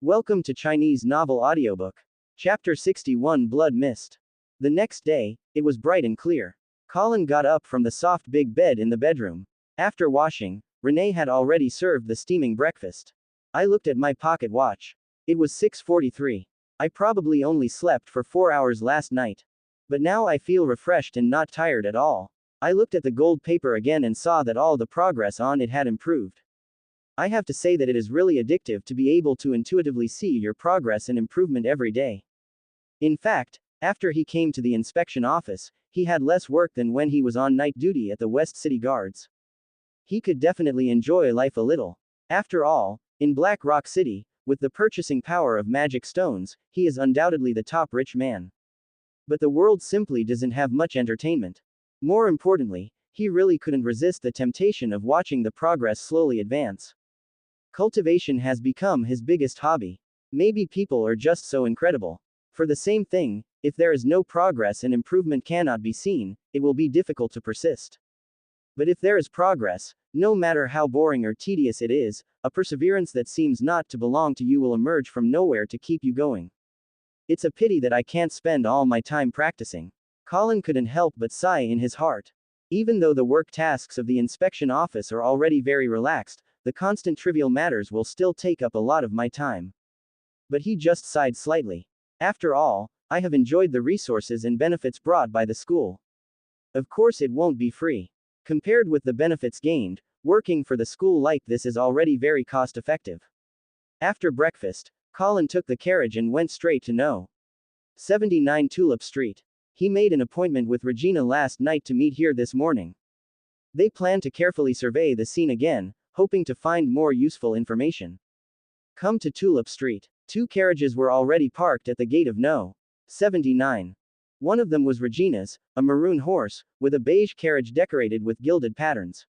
Welcome to Chinese Novel Audiobook. Chapter 61 Blood Mist. The next day, it was bright and clear. Colin got up from the soft big bed in the bedroom. After washing, Renee had already served the steaming breakfast. I looked at my pocket watch. It was 6:43. I probably only slept for 4 hours last night. But now I feel refreshed and not tired at all. I looked at the gold paper again and saw that all the progress on it had improved. I have to say that it is really addictive to be able to intuitively see your progress and improvement every day. In fact, after he came to the inspection office, he had less work than when he was on night duty at the West City Guards. He could definitely enjoy life a little. After all, in Black Rock City, with the purchasing power of magic stones, he is undoubtedly the top rich man. But the world simply doesn't have much entertainment. More importantly, he really couldn't resist the temptation of watching the progress slowly advance. Cultivation has become his biggest hobby. Maybe people are just so incredible. For the same thing, if there is no progress and improvement cannot be seen, it will be difficult to persist. But if there is progress, no matter how boring or tedious it is, a perseverance that seems not to belong to you will emerge from nowhere to keep you going. It's a pity that I can't spend all my time practicing. Colin couldn't help but sigh in his heart. Even though the work tasks of the inspection office are already very relaxed, the constant trivial matters will still take up a lot of my time. But he just sighed slightly. After all, I have enjoyed the resources and benefits brought by the school. Of course it won't be free. Compared with the benefits gained, working for the school like this is already very cost-effective. After breakfast, Colin took the carriage and went straight to No. 79 Tulip Street. He made an appointment with Regina last night to meet here this morning. They plan to carefully survey the scene again, hoping to find more useful information. Come to Tulip Street. 2 carriages were already parked at the gate of No. 79. One of them was Regina's, a maroon horse, with a beige carriage decorated with gilded patterns.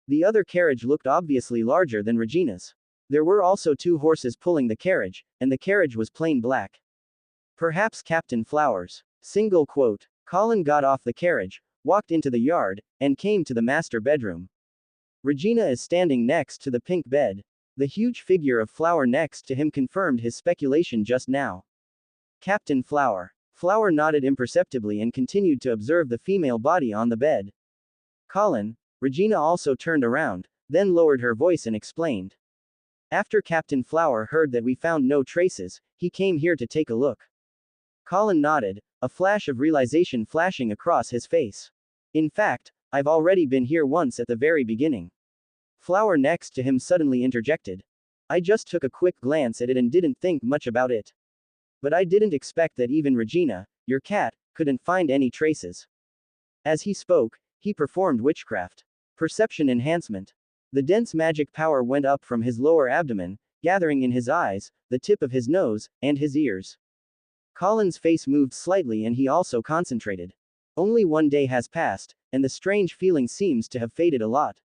The other carriage looked obviously larger than Regina's. There were also 2 horses pulling the carriage, and the carriage was plain black. Perhaps Captain Flowers. Single quote. Colin got off the carriage, walked into the yard, and came to the master bedroom. Regina is standing next to the pink bed. The huge figure of Flower next to him confirmed his speculation just now. Captain Flower. Flower nodded imperceptibly and continued to observe the female body on the bed. Colin. Regina also turned around, then lowered her voice and explained. After Captain Flower heard that we found no traces, he came here to take a look. Colin nodded, a flash of realization flashing across his face. In fact, I've already been here once at the very beginning. Flower next to him suddenly interjected. I just took a quick glance at it and didn't think much about it. But I didn't expect that even Regina, your cat, couldn't find any traces. As he spoke, he performed witchcraft. Perception enhancement. The dense magic power went up from his lower abdomen, gathering in his eyes, the tip of his nose, and his ears. Colin's face moved slightly and he also concentrated. Only 1 day has passed, and the strange feeling seems to have faded a lot.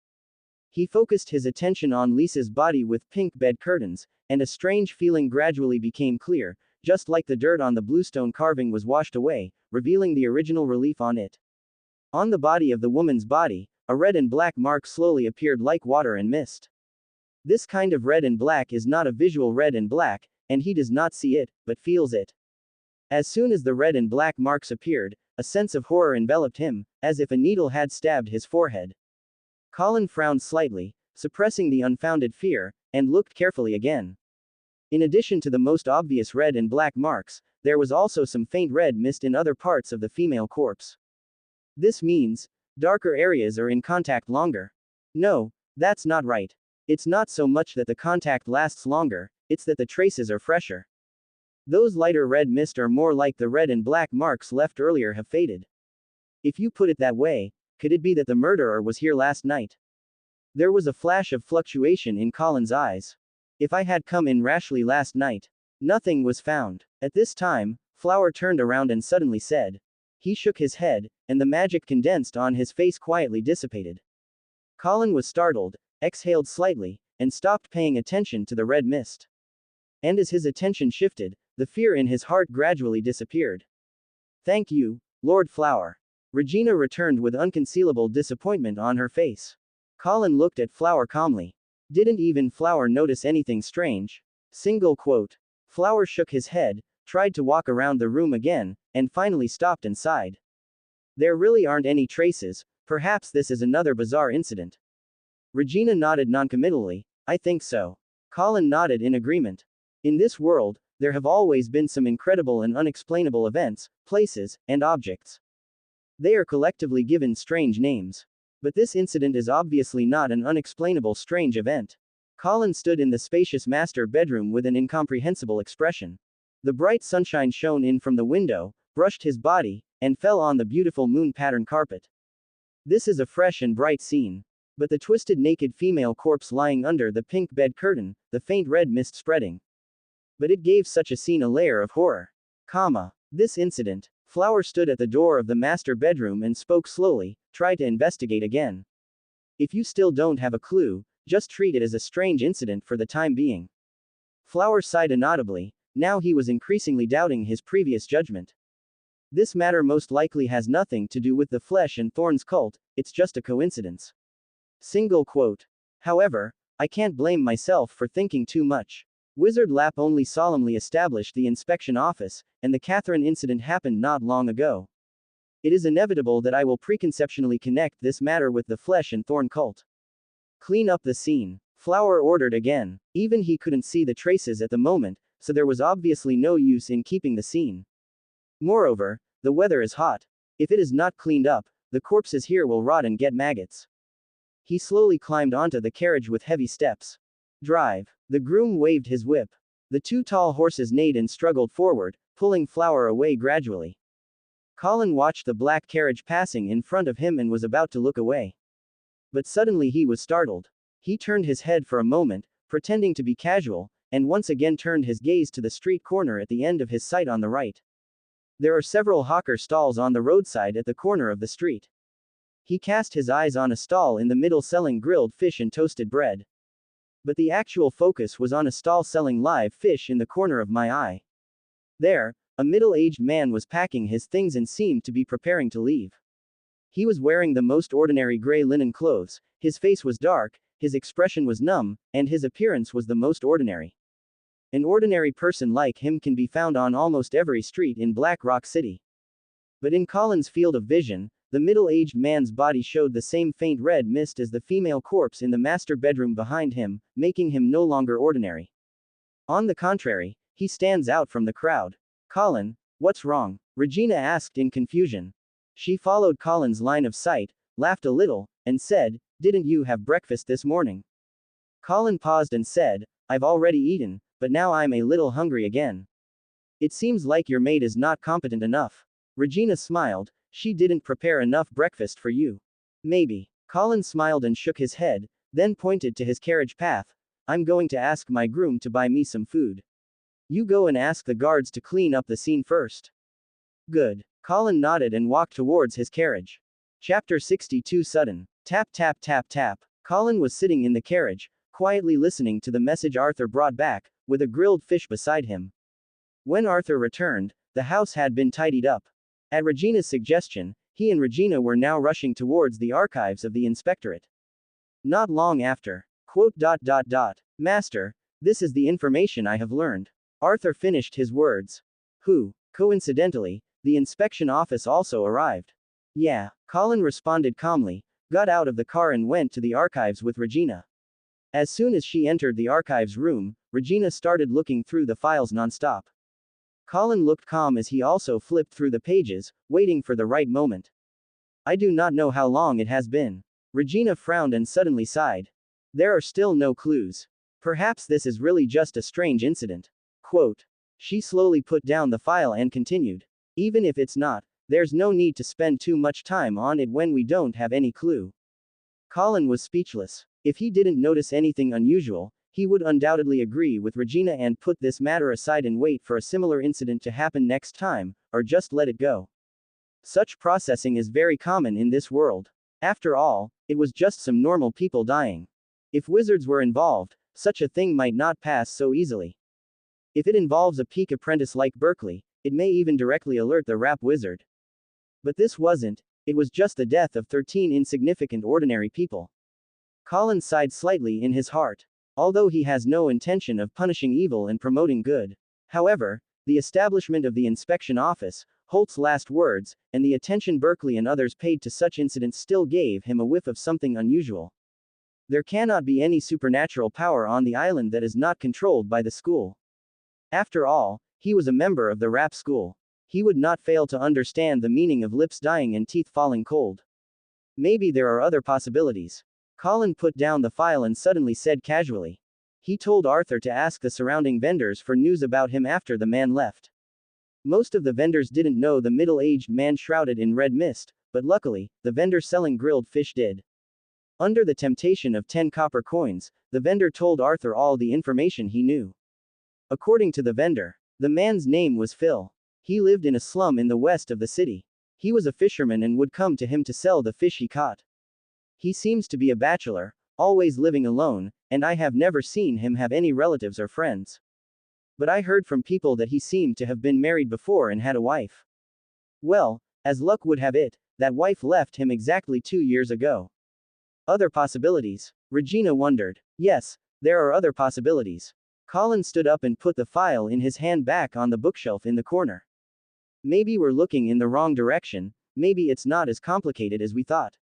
He focused his attention on Lisa's body with pink bed curtains, and a strange feeling gradually became clear, just like the dirt on the bluestone carving was washed away, revealing the original relief on it. On the body of the woman's body, a red and black mark slowly appeared like water and mist. This kind of red and black is not a visual red and black, and he does not see it, but feels it. As soon as the red and black marks appeared, a sense of horror enveloped him, as if a needle had stabbed his forehead. Colin frowned slightly, suppressing the unfounded fear, and looked carefully again. In addition to the most obvious red and black marks, there was also some faint red mist in other parts of the female corpse. This means, darker areas are in contact longer. No, that's not right. It's not so much that the contact lasts longer, it's that the traces are fresher. Those lighter red mist are more like the red and black marks left earlier have faded. If you put it that way, could it be that the murderer was here last night? There was a flash of fluctuation in Colin's eyes. If I had come in rashly last night, nothing was found. At this time, Flower turned around and suddenly said. He shook his head, and the magic condensed on his face quietly dissipated. Colin was startled, exhaled slightly, and stopped paying attention to the red mist. And as his attention shifted, the fear in his heart gradually disappeared. Thank you, Lord Flower. Regina returned with unconcealable disappointment on her face. Colin looked at Flower calmly. Didn't even Flower notice anything strange? Single quote. Flower shook his head, tried to walk around the room again, and finally stopped and sighed. There really aren't any traces, perhaps this is another bizarre incident. Regina nodded noncommittally, I think so. Colin nodded in agreement. In this world, there have always been some incredible and unexplainable events, places, and objects. They are collectively given strange names. But this incident is obviously not an unexplainable strange event. Colin stood in the spacious master bedroom with an incomprehensible expression. The bright sunshine shone in from the window, brushed his body, and fell on the beautiful moon-patterned carpet. This is a fresh and bright scene. But the twisted naked female corpse lying under the pink bed curtain, the faint red mist spreading. But it gave such a scene a layer of horror. This incident. Flower stood at the door of the master bedroom and spoke slowly, try to investigate again. If you still don't have a clue, just treat it as a strange incident for the time being. Flower sighed inaudibly, now he was increasingly doubting his previous judgment. This matter most likely has nothing to do with the Flesh and Thorns cult, it's just a coincidence. Single quote. However, I can't blame myself for thinking too much. Wizard Lap only solemnly established the inspection office, and the Catherine incident happened not long ago. It is inevitable that I will preconceptually connect this matter with the Flesh and Thorn cult. Clean up the scene. Flower ordered again. Even he couldn't see the traces at the moment, so there was obviously no use in keeping the scene. Moreover, the weather is hot. If it is not cleaned up, the corpses here will rot and get maggots. He slowly climbed onto the carriage with heavy steps. Drive. The groom waved his whip. The two tall horses neighed and struggled forward, pulling Flower away gradually. Colin watched the black carriage passing in front of him and was about to look away. But suddenly he was startled. He turned his head for a moment, pretending to be casual, and once again turned his gaze to the street corner at the end of his sight on the right. There are several hawker stalls on the roadside at the corner of the street. He cast his eyes on a stall in the middle selling grilled fish and toasted bread. But the actual focus was on a stall selling live fish in the corner of my eye. There, a middle-aged man was packing his things and seemed to be preparing to leave. He was wearing the most ordinary gray linen clothes, his face was dark, his expression was numb, and his appearance was the most ordinary. An ordinary person like him can be found on almost every street in Black Rock City. But in Colin's field of vision, the middle-aged man's body showed the same faint red mist as the female corpse in the master bedroom behind him, making him no longer ordinary. On the contrary, he stands out from the crowd. Colin, what's wrong? Regina asked in confusion. She followed Colin's line of sight, laughed a little, and said, didn't you have breakfast this morning? Colin paused and said, I've already eaten, but now I'm a little hungry again. It seems like your maid is not competent enough. Regina smiled, she didn't prepare enough breakfast for you. Maybe. Colin smiled and shook his head, then pointed to his carriage path. I'm going to ask my groom to buy me some food. You go and ask the guards to clean up the scene first. Good. Colin nodded and walked towards his carriage. Chapter 62 Sudden. Tap tap tap tap. Colin was sitting in the carriage, quietly listening to the message Arthur brought back, with a grilled fish beside him. When Arthur returned, the house had been tidied up. At Regina's suggestion, he and Regina were now rushing towards the archives of the inspectorate. Not long after. Master, this is the information I have learned. Arthur finished his words. Coincidentally, the inspection office also arrived. Yeah, Colin responded calmly, got out of the car and went to the archives with Regina. As soon as she entered the archives room, Regina started looking through the files nonstop. Colin looked calm as he also flipped through the pages, waiting for the right moment. I do not know how long it has been. Regina frowned and suddenly sighed. There are still no clues. Perhaps this is really just a strange incident. Quote. She slowly put down the file and continued. Even if it's not, there's no need to spend too much time on it when we don't have any clue. Colin was speechless. If he didn't notice anything unusual, he would undoubtedly agree with Regina and put this matter aside and wait for a similar incident to happen next time, or just let it go. Such processing is very common in this world. After all, it was just some normal people dying. If wizards were involved, such a thing might not pass so easily. If it involves a peak apprentice like Berkeley, it may even directly alert the rap wizard. But this wasn't, it was just the death of 13 insignificant ordinary people. Colin sighed slightly in his heart. although he has no intention of punishing evil and promoting good. However, the establishment of the inspection office, Holt's last words, and the attention Berkeley and others paid to such incidents still gave him a whiff of something unusual. There cannot be any supernatural power on the island that is not controlled by the school. After all, he was a member of the rap school. He would not fail to understand the meaning of lips dying and teeth falling cold. Maybe there are other possibilities. Colin put down the file and suddenly said casually. He told Arthur to ask the surrounding vendors for news about him after the man left. Most of the vendors didn't know the middle-aged man shrouded in red mist, but luckily, the vendor selling grilled fish did. Under the temptation of 10 copper coins, the vendor told Arthur all the information he knew. According to the vendor, the man's name was Phil. He lived in a slum in the west of the city. He was a fisherman and would come to him to sell the fish he caught. He seems to be a bachelor, always living alone, and I have never seen him have any relatives or friends. But I heard from people that he seemed to have been married before and had a wife. Well, as luck would have it, that wife left him exactly 2 years ago. Other possibilities? Regina wondered. Yes, there are other possibilities. Colin stood up and put the file in his hand back on the bookshelf in the corner. Maybe we're looking in the wrong direction, maybe it's not as complicated as we thought.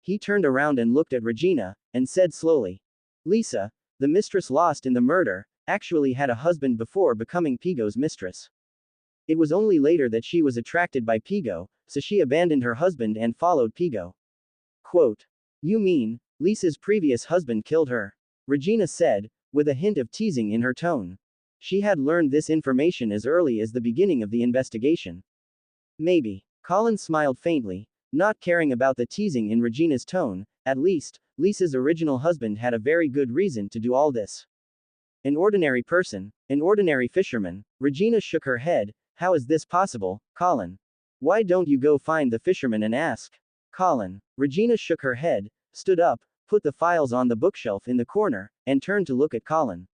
He turned around and looked at Regina, and said slowly. Lisa, the mistress lost in the murder, actually had a husband before becoming Pigo's mistress. It was only later that she was attracted by Pigo, so she abandoned her husband and followed Pigo. Quote. You mean, Lisa's previous husband killed her? Regina said, with a hint of teasing in her tone. She had learned this information as early as the beginning of the investigation. Maybe. Colin smiled faintly, not caring about the teasing in Regina's tone. At least, Lisa's original husband had a very good reason to do all this. An ordinary person, an ordinary fisherman. Regina shook her head. How is this possible, Colin? Why don't you go find the fisherman and ask? Colin. Regina shook her head, stood up, put the files on the bookshelf in the corner, and turned to look at Colin.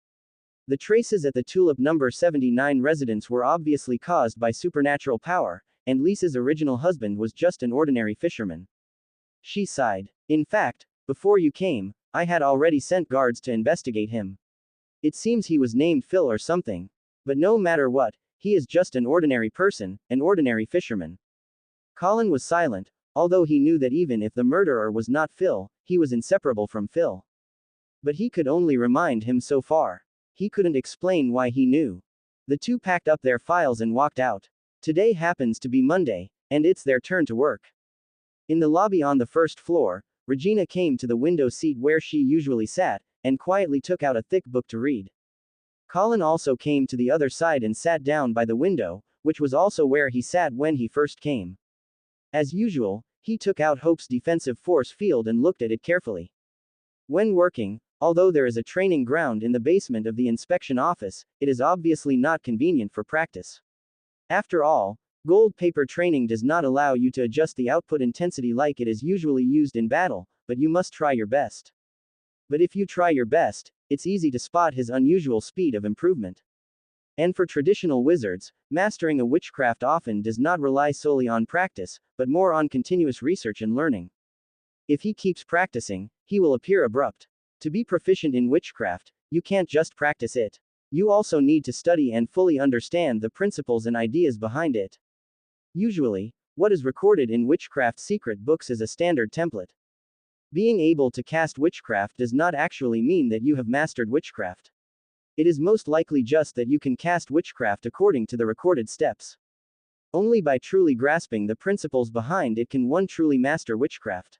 The traces at the Tulip number 79 residence were obviously caused by supernatural power, and Lisa's original husband was just an ordinary fisherman. She sighed. In fact, before you came, I had already sent guards to investigate him. It seems he was named Phil or something. But no matter what, he is just an ordinary person, an ordinary fisherman. Colin was silent, although he knew that even if the murderer was not Phil, he was inseparable from Phil. But he could only remind him so far. He couldn't explain why he knew. The two packed up their files and walked out. Today happens to be Monday, and it's their turn to work. In the lobby on the first floor, Regina came to the window seat where she usually sat, and quietly took out a thick book to read. Colin also came to the other side and sat down by the window, which was also where he sat when he first came. As usual, he took out Hope's defensive force field and looked at it carefully. When working, although there is a training ground in the basement of the inspection office, it is obviously not convenient for practice. After all, gold paper training does not allow you to adjust the output intensity like it is usually used in battle, but you must try your best. But if you try your best, it's easy to spot his unusual speed of improvement. And for traditional wizards, mastering a witchcraft often does not rely solely on practice, but more on continuous research and learning. If he keeps practicing, he will appear abrupt. To be proficient in witchcraft, you can't just practice it. You also need to study and fully understand the principles and ideas behind it. Usually, what is recorded in witchcraft secret books is a standard template. Being able to cast witchcraft does not actually mean that you have mastered witchcraft. It is most likely just that you can cast witchcraft according to the recorded steps. Only by truly grasping the principles behind it can one truly master witchcraft.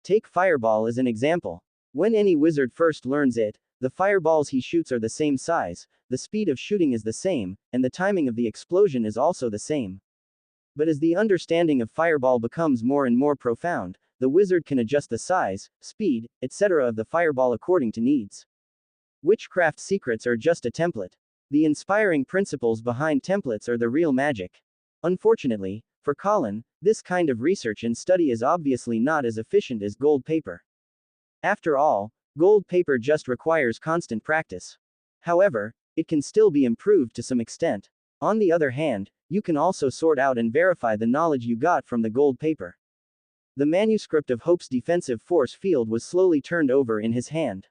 Take Fireball as an example. When any wizard first learns it, the fireballs he shoots are the same size, the speed of shooting is the same, and the timing of the explosion is also the same. But as the understanding of Fireball becomes more and more profound, the wizard can adjust the size, speed, etc. of the fireball according to needs. Witchcraft secrets are just a template. The inspiring principles behind templates are the real magic. Unfortunately, for Colin, this kind of research and study is obviously not as efficient as gold paper. After all, gold paper just requires constant practice. However, it can still be improved to some extent. On the other hand, you can also sort out and verify the knowledge you got from the gold paper. The manuscript of Hope's defensive force field was slowly turned over in his hand.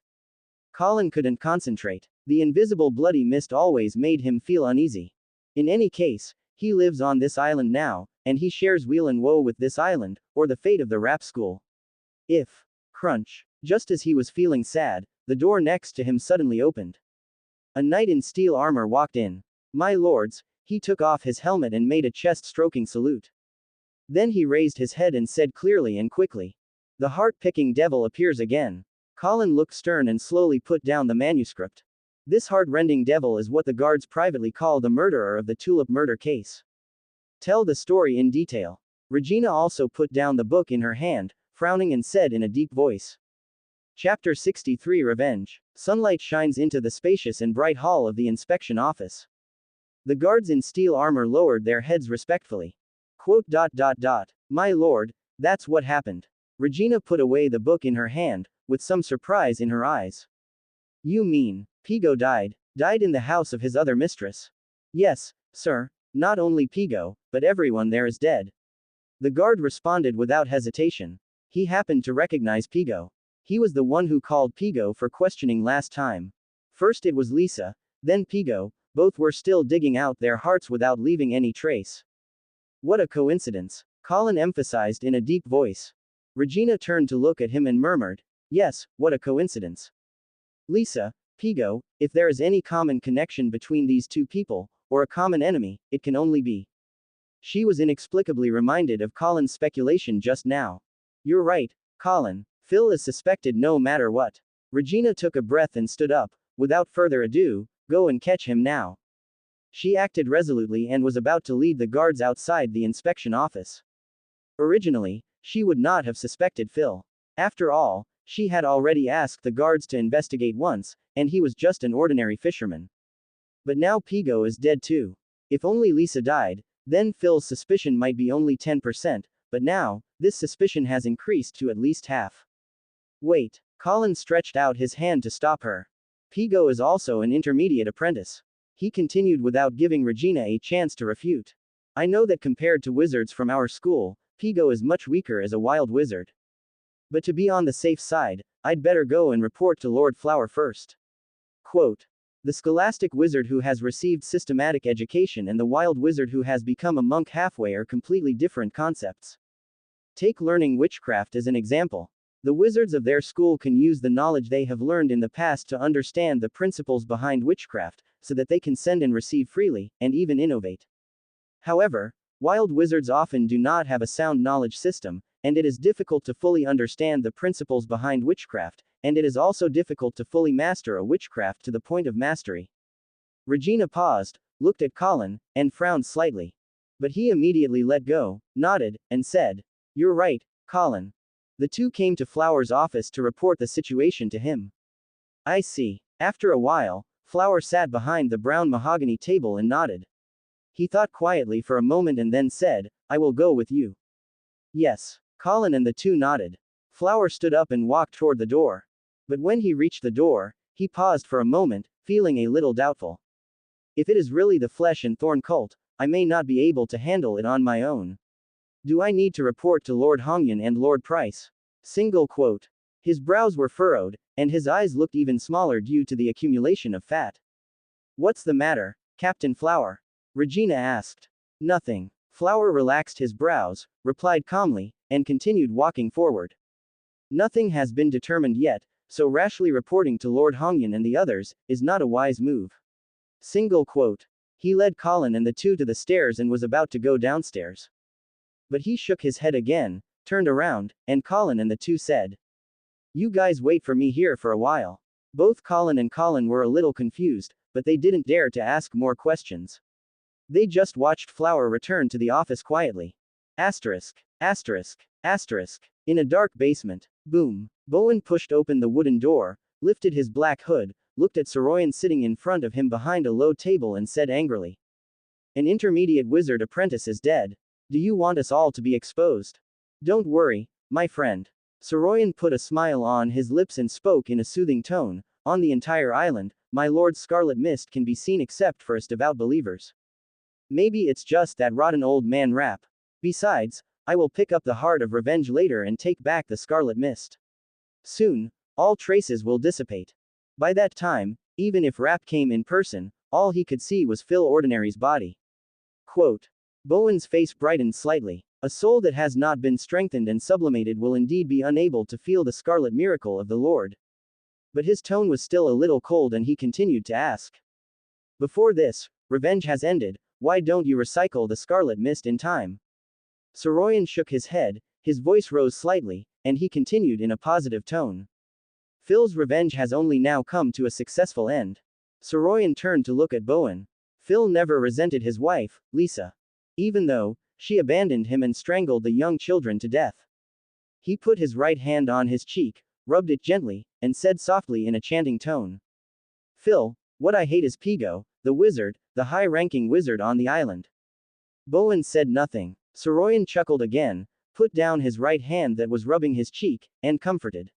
Colin couldn't concentrate. The invisible bloody mist always made him feel uneasy. In any case, he lives on this island now, and he shares weal and woe with this island, or the fate of the rap school. If. Crunch. Just as he was feeling sad, the door next to him suddenly opened. A knight in steel armor walked in. My lords, he took off his helmet and made a chest-stroking salute. Then he raised his head and said clearly and quickly. The heart-picking devil appears again. Colin looked stern and slowly put down the manuscript. This heart-rending devil is what the guards privately call the murderer of the Tulip murder case. Tell the story in detail. Regina also put down the book in her hand, frowning and said in a deep voice. Chapter 63 Revenge. Sunlight shines into the spacious and bright hall of the inspection office. The guards in steel armor lowered their heads respectfully. Quote. My lord, that's what happened. Regina put away the book in her hand, with some surprise in her eyes. You mean, Pigo died? Died in the house of his other mistress? Yes, sir, not only Pigo, but everyone there is dead. The guard responded without hesitation. He happened to recognize Pigo. He was the one who called Pigo for questioning last time. First it was Lisa, then Pigo, both were still digging out their hearts without leaving any trace. What a coincidence, Colin emphasized in a deep voice. Regina turned to look at him and murmured, yes, what a coincidence. Lisa, Pigo, if there is any common connection between these two people, or a common enemy, it can only be. She was inexplicably reminded of Colin's speculation just now. You're right, Colin. Phil is suspected no matter what. Regina took a breath and stood up. Without further ado, go and catch him now. She acted resolutely and was about to lead the guards outside the inspection office. Originally, she would not have suspected Phil. After all, she had already asked the guards to investigate once, and he was just an ordinary fisherman. But now Pigo is dead too. If only Lisa died, then Phil's suspicion might be only 10%, but now, this suspicion has increased to at least half. Wait. Colin stretched out his hand to stop her. Pigo is also an intermediate apprentice. He continued without giving Regina a chance to refute. I know that compared to wizards from our school, Pigo is much weaker as a wild wizard. But to be on the safe side, I'd better go and report to Lord Flower first. Quote. The scholastic wizard who has received systematic education and the wild wizard who has become a monk halfway are completely different concepts. Take learning witchcraft as an example. The wizards of their school can use the knowledge they have learned in the past to understand the principles behind witchcraft, so that they can send and receive freely, and even innovate. However, wild wizards often do not have a sound knowledge system, and it is difficult to fully understand the principles behind witchcraft, and it is also difficult to fully master a witchcraft to the point of mastery. Regina paused, looked at Colin, and frowned slightly. But he immediately let go, nodded, and said, You're right, Colin. The two came to Flower's office to report the situation to him. I see. After a while, Flower sat behind the brown mahogany table and nodded. He thought quietly for a moment and then said, I will go with you. Yes. Colin and the two nodded. Flower stood up and walked toward the door. But when he reached the door, he paused for a moment, feeling a little doubtful. If it is really the Flesh and Thorn cult, I may not be able to handle it on my own. Do I need to report to Lord Hongyan and Lord Price? Single quote. His brows were furrowed, and his eyes looked even smaller due to the accumulation of fat. What's the matter, Captain Flower? Regina asked. Nothing. Flower relaxed his brows, replied calmly, and continued walking forward. Nothing has been determined yet, so rashly reporting to Lord Hongyan and the others is not a wise move. Single quote. He led Colin and the two to the stairs and was about to go downstairs. But he shook his head again, turned around, and Colin and the two said, You guys wait for me here for a while. Both Colin and Colin were a little confused, but they didn't dare to ask more questions. They just watched Flower return to the office quietly. Asterisk. Asterisk. Asterisk. In a dark basement. Boom. Bowen pushed open the wooden door, lifted his black hood, looked at Soroyan sitting in front of him behind a low table and said angrily. An intermediate wizard apprentice is dead. Do you want us all to be exposed? Don't worry, my friend. Soroyan put a smile on his lips and spoke in a soothing tone. On the entire island, my lord's scarlet mist can be seen except for us devout believers. Maybe it's just that rotten old man rap. Besides, I will pick up the heart of revenge later and take back the scarlet mist. Soon, all traces will dissipate. By that time, even if Rap came in person, all he could see was Phil Ordinary's body. Quote. Bowen's face brightened slightly. A soul that has not been strengthened and sublimated will indeed be unable to feel the scarlet miracle of the Lord. But his tone was still a little cold and he continued to ask. Before this, revenge has ended, why don't you recycle the scarlet mist in time? Soroyan shook his head, his voice rose slightly, and he continued in a positive tone. Phil's revenge has only now come to a successful end. Soroyan turned to look at Bowen. Phil never resented his wife, Lisa. Even though she abandoned him and strangled the young children to death. He put his right hand on his cheek, rubbed it gently, and said softly in a chanting tone. Phil, what I hate is Pigo, the wizard, the high-ranking wizard on the island. Bowen said nothing. Soroyan chuckled again, put down his right hand that was rubbing his cheek, and comforted.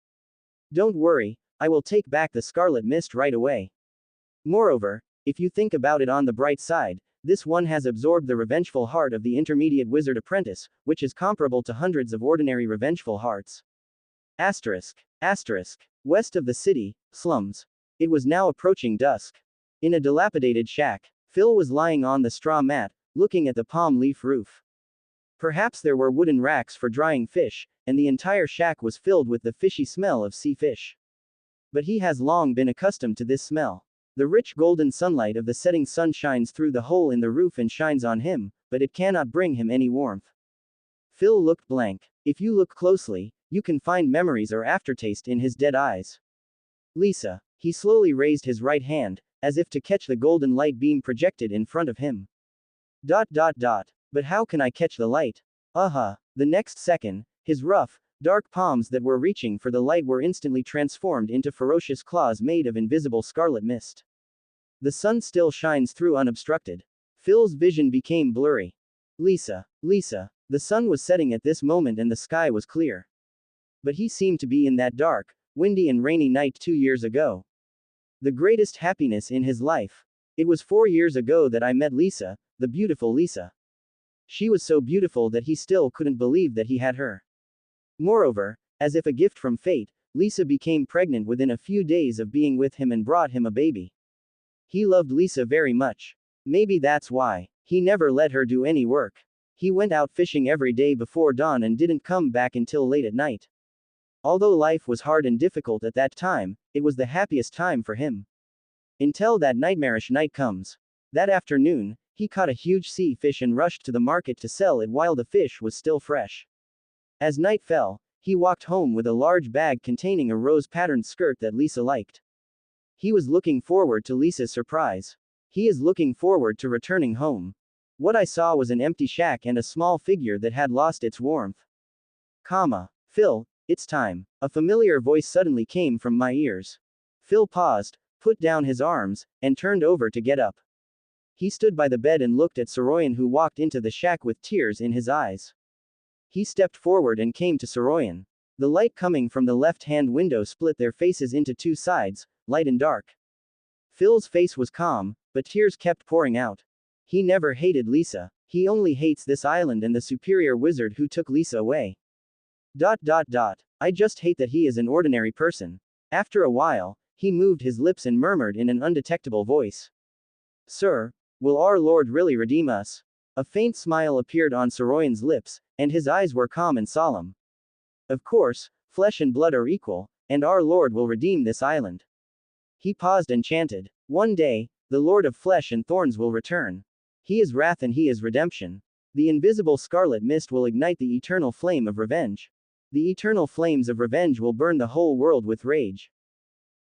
Don't worry, I will take back the scarlet mist right away. Moreover, if you think about it on the bright side, this one has absorbed the revengeful heart of the intermediate wizard apprentice, which is comparable to hundreds of ordinary revengeful hearts. Asterisk. West of the city, slums. It was now approaching dusk. In a dilapidated shack, Phil was lying on the straw mat, looking at the palm leaf roof. Perhaps there were wooden racks for drying fish, and the entire shack was filled with the fishy smell of sea fish. But he has long been accustomed to this smell. The rich golden sunlight of the setting sun shines through the hole in the roof and shines on him, but it cannot bring him any warmth. Phil looked blank. If you look closely, you can find memories or aftertaste in his dead eyes. Lisa. He slowly raised his right hand, as if to catch the golden light beam projected in front of him. But how can I catch the light? The next second, his rough, dark palms that were reaching for the light were instantly transformed into ferocious claws made of invisible scarlet mist. The sun still shines through unobstructed. Phil's vision became blurry. Lisa. The sun was setting at this moment and the sky was clear. But he seemed to be in that dark, windy and rainy night 2 years ago. The greatest happiness in his life. It was 4 years ago that I met Lisa, the beautiful Lisa. She was so beautiful that he still couldn't believe that he had her. Moreover, as if a gift from fate, Lisa became pregnant within a few days of being with him and brought him a baby. He loved Lisa very much. Maybe that's why he never let her do any work. He went out fishing every day before dawn and didn't come back until late at night. Although life was hard and difficult at that time, it was the happiest time for him. Until that nightmarish night comes. That afternoon, he caught a huge sea fish and rushed to the market to sell it while the fish was still fresh. As night fell, he walked home with a large bag containing a rose-patterned skirt that Lisa liked. He was looking forward to Lisa's surprise. He is looking forward to returning home. What I saw was an empty shack and a small figure that had lost its warmth. Phil, it's time. A familiar voice suddenly came from my ears. Phil paused, put down his arms, and turned over to get up. He stood by the bed and looked at Soroyan, who walked into the shack with tears in his eyes. He stepped forward and came to Soroyan. The light coming from the left-hand window split their faces into two sides, light and dark. Phil's face was calm, but tears kept pouring out. He never hated Lisa. He only hates this island and the superior wizard who took Lisa away. I just hate that he is an ordinary person. After a while, he moved his lips and murmured in an undetectable voice. Sir, will our Lord really redeem us? A faint smile appeared on Soroyan's lips, and his eyes were calm and solemn. Of course, flesh and blood are equal, and our Lord will redeem this island. He paused and chanted. One day, the Lord of flesh and thorns will return. He is wrath and he is redemption. The invisible scarlet mist will ignite the eternal flame of revenge. The eternal flames of revenge will burn the whole world with rage.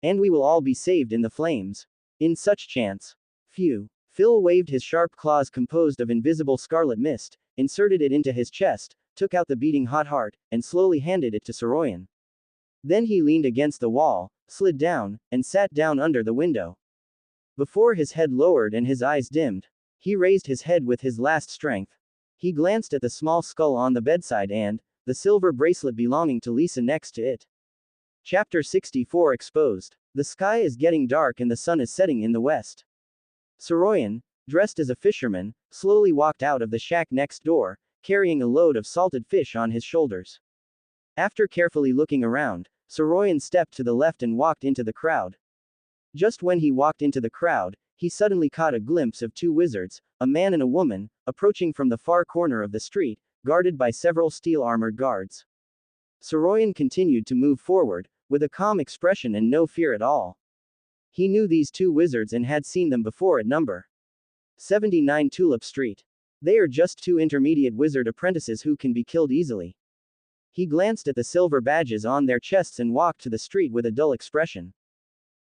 And we will all be saved in the flames. In such chance. Phew. Phil waved his sharp claws composed of invisible scarlet mist, inserted it into his chest, took out the beating hot heart, and slowly handed it to Soroyan. Then he leaned against the wall, slid down, and sat down under the window. Before his head lowered and his eyes dimmed, he raised his head with his last strength. He glanced at the small skull on the bedside and the silver bracelet belonging to Lisa next to it. Chapter 64 Exposed. The sky is getting dark and the sun is setting in the west. Soroyan, dressed as a fisherman, slowly walked out of the shack next door, carrying a load of salted fish on his shoulders. After carefully looking around, Soroyan stepped to the left and walked into the crowd. Just when he walked into the crowd, he suddenly caught a glimpse of two wizards, a man and a woman, approaching from the far corner of the street, guarded by several steel-armored guards. Soroyan continued to move forward, with a calm expression and no fear at all. He knew these two wizards and had seen them before at number 79 Tulip Street. They are just two intermediate wizard apprentices who can be killed easily. He glanced at the silver badges on their chests and walked to the street with a dull expression.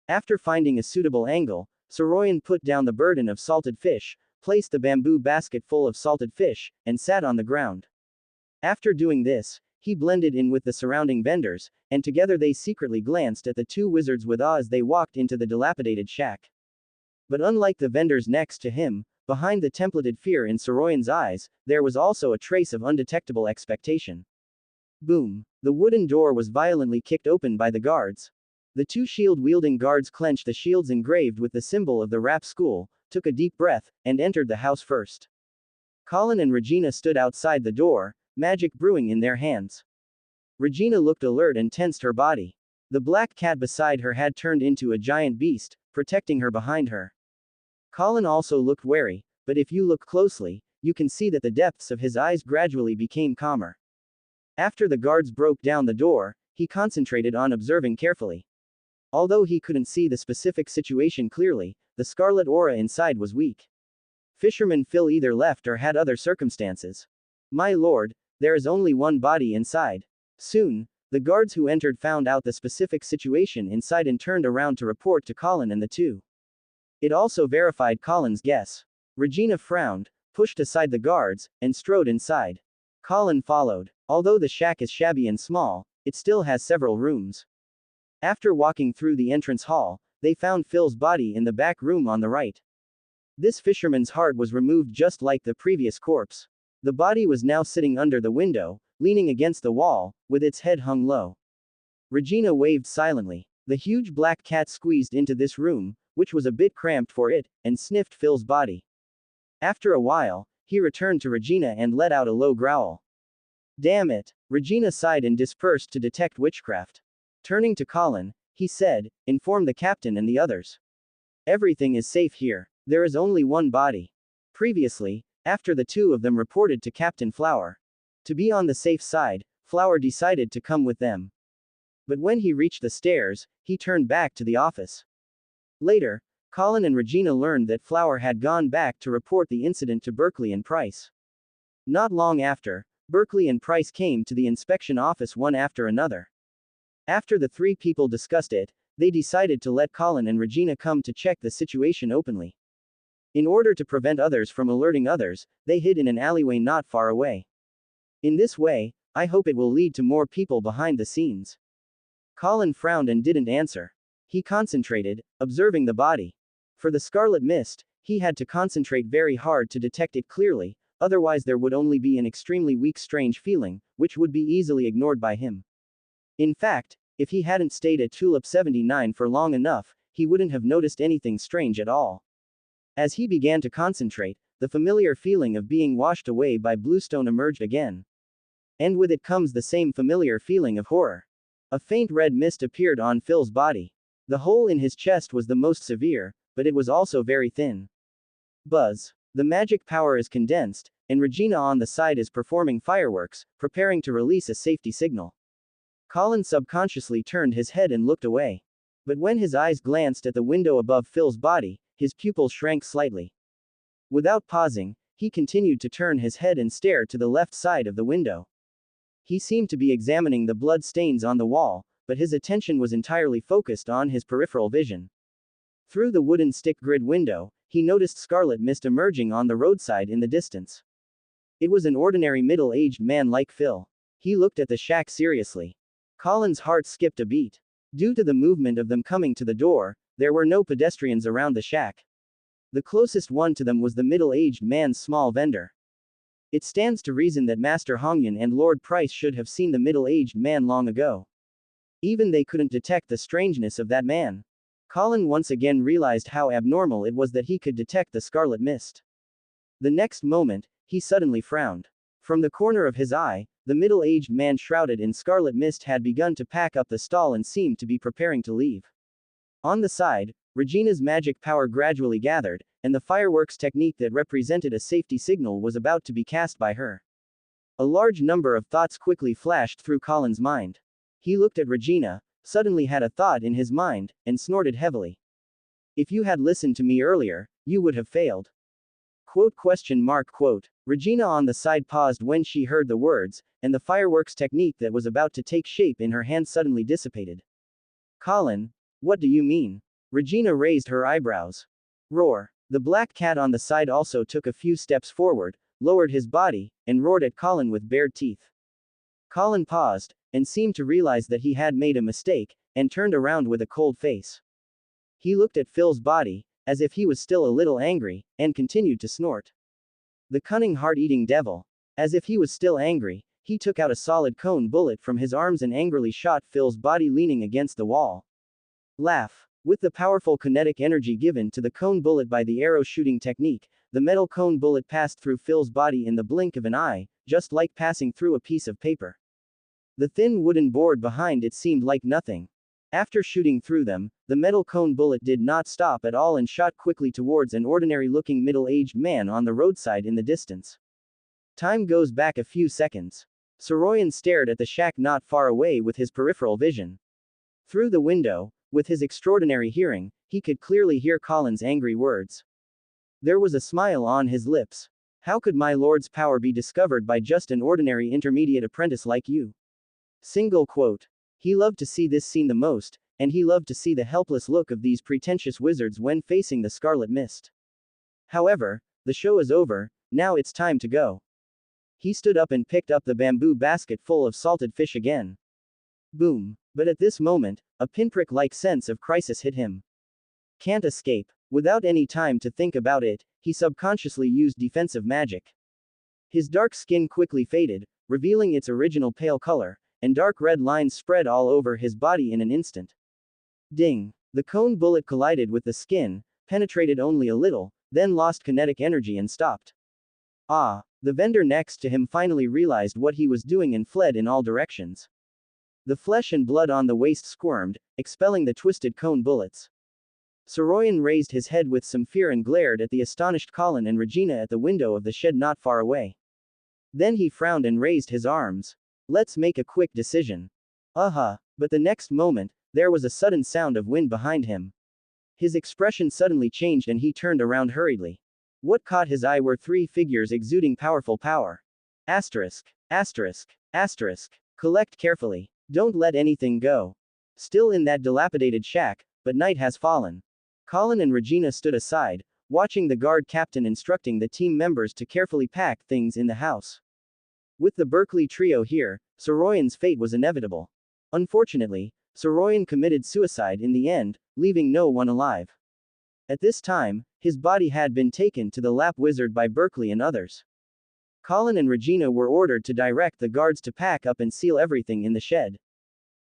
After finding a suitable angle, Soroyan put down the burden of salted fish, placed the bamboo basket full of salted fish, and sat on the ground. After doing this, he blended in with the surrounding vendors, and together they secretly glanced at the two wizards with awe as they walked into the dilapidated shack. But unlike the vendors next to him, behind the templated fear in Soroyan's eyes, there was also a trace of undetectable expectation. Boom! The wooden door was violently kicked open by the guards. The two shield-wielding guards clenched the shields engraved with the symbol of the rap school, took a deep breath, and entered the house first. Colin and Regina stood outside the door, magic brewing in their hands. Regina looked alert and tensed her body. The black cat beside her had turned into a giant beast, protecting her behind her. Colin also looked wary, but if you look closely, you can see that the depths of his eyes gradually became calmer. After the guards broke down the door, he concentrated on observing carefully. Although he couldn't see the specific situation clearly, the scarlet aura inside was weak. Fisherman Phil either left or had other circumstances. My lord, there is only one body inside. Soon, the guards who entered found out the specific situation inside and turned around to report to Colin and the two. It also verified Colin's guess. Regina frowned, pushed aside the guards, and strode inside. Colin followed. Although the shack is shabby and small, it still has several rooms. After walking through the entrance hall, they found Phil's body in the back room on the right. This fisherman's heart was removed just like the previous corpse. The body was now sitting under the window, leaning against the wall, with its head hung low. Regina waved silently. The huge black cat squeezed into this room, which was a bit cramped for it, and sniffed Phil's body. After a while, he returned to Regina and let out a low growl. Damn it! Regina sighed and dispersed to detect witchcraft. Turning to Colin, he said, inform the captain and the others. Everything is safe here. There is only one body. Previously, after the two of them reported to Captain Flower. To be on the safe side, Flower decided to come with them. But when he reached the stairs, he turned back to the office. Later, Colin and Regina learned that Flower had gone back to report the incident to Berkeley and Price. Not long after, Berkeley and Price came to the inspection office one after another. After the three people discussed it, they decided to let Colin and Regina come to check the situation openly. In order to prevent others from alerting others, they hid in an alleyway not far away. In this way, I hope it will lead to more people behind the scenes. Colin frowned and didn't answer. He concentrated, observing the body. For the scarlet mist, he had to concentrate very hard to detect it clearly, otherwise there would only be an extremely weak strange feeling, which would be easily ignored by him. In fact, if he hadn't stayed at Tulip 79 for long enough, he wouldn't have noticed anything strange at all. As he began to concentrate, the familiar feeling of being washed away by bluestone emerged again. And with it comes the same familiar feeling of horror. A faint red mist appeared on Phil's body. The hole in his chest was the most severe, but it was also very thin. Buzz. The magic power is condensed, and Regina on the side is performing fireworks, preparing to release a safety signal. Colin subconsciously turned his head and looked away. But when his eyes glanced at the window above Phil's body, his pupils shrank slightly. Without pausing, he continued to turn his head and stare to the left side of the window. He seemed to be examining the blood stains on the wall, but his attention was entirely focused on his peripheral vision. Through the wooden stick grid window, he noticed scarlet mist emerging on the roadside in the distance. It was an ordinary middle-aged man like Phil. He looked at the shack seriously. Colin's heart skipped a beat. Due to the movement of them coming to the door, there were no pedestrians around the shack. The closest one to them was the middle-aged man's small vendor. It stands to reason that Master Hongyan and Lord Price should have seen the middle-aged man long ago. Even they couldn't detect the strangeness of that man. Colin once again realized how abnormal it was that he could detect the scarlet mist. The next moment, he suddenly frowned. From the corner of his eye, the middle-aged man shrouded in scarlet mist had begun to pack up the stall and seemed to be preparing to leave. On the side, Regina's magic power gradually gathered, and the fireworks technique that represented a safety signal was about to be cast by her. A large number of thoughts quickly flashed through Colin's mind. He looked at Regina, suddenly had a thought in his mind, and snorted heavily. If you had listened to me earlier, you would have failed. Quote. Regina on the side paused when she heard the words, and the fireworks technique that was about to take shape in her hand suddenly dissipated. Colin, what do you mean? Regina raised her eyebrows. Roar. The black cat on the side also took a few steps forward, lowered his body, and roared at Colin with bared teeth. Colin paused, and seemed to realize that he had made a mistake, and turned around with a cold face. He looked at Phil's body, as if he was still a little angry, and continued to snort. The cunning heart-eating devil. As if he was still angry, he took out a solid cone bullet from his arms and angrily shot Phil's body leaning against the wall. Laugh. With the powerful kinetic energy given to the cone bullet by the arrow shooting technique, the metal cone bullet passed through Phil's body in the blink of an eye, just like passing through a piece of paper. The thin wooden board behind it seemed like nothing. After shooting through them, the metal cone bullet did not stop at all and shot quickly towards an ordinary-looking middle-aged man on the roadside in the distance. Time goes back a few seconds. Soroyan stared at the shack not far away with his peripheral vision. Through the window, with his extraordinary hearing, he could clearly hear Colin's angry words. There was a smile on his lips. How could my lord's power be discovered by just an ordinary intermediate apprentice like you? Quote. He loved to see this scene the most, and he loved to see the helpless look of these pretentious wizards when facing the scarlet mist. However, the show is over, now it's time to go. He stood up and picked up the bamboo basket full of salted fish again. Boom. But at this moment, a pinprick-like sense of crisis hit him. Can't escape. Without any time to think about it, he subconsciously used defensive magic. His dark skin quickly faded, revealing its original pale color, and dark red lines spread all over his body in an instant. Ding! The cone bullet collided with the skin, penetrated only a little, then lost kinetic energy and stopped. Ah! The vendor next to him finally realized what he was doing and fled in all directions. The flesh and blood on the waist squirmed, expelling the twisted cone bullets. Soroyan raised his head with some fear and glared at the astonished Colin and Regina at the window of the shed not far away. Then he frowned and raised his arms. Let's make a quick decision. But the next moment, there was a sudden sound of wind behind him. His expression suddenly changed and he turned around hurriedly. What caught his eye were three figures exuding powerful power. Asterisk. Collect carefully. Don't let anything go. Still in that dilapidated shack, but night has fallen. Colin and Regina stood aside, watching the guard captain instructing the team members to carefully pack things in the house. With the Berkeley trio here, Soroyan's fate was inevitable. Unfortunately, Soroyan committed suicide in the end, leaving no one alive. At this time, his body had been taken to the Lap Wizard by Berkeley and others. Colin and Regina were ordered to direct the guards to pack up and seal everything in the shed.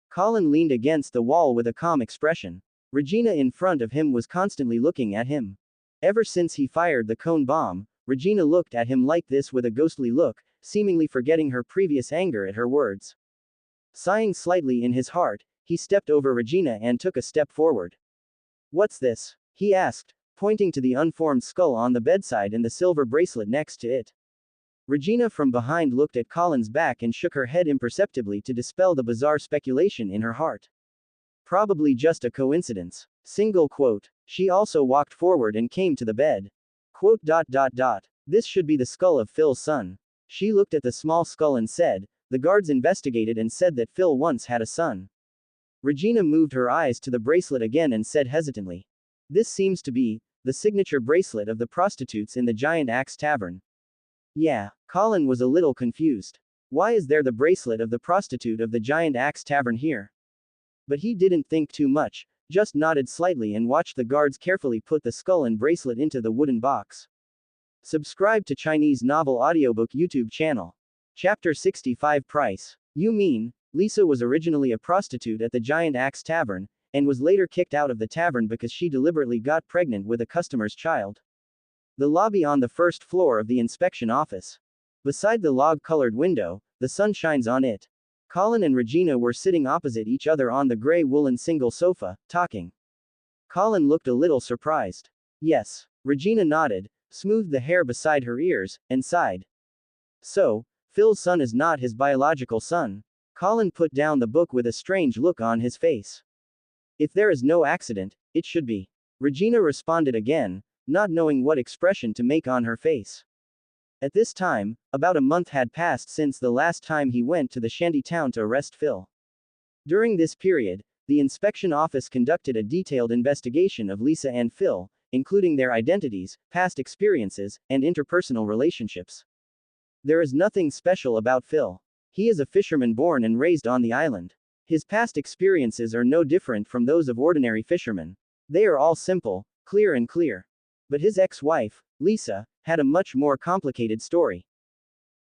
Colin leaned against the wall with a calm expression. Regina in front of him was constantly looking at him. Ever since he fired the cone bomb, Regina looked at him like this with a ghostly look, seemingly forgetting her previous anger at her words. Sighing slightly in his heart, he stepped over Regina and took a step forward. What's this? He asked, pointing to the unformed skull on the bedside and the silver bracelet next to it. Regina from behind looked at Colin's back and shook her head imperceptibly to dispel the bizarre speculation in her heart. Probably just a coincidence. Quote. She also walked forward and came to the bed. Quote. This should be the skull of Phil's son. She looked at the small skull and said, the guards investigated and said that Phil once had a son. Regina moved her eyes to the bracelet again and said hesitantly. This seems to be the signature bracelet of the prostitutes in the Giant Axe Tavern. Yeah, Colin was a little confused. Why is there the bracelet of the prostitute of the Giant Axe Tavern here? But he didn't think too much, just nodded slightly and watched the guards carefully put the skull and bracelet into the wooden box. Subscribe to Chinese Novel Audiobook YouTube channel. Chapter 65 Price. You mean, Lisa was originally a prostitute at the Giant Axe Tavern, and was later kicked out of the tavern because she deliberately got pregnant with a customer's child. The lobby on the first floor of the inspection office. Beside the log-colored window, the sun shines on it. Colin and Regina were sitting opposite each other on the gray woolen single sofa, talking. Colin looked a little surprised. Yes. Regina nodded, smoothed the hair beside her ears, and sighed. So, Phil's son is not his biological son. Colin put down the book with a strange look on his face. If there is no accident, it should be. Regina responded again, not knowing what expression to make on her face. At this time, about a month had passed since the last time he went to the shanty town to arrest Phil. During this period, the inspection office conducted a detailed investigation of Lisa and Phil, including their identities, past experiences, and interpersonal relationships. There is nothing special about Phil. He is a fisherman born and raised on the island. His past experiences are no different from those of ordinary fishermen. They are all simple, clear. But his ex-wife, Lisa, had a much more complicated story.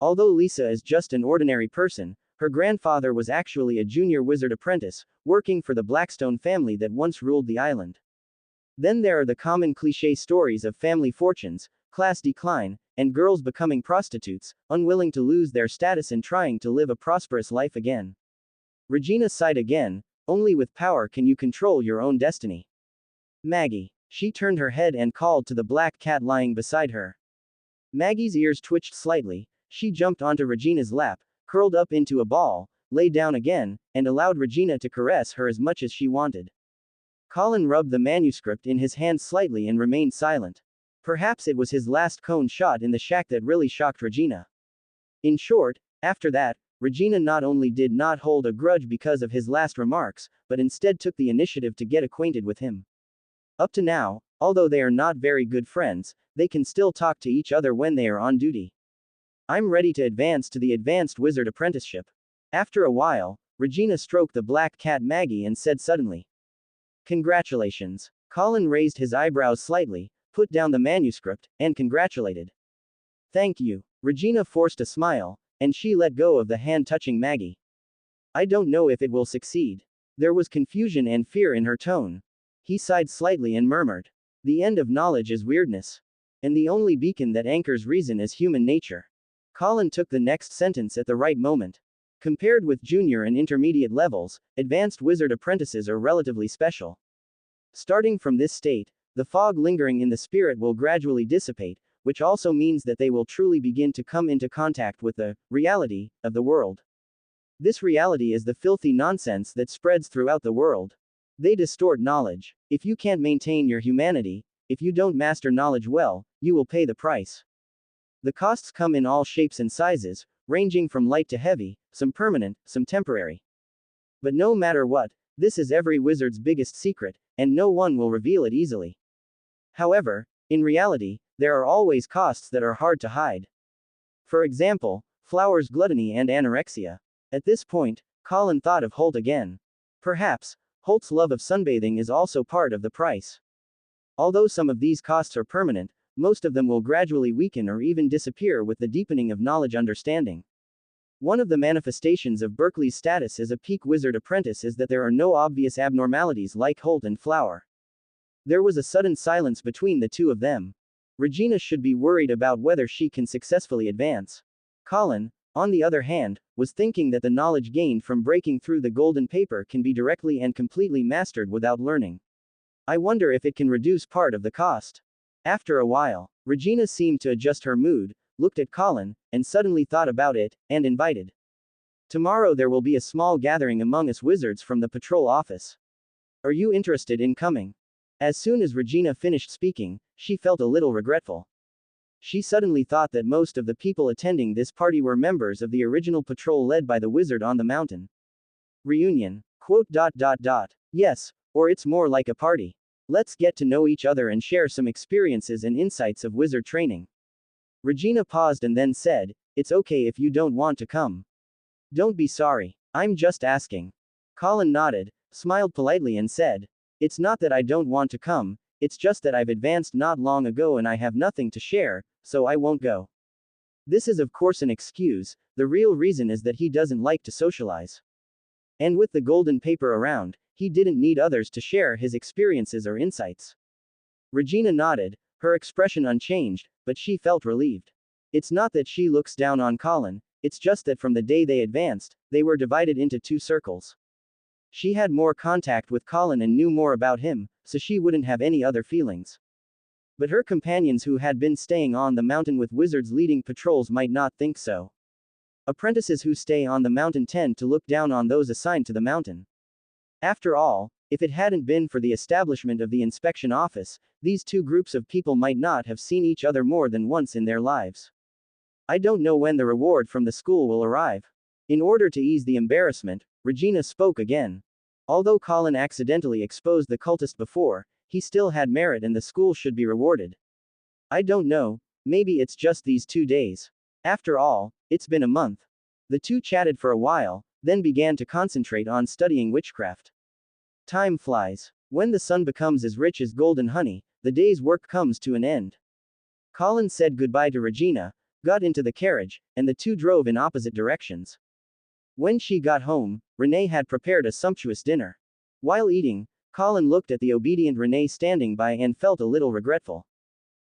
Although Lisa is just an ordinary person, her grandfather was actually a junior wizard apprentice, working for the Blackstone family that once ruled the island. Then there are the common cliché stories of family fortunes, class decline, and girls becoming prostitutes, unwilling to lose their status and trying to live a prosperous life again. Regina sighed again. Only with power can you control your own destiny. Maggie. She turned her head and called to the black cat lying beside her. Maggie's ears twitched slightly. She jumped onto Regina's lap, curled up into a ball, lay down again, and allowed Regina to caress her as much as she wanted. Colin rubbed the manuscript in his hand slightly and remained silent. Perhaps it was his last cone shot in the shack that really shocked Regina. In short, after that, Regina not only did not hold a grudge because of his last remarks, but instead took the initiative to get acquainted with him. Up to now, although they are not very good friends, they can still talk to each other when they are on duty. I'm ready to advance to the advanced wizard apprenticeship. After a while, Regina stroked the black cat Maggie and said suddenly, "Congratulations." Colin raised his eyebrows slightly, put down the manuscript, and congratulated. "Thank you." Regina forced a smile, and she let go of the hand touching Maggie. "I don't know if it will succeed." There was confusion and fear in her tone. He sighed slightly and murmured, "The end of knowledge is weirdness. And the only beacon that anchors reason is human nature." Colin took the next sentence at the right moment. Compared with junior and intermediate levels, advanced wizard apprentices are relatively special. Starting from this state, the fog lingering in the spirit will gradually dissipate, which also means that they will truly begin to come into contact with the reality of the world. This reality is the filthy nonsense that spreads throughout the world. They distort knowledge. If you can't maintain your humanity, if you don't master knowledge well, you will pay the price. The costs come in all shapes and sizes, ranging from light to heavy, some permanent, some temporary. But no matter what, this is every wizard's biggest secret, and no one will reveal it easily. However, in reality, there are always costs that are hard to hide. For example, Flower's gluttony and anorexia. At this point, Colin thought of Holt again. Perhaps, Holt's love of sunbathing is also part of the price. Although some of these costs are permanent, most of them will gradually weaken or even disappear with the deepening of knowledge understanding. One of the manifestations of Berkeley's status as a peak wizard apprentice is that there are no obvious abnormalities like Holt and Flower. There was a sudden silence between the two of them. Regina should be worried about whether she can successfully advance. Colin, on the other hand, was thinking that the knowledge gained from breaking through the golden paper can be directly and completely mastered without learning. I wonder if it can reduce part of the cost. After a while, Regina seemed to adjust her mood, looked at Colin, and suddenly thought about it, and invited. "Tomorrow there will be a small gathering among us wizards from the patrol office. Are you interested in coming?" As soon as Regina finished speaking, she felt a little regretful. She suddenly thought that most of the people attending this party were members of the original patrol led by the wizard on the mountain. Reunion. Yes, or it's more like a party. Let's get to know each other and share some experiences and insights of wizard training. Regina paused and then said, "It's okay if you don't want to come. Don't be sorry. I'm just asking." Colin nodded, smiled politely and said, "It's not that I don't want to come, it's just that I've advanced not long ago and I have nothing to share, so I won't go." This is of course an excuse, the real reason is that he doesn't like to socialize. And with the golden paper around, he didn't need others to share his experiences or insights. Regina nodded, her expression unchanged, but she felt relieved. It's not that she looks down on Colin, it's just that from the day they advanced, they were divided into two circles. She had more contact with Colin and knew more about him, so she wouldn't have any other feelings. But her companions who had been staying on the mountain with wizards leading patrols might not think so. Apprentices who stay on the mountain tend to look down on those assigned to the mountain. After all, if it hadn't been for the establishment of the inspection office, these two groups of people might not have seen each other more than once in their lives. I don't know when the reward from the school will arrive. In order to ease the embarrassment, Regina spoke again. Although Colin accidentally exposed the cultist before, he still had merit and the school should be rewarded. I don't know, maybe it's just these 2 days. After all, it's been a month. The two chatted for a while, then began to concentrate on studying witchcraft. Time flies. When the sun becomes as rich as golden honey, the day's work comes to an end. Colin said goodbye to Regina, got into the carriage, and the two drove in opposite directions. When she got home, Renee had prepared a sumptuous dinner. While eating, Colin looked at the obedient Renee standing by and felt a little regretful.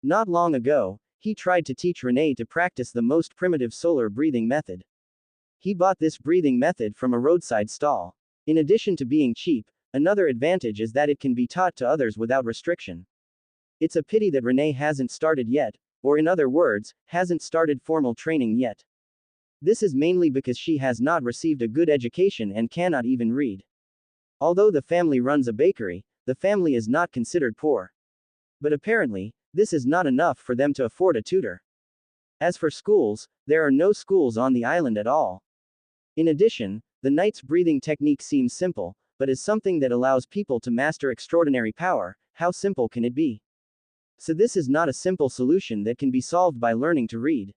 Not long ago, he tried to teach Renee to practice the most primitive solar breathing method. He bought this breathing method from a roadside stall. In addition to being cheap, another advantage is that it can be taught to others without restriction. It's a pity that Renee hasn't started yet, or in other words, hasn't started formal training yet. This is mainly because she has not received a good education and cannot even read. Although the family runs a bakery, the family is not considered poor. But apparently, this is not enough for them to afford a tutor. As for schools, there are no schools on the island at all. In addition, the knight's breathing technique seems simple, but is something that allows people to master extraordinary power. How simple can it be? So this is not a simple solution that can be solved by learning to read.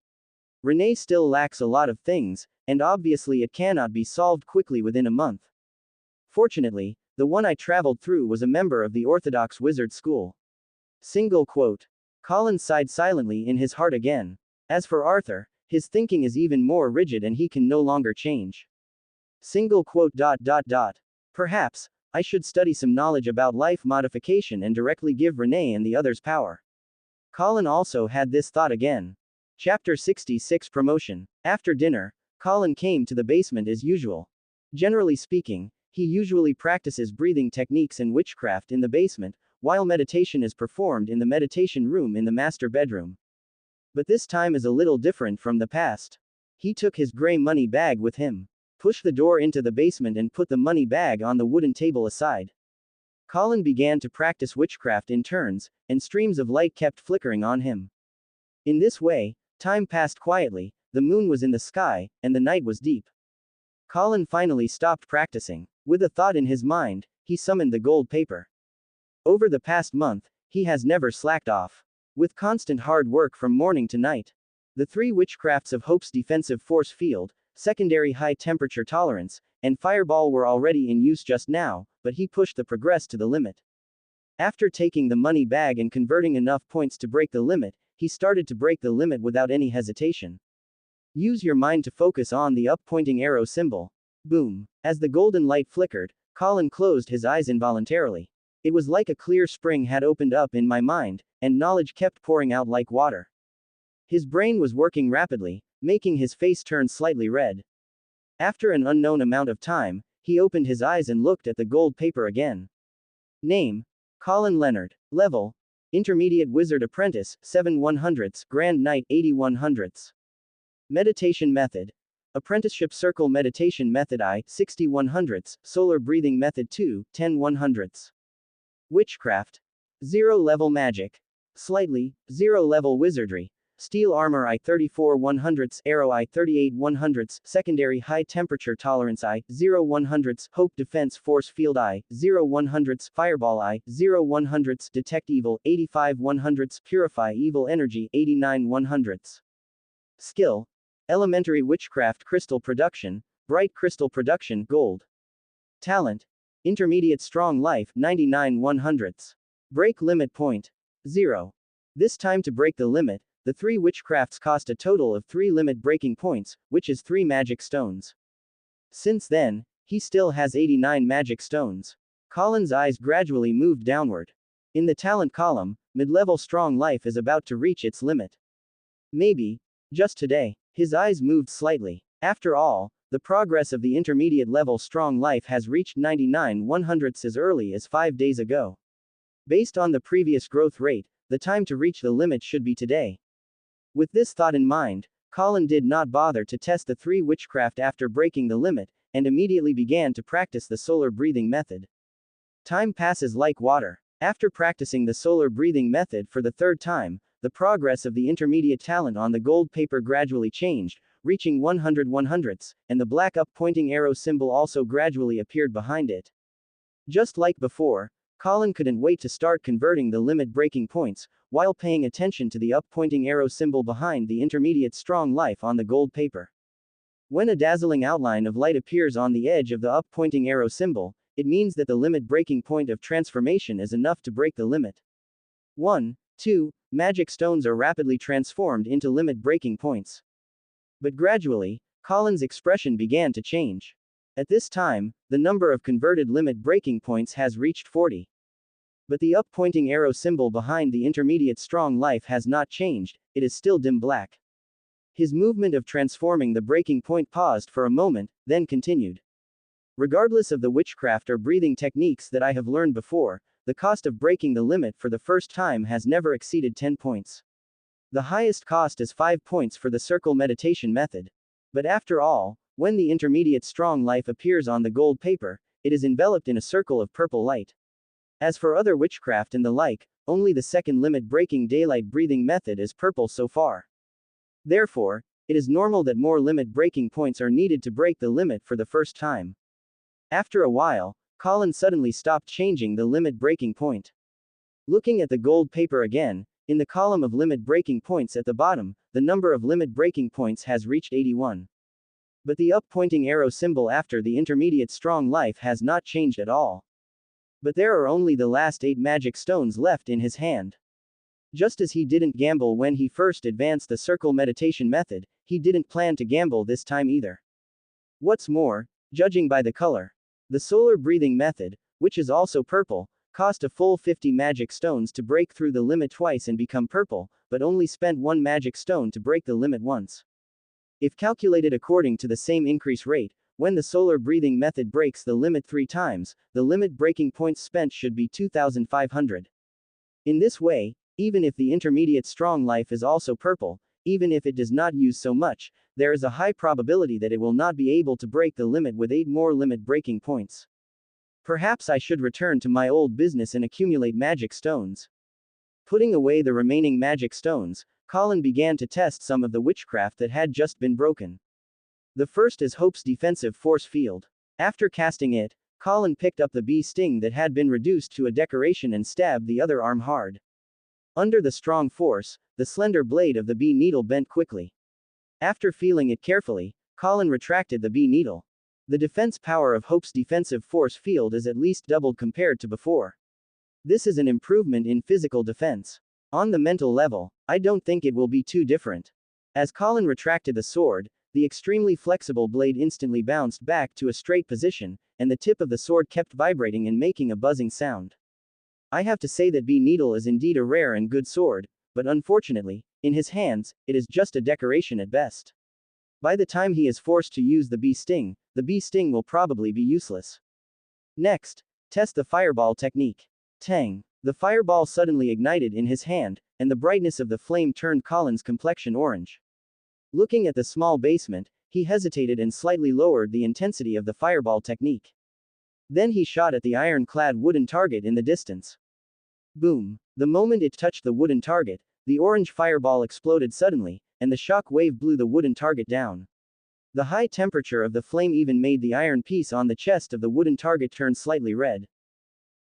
Renee still lacks a lot of things, and obviously it cannot be solved quickly within a month. Fortunately, the one I traveled through was a member of the Orthodox Wizard School. Single quote. Colin sighed silently in his heart again. As for Arthur, his thinking is even more rigid and he can no longer change. Single quote. Perhaps, I should study some knowledge about life modification and directly give Renee and the others power. Colin also had this thought again. Chapter 66 Promotion. After dinner, Colin came to the basement as usual. Generally speaking, he usually practices breathing techniques and witchcraft in the basement, while meditation is performed in the meditation room in the master bedroom. But this time is a little different from the past. He took his gray money bag with him, pushed the door into the basement and put the money bag on the wooden table aside. Colin began to practice witchcraft in turns, and streams of light kept flickering on him. In this way, time passed quietly, the moon was in the sky, and the night was deep. Colin finally stopped practicing. With a thought in his mind, he summoned the gold paper. Over the past month, he has never slacked off. With constant hard work from morning to night. The three witchcrafts of Hope's defensive force field, secondary high temperature tolerance, and fireball were already in use just now, but he pushed the progress to the limit. After taking the money bag and converting enough points to break the limit, he started to break the limit without any hesitation. Use your mind to focus on the up-pointing arrow symbol. Boom. As the golden light flickered, Colin closed his eyes involuntarily. It was like a clear spring had opened up in my mind, and knowledge kept pouring out like water. His brain was working rapidly, making his face turn slightly red. After an unknown amount of time, he opened his eyes and looked at the gold paper again. Name: Colin Leonard. Level: Intermediate Wizard Apprentice, 7/100ths, Grand Knight, 80/100ths. Meditation Method: Apprenticeship Circle Meditation Method I, 60/100ths, Solar Breathing Method 2, 10/100ths. Witchcraft: 0 level Magic. Slightly, 0 level Wizardry. Steel Armor I, 34/100ths, Arrow I, 38/100ths, Secondary High Temperature Tolerance I, 0/100ths, Hope Defense Force Field I, 0/100ths, Fireball I, 0/100ths, Detect Evil, 85/100ths, Purify Evil Energy, 89/100ths. Skill: Elementary Witchcraft Crystal Production, Bright Crystal Production, Gold. Talent: Intermediate Strong Life, 99/100ths. Break Limit Point: 0. This time to break the limit, the three witchcrafts cost a total of 3 limit breaking points, which is 3 magic stones. Since then, he still has 89 magic stones. Colin's eyes gradually moved downward. In the talent column, mid-level Strong Life is about to reach its limit. Maybe, just today. His eyes moved slightly. After all, the progress of the intermediate level strong life has reached 99/100ths as early as 5 days ago. Based on the previous growth rate, the time to reach the limit should be today. With this thought in mind, Colin did not bother to test the 3 witchcraft after breaking the limit, and immediately began to practice the solar breathing method. Time passes like water. After practicing the solar breathing method for the 3rd time, the progress of the intermediate talent on the gold paper gradually changed, reaching 100/100ths, and the black up-pointing arrow symbol also gradually appeared behind it. Just like before, Colin couldn't wait to start converting the limit breaking points, while paying attention to the up-pointing arrow symbol behind the intermediate strong life on the gold paper. When a dazzling outline of light appears on the edge of the up-pointing arrow symbol, it means that the limit breaking point of transformation is enough to break the limit. 1, 2, magic stones are rapidly transformed into limit breaking points. But gradually, Colin's expression began to change. At this time, the number of converted limit breaking points has reached 40. But the up-pointing arrow symbol behind the intermediate strong life has not changed, it is still dim black. His movement of transforming the breaking point paused for a moment, then continued. Regardless of the witchcraft or breathing techniques that I have learned before, the cost of breaking the limit for the first time has never exceeded 10 points. The highest cost is 5 points for the circle meditation method. But after all, when the intermediate strong life appears on the gold paper, it is enveloped in a circle of purple light. As for other witchcraft and the like, only the second limit breaking daylight breathing method is purple so far. Therefore, it is normal that more limit breaking points are needed to break the limit for the first time. After a while, Colin suddenly stopped changing the limit breaking point. Looking at the gold paper again, in the column of limit breaking points at the bottom, the number of limit breaking points has reached 81. But the up-pointing arrow symbol after the intermediate strong life has not changed at all. But there are only the last 8 magic stones left in his hand. Just as he didn't gamble when he first advanced the circle meditation method, he didn't plan to gamble this time either. What's more, judging by the color, the solar breathing method, which is also purple, cost a full 50 magic stones to break through the limit twice and become purple, but only spent 1 magic stone to break the limit once. If calculated according to the same increase rate, when the solar breathing method breaks the limit 3 times, the limit breaking points spent should be 2,500. In this way, even if the intermediate strong life is also purple, even if it does not use so much, there is a high probability that it will not be able to break the limit with 8 more limit breaking points. Perhaps I should return to my old business and accumulate magic stones. Putting away the remaining magic stones, Colin began to test some of the witchcraft that had just been broken. The first is Hope's defensive force field. After casting it, Colin picked up the bee sting that had been reduced to a decoration and stabbed the other arm hard. Under the strong force, the slender blade of the bee needle bent quickly. After feeling it carefully, Colin retracted the bee needle. The defense power of Hope's defensive force field is at least doubled compared to before. This is an improvement in physical defense. On the mental level, I don't think it will be too different. As Colin retracted the sword, the extremely flexible blade instantly bounced back to a straight position, and the tip of the sword kept vibrating and making a buzzing sound. I have to say that bee needle is indeed a rare and good sword, but unfortunately, in his hands, it is just a decoration at best. By the time he is forced to use the bee sting will probably be useless. Next, test the fireball technique. Tang! The fireball suddenly ignited in his hand, and the brightness of the flame turned Colin's complexion orange. Looking at the small basement, he hesitated and slightly lowered the intensity of the fireball technique. Then he shot at the iron-clad wooden target in the distance. Boom! The moment it touched the wooden target, the orange fireball exploded suddenly, and the shock wave blew the wooden target down. The high temperature of the flame even made the iron piece on the chest of the wooden target turn slightly red.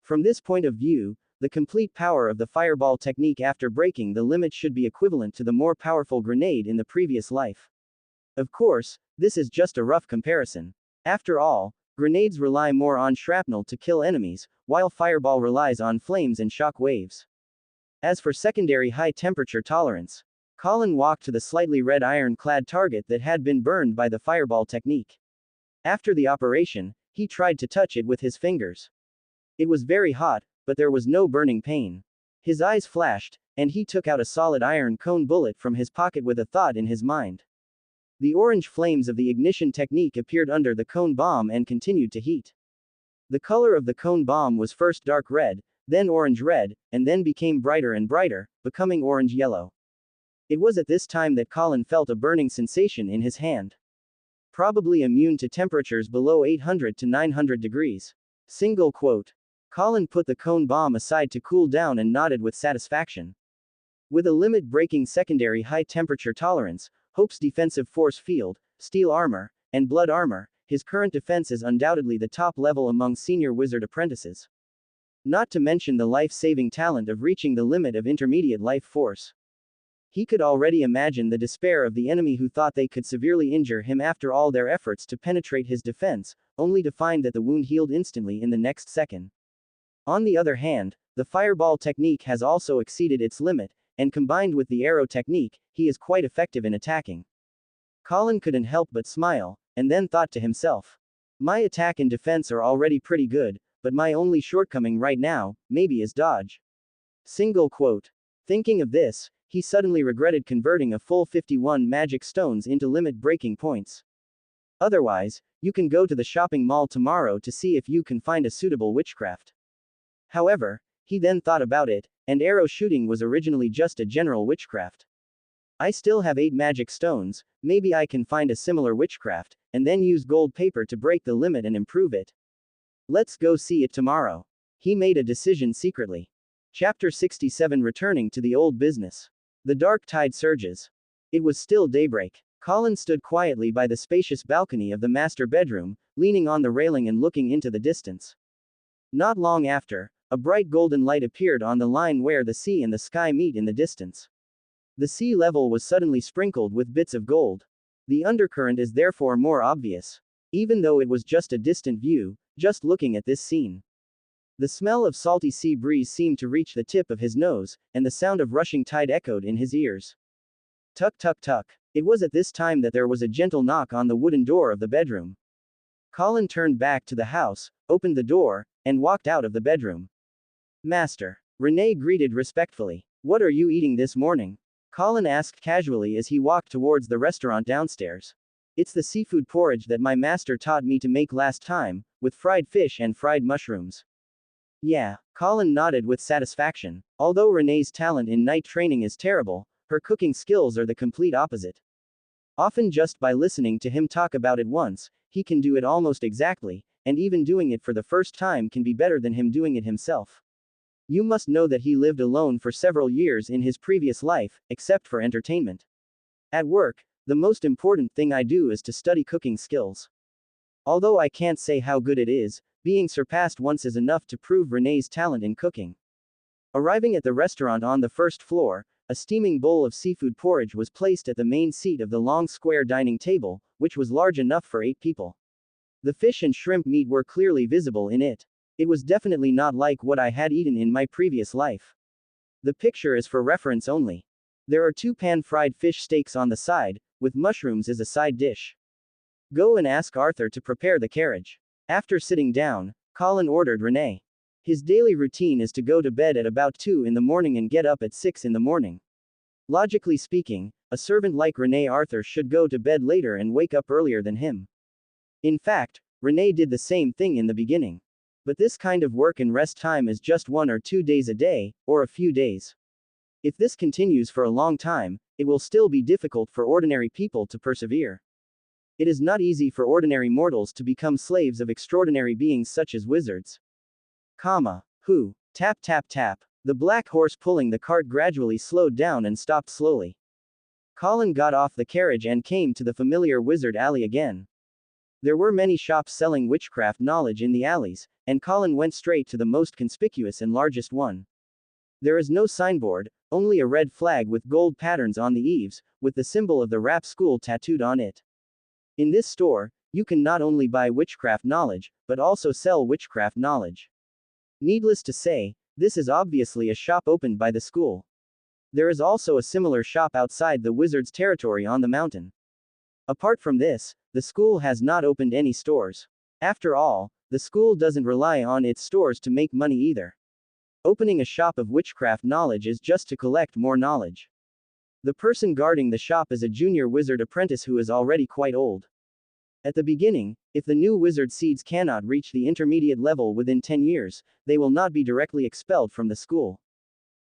From this point of view, the complete power of the fireball technique after breaking the limit should be equivalent to the more powerful grenade in the previous life. Of course, this is just a rough comparison. After all, grenades rely more on shrapnel to kill enemies, while fireball relies on flames and shock waves. As for secondary high temperature tolerance, Colin walked to the slightly red iron-clad target that had been burned by the fireball technique. After the operation, he tried to touch it with his fingers. It was very hot, but there was no burning pain. His eyes flashed, and he took out a solid iron cone bullet from his pocket with a thought in his mind. The orange flames of the ignition technique appeared under the cone bomb and continued to heat. The color of the cone bomb was first dark red, then orange red, and then became brighter and brighter, becoming orange yellow. It was at this time that Colin felt a burning sensation in his hand. Probably immune to temperatures below 800 to 900 degrees. Single quote. Colin put the cone bomb aside to cool down and nodded with satisfaction. With a limit-breaking secondary high-temperature tolerance, Hope's defensive force field, steel armor, and blood armor, his current defense is undoubtedly the top level among senior wizard apprentices. Not to mention the life-saving talent of reaching the limit of intermediate life force. He could already imagine the despair of the enemy who thought they could severely injure him after all their efforts to penetrate his defense, only to find that the wound healed instantly in the next second. On the other hand, the fireball technique has also exceeded its limit, and combined with the arrow technique, he is quite effective in attacking. Colin couldn't help but smile, and then thought to himself. My attack and defense are already pretty good, but my only shortcoming right now, maybe is dodge. Single quote. Thinking of this, he suddenly regretted converting a full 51 magic stones into limit-breaking points. Otherwise, you can go to the shopping mall tomorrow to see if you can find a suitable witchcraft. However, he then thought about it, and arrow shooting was originally just a general witchcraft. I still have 8 magic stones, maybe I can find a similar witchcraft, and then use gold paper to break the limit and improve it. Let's go see it tomorrow. He made a decision secretly. Chapter 67 Returning to the old business. The dark tide surges. It was still daybreak. Colin stood quietly by the spacious balcony of the master bedroom, leaning on the railing and looking into the distance. Not long after, a bright golden light appeared on the line where the sea and the sky meet in the distance. The sea level was suddenly sprinkled with bits of gold. The undercurrent is therefore more obvious. Even though it was just a distant view, just looking at this scene. The smell of salty sea breeze seemed to reach the tip of his nose, and the sound of rushing tide echoed in his ears. Tuck tuck tuck. It was at this time that there was a gentle knock on the wooden door of the bedroom. Colin turned back to the house, opened the door, and walked out of the bedroom. Master. Renee greeted respectfully. What are you eating this morning? Colin asked casually as he walked towards the restaurant downstairs. It's the seafood porridge that my master taught me to make last time, with fried fish and fried mushrooms. Yeah, Colin nodded with satisfaction. Although Renee's talent in night training is terrible, her cooking skills are the complete opposite. Often just by listening to him talk about it once, he can do it almost exactly, and even doing it for the first time can be better than him doing it himself. You must know that he lived alone for several years in his previous life, except for entertainment. At work, the most important thing I do is to study cooking skills. Although I can't say how good it is, being surpassed once is enough to prove Renee's talent in cooking. Arriving at the restaurant on the first floor, a steaming bowl of seafood porridge was placed at the main seat of the long square dining table, which was large enough for 8 people. The fish and shrimp meat were clearly visible in it. It was definitely not like what I had eaten in my previous life. The picture is for reference only. There are 2 pan-fried fish steaks on the side, with mushrooms as a side dish. Go and ask Arthur to prepare the carriage. After sitting down, Colin ordered Renee. His daily routine is to go to bed at about 2 in the morning and get up at 6 in the morning. Logically speaking, a servant like Renee Arthur should go to bed later and wake up earlier than him. In fact, Renee did the same thing in the beginning. But this kind of work and rest time is just 1 or 2 days a day, or a few days. If this continues for a long time, it will still be difficult for ordinary people to persevere. It is not easy for ordinary mortals to become slaves of extraordinary beings such as wizards. Who? Tap tap tap. The black horse pulling the cart gradually slowed down and stopped slowly. Colin got off the carriage and came to the familiar wizard alley again. There were many shops selling witchcraft knowledge in the alleys, and Colin went straight to the most conspicuous and largest one. There is no signboard, only a red flag with gold patterns on the eaves, with the symbol of the rap school tattooed on it. In this store, you can not only buy witchcraft knowledge, but also sell witchcraft knowledge. Needless to say, this is obviously a shop opened by the school. There is also a similar shop outside the wizard's territory on the mountain. Apart from this, the school has not opened any stores. After all, the school doesn't rely on its stores to make money either. Opening a shop of witchcraft knowledge is just to collect more knowledge. The person guarding the shop is a junior wizard apprentice who is already quite old. At the beginning, if the new wizard seeds cannot reach the intermediate level within 10 years, they will not be directly expelled from the school.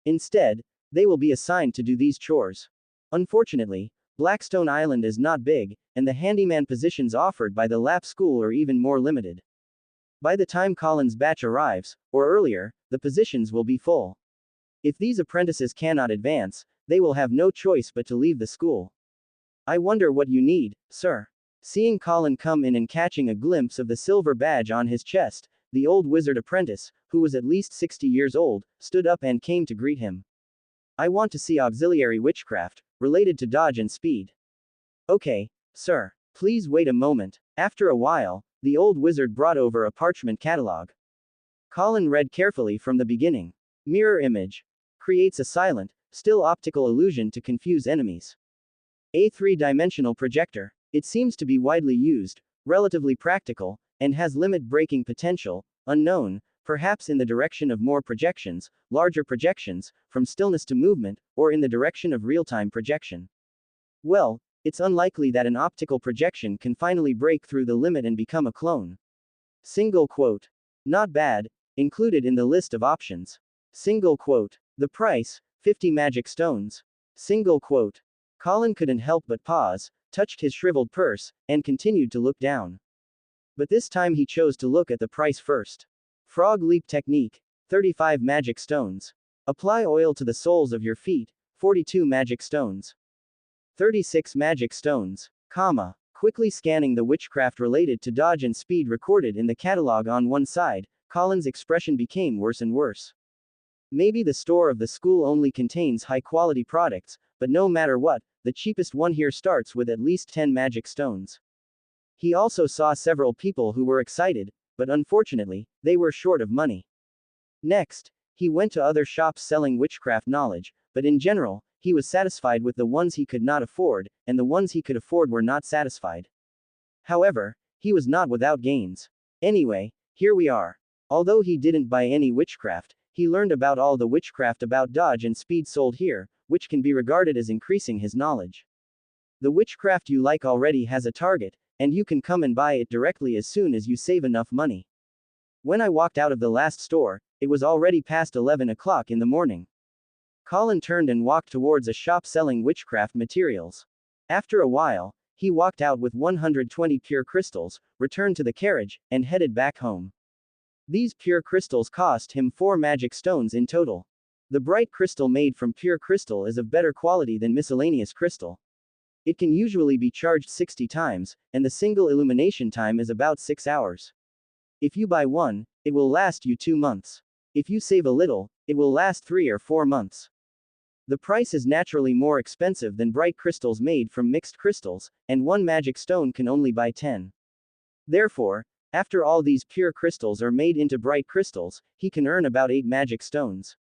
Instead, they will be assigned to do these chores. Unfortunately, Blackstone Island is not big, and the handyman positions offered by the Lap School are even more limited. By the time Colin's batch arrives, or earlier, the positions will be full. If these apprentices cannot advance, they will have no choice but to leave the school. I wonder what you need, sir. Seeing Colin come in and catching a glimpse of the silver badge on his chest, the old wizard apprentice, who was at least 60 years old, stood up and came to greet him. I want to see auxiliary witchcraft, related to dodge and speed. Okay, sir. Please wait a moment. After a while, the old wizard brought over a parchment catalog. Colin read carefully from the beginning. Mirror image. Creates a silent, still optical illusion to confuse enemies. A three-dimensional projector. It seems to be widely used, relatively practical, and has limit-breaking potential, unknown, perhaps in the direction of more projections, larger projections, from stillness to movement, or in the direction of real-time projection. Well, it's unlikely that an optical projection can finally break through the limit and become a clone. Single quote. Not bad, included in the list of options. Single quote. The price, 50 magic stones. Single quote. Colin couldn't help but pause, touched his shriveled purse, and continued to look down. But this time he chose to look at the price first. Frog leap technique, 35 magic stones. Apply oil to the soles of your feet, 42 magic stones. 36 magic stones, comma. Quickly scanning the witchcraft related to dodge and speed recorded in the catalog on one side, Colin's expression became worse and worse. Maybe the store of the school only contains high-quality products, but no matter what, the cheapest one here starts with at least 10 magic stones. He also saw several people who were excited, but unfortunately, they were short of money. Next, he went to other shops selling witchcraft knowledge, but in general, he was satisfied with the ones he could not afford, and the ones he could afford were not satisfied. However, he was not without gains. Anyway, here we are. Although he didn't buy any witchcraft, he learned about all the witchcraft about dodge and speed sold here, which can be regarded as increasing his knowledge. The witchcraft you like already has a target, and you can come and buy it directly as soon as you save enough money. When I walked out of the last store, it was already past 11 o'clock in the morning. Colin turned and walked towards a shop selling witchcraft materials. After a while, he walked out with 120 pure crystals, returned to the carriage, and headed back home. These pure crystals cost him 4 magic stones in total. The bright crystal made from pure crystal is of better quality than miscellaneous crystal. It can usually be charged 60 times, and the single illumination time is about 6 hours. If you buy one, it will last you 2 months. If you save a little, it will last 3 or 4 months. The price is naturally more expensive than bright crystals made from mixed crystals, and 1 magic stone can only buy 10. Therefore, after all these pure crystals are made into bright crystals, he can earn about 8 magic stones.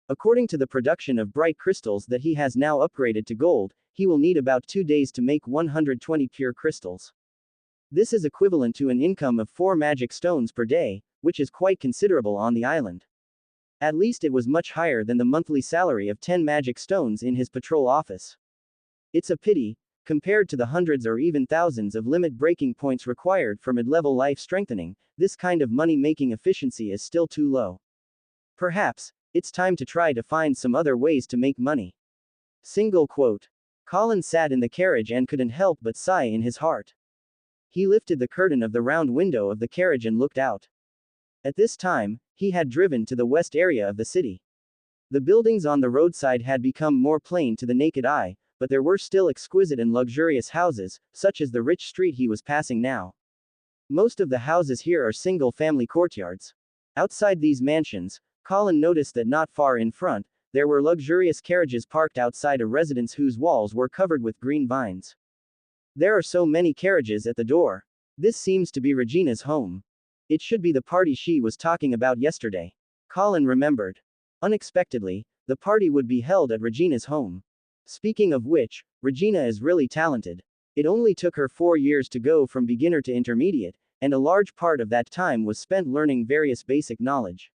According to the production of bright crystals that he has now upgraded to gold, he will need about 2 days to make 120 pure crystals. This is equivalent to an income of 4 magic stones per day, which is quite considerable on the island. At least it was much higher than the monthly salary of 10 magic stones in his patrol office. It's a pity, compared to the hundreds or even thousands of limit breaking points required for mid-level life strengthening, this kind of money-making efficiency is still too low. Perhaps, it's time to try to find some other ways to make money. Single quote. Colin sat in the carriage and couldn't help but sigh in his heart. He lifted the curtain of the round window of the carriage and looked out. At this time, he had driven to the west area of the city. The buildings on the roadside had become more plain to the naked eye, but there were still exquisite and luxurious houses, such as the rich street he was passing now. Most of the houses here are single-family courtyards. Outside these mansions, Colin noticed that not far in front, there were luxurious carriages parked outside a residence whose walls were covered with green vines. There are so many carriages at the door. This seems to be Regina's home. It should be the party she was talking about yesterday. Colin remembered. Unexpectedly, the party would be held at Regina's home. Speaking of which, Regina is really talented. It only took her 4 years to go from beginner to intermediate, and a large part of that time was spent learning various basic knowledge.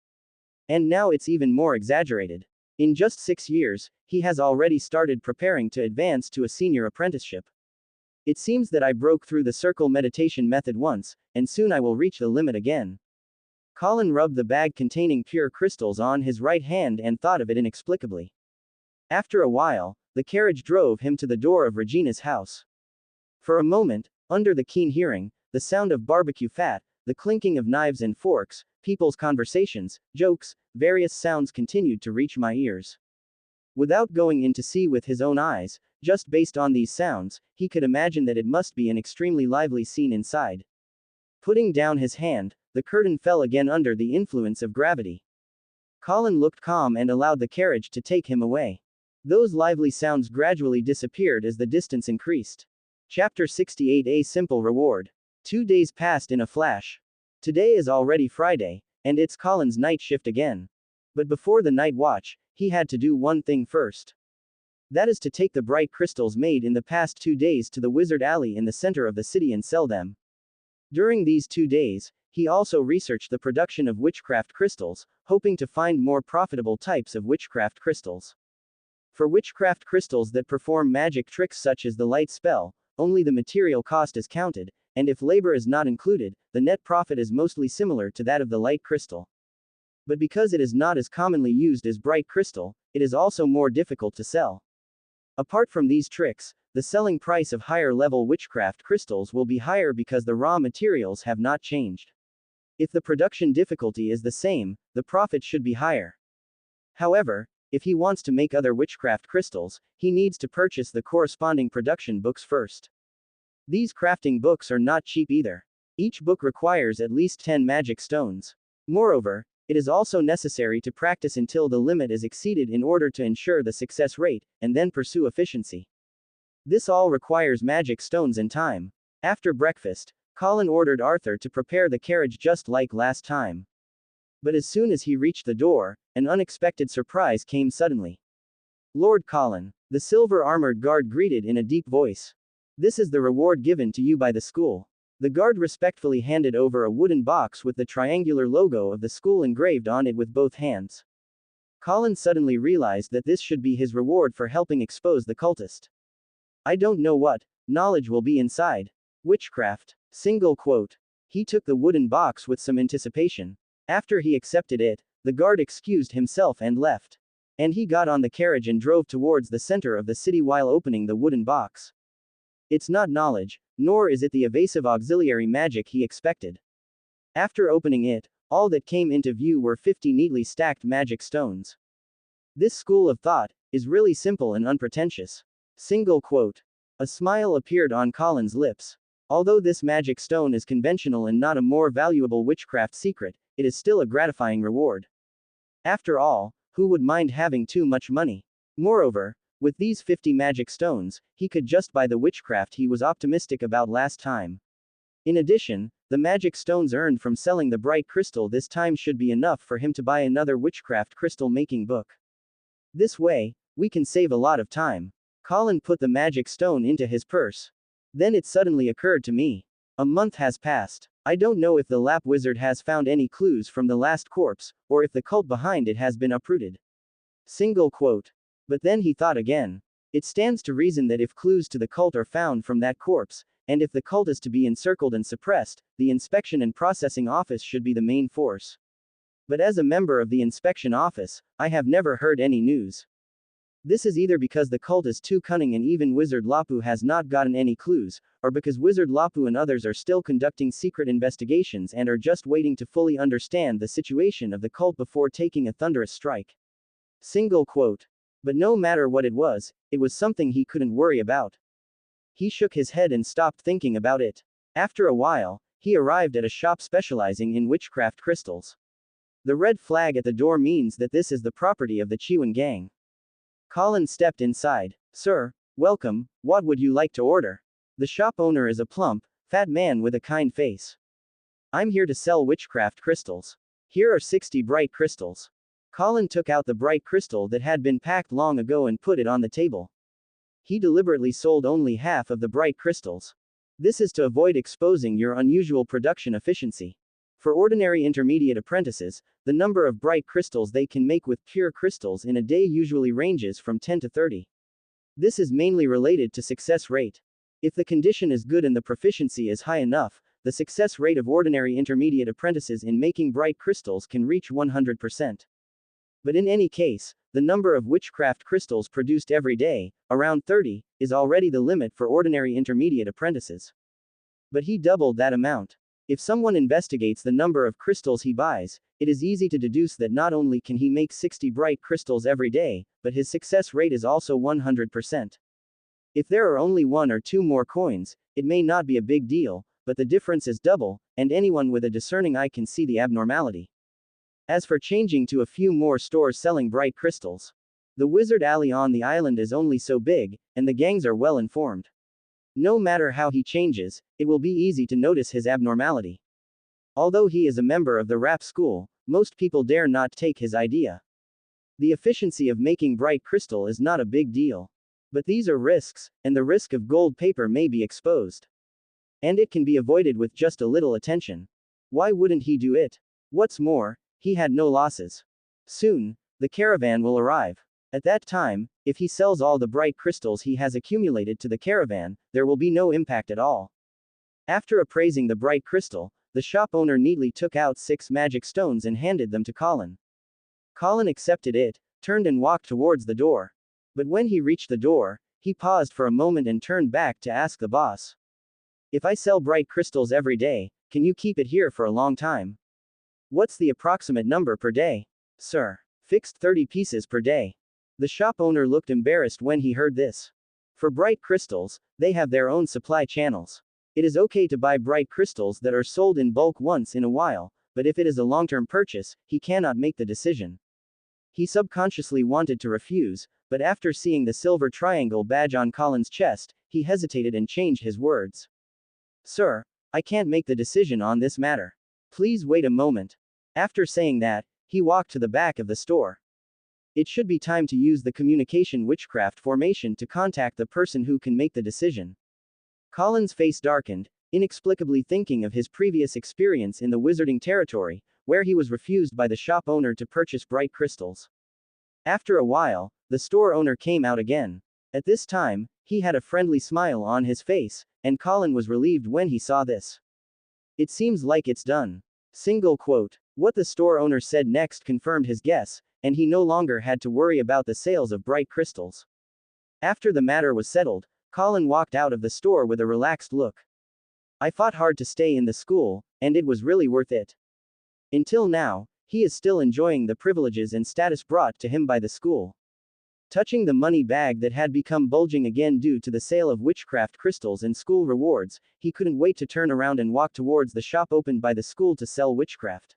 And now it's even more exaggerated. In just 6 years, he has already started preparing to advance to a senior apprenticeship. It seems that I broke through the circle meditation method once, and soon I will reach the limit again. Colin rubbed the bag containing pure crystals on his right hand and thought of it inexplicably. After a while, the carriage drove him to the door of Regina's house. For a moment, under the keen hearing, the sound of barbecue fat, the clinking of knives and forks, people's conversations, jokes, various sounds continued to reach my ears. Without going in to see with his own eyes, just based on these sounds, he could imagine that it must be an extremely lively scene inside. Putting down his hand, the curtain fell again under the influence of gravity. Colin looked calm and allowed the carriage to take him away. Those lively sounds gradually disappeared as the distance increased. Chapter 68. A Simple Reward. 2 days passed in a flash. Today is already Friday, and it's Colin's night shift again. But before the night watch, he had to do one thing first. That is to take the bright crystals made in the past 2 days to the wizard alley in the center of the city and sell them. During these 2 days, he also researched the production of witchcraft crystals, hoping to find more profitable types of witchcraft crystals. For witchcraft crystals that perform magic tricks such as the light spell, only the material cost is counted, and if labor is not included, the net profit is mostly similar to that of the light crystal. But because it is not as commonly used as bright crystal, it is also more difficult to sell. Apart from these tricks, the selling price of higher level witchcraft crystals will be higher because the raw materials have not changed. If the production difficulty is the same, the profit should be higher. However, if he wants to make other witchcraft crystals, he needs to purchase the corresponding production books first. These crafting books are not cheap either. Each book requires at least 10 magic stones. Moreover, it is also necessary to practice until the limit is exceeded in order to ensure the success rate, and then pursue efficiency. This all requires magic stones and time. After breakfast, Colin ordered Arthur to prepare the carriage just like last time. But as soon as he reached the door, an unexpected surprise came suddenly. Lord Colin, the silver-armored guard greeted in a deep voice. This is the reward given to you by the school. The guard respectfully handed over a wooden box with the triangular logo of the school engraved on it with both hands. Colin suddenly realized that this should be his reward for helping expose the cultist. I don't know what knowledge will be inside. Witchcraft. Single quote. He took the wooden box with some anticipation. After he accepted it, the guard excused himself and left. And he got on the carriage and drove towards the center of the city while opening the wooden box. It's not knowledge, nor is it the evasive auxiliary magic he expected. After opening it, all that came into view were 50 neatly stacked magic stones. This school of thought is really simple and unpretentious. Single quote. A smile appeared on Colin's lips. Although this magic stone is conventional and not a more valuable witchcraft secret, it is still a gratifying reward. After all, who would mind having too much money? Moreover, with these 50 magic stones, he could just buy the witchcraft he was optimistic about last time. In addition, the magic stones earned from selling the bright crystal this time should be enough for him to buy another witchcraft crystal making book. This way, we can save a lot of time. Colin put the magic stone into his purse. Then it suddenly occurred to me. A month has passed. I don't know if the Lap Wizard has found any clues from the last corpse, or if the cult behind it has been uprooted. Single quote. But then he thought again. It stands to reason that if clues to the cult are found from that corpse, and if the cult is to be encircled and suppressed, the inspection and processing office should be the main force. But as a member of the inspection office, I have never heard any news. This is either because the cult is too cunning and even Wizard Lapu has not gotten any clues, or because Wizard Lapu and others are still conducting secret investigations and are just waiting to fully understand the situation of the cult before taking a thunderous strike. Single quote. But no matter what it was something he couldn't worry about. He shook his head and stopped thinking about it. After a while, he arrived at a shop specializing in witchcraft crystals. The red flag at the door means that this is the property of the Chiwan gang. Colin stepped inside. Sir, welcome, what would you like to order? The shop owner is a plump, fat man with a kind face. I'm here to sell witchcraft crystals. Here are 60 bright crystals. Colin took out the bright crystal that had been packed long ago and put it on the table. He deliberately sold only half of the bright crystals. This is to avoid exposing your unusual production efficiency. For ordinary intermediate apprentices, the number of bright crystals they can make with pure crystals in a day usually ranges from 10 to 30. This is mainly related to success rate. If the condition is good and the proficiency is high enough, the success rate of ordinary intermediate apprentices in making bright crystals can reach 100%. But in any case, the number of witchcraft crystals produced every day, around 30, is already the limit for ordinary intermediate apprentices. But he doubled that amount. If someone investigates the number of crystals he buys, it is easy to deduce that not only can he make 60 bright crystals every day, but his success rate is also 100%. If there are only 1 or 2 more coins, it may not be a big deal, but the difference is double, and anyone with a discerning eye can see the abnormality. As for changing to a few more stores selling bright crystals, the wizard alley on the island is only so big, and the gangs are well informed. No matter how he changes, it will be easy to notice his abnormality. Although he is a member of the rap school, most people dare not take his idea. The efficiency of making bright crystal is not a big deal. But these are risks, and the risk of gold paper may be exposed. And it can be avoided with just a little attention. Why wouldn't he do it? What's more, he had no losses. Soon, the caravan will arrive. At that time, if he sells all the bright crystals he has accumulated to the caravan, there will be no impact at all. After appraising the bright crystal, the shop owner neatly took out 6 magic stones and handed them to Colin. Colin accepted it, turned and walked towards the door. But when he reached the door, he paused for a moment and turned back to ask the boss. If I sell bright crystals every day, can you keep it here for a long time? What's the approximate number per day? Sir. Fixed 30 pieces per day. The shop owner looked embarrassed when he heard this. For bright crystals, they have their own supply channels. It is okay to buy bright crystals that are sold in bulk once in a while, but if it is a long-term purchase, he cannot make the decision. He subconsciously wanted to refuse, but after seeing the silver triangle badge on Colin's chest, he hesitated and changed his words. Sir, I can't make the decision on this matter. Please wait a moment. After saying that, he walked to the back of the store. It should be time to use the communication witchcraft formation to contact the person who can make the decision. Colin's face darkened, inexplicably thinking of his previous experience in the wizarding territory, where he was refused by the shop owner to purchase bright crystals. After a while, the store owner came out again. At this time, he had a friendly smile on his face, and Colin was relieved when he saw this. It seems like it's done. Single quote. What the store owner said next confirmed his guess, and he no longer had to worry about the sales of bright crystals. After the matter was settled, Colin walked out of the store with a relaxed look. I fought hard to stay in the school, and it was really worth it. Until now, he is still enjoying the privileges and status brought to him by the school. Touching the money bag that had become bulging again due to the sale of witchcraft crystals and school rewards, he couldn't wait to turn around and walk towards the shop opened by the school to sell witchcraft.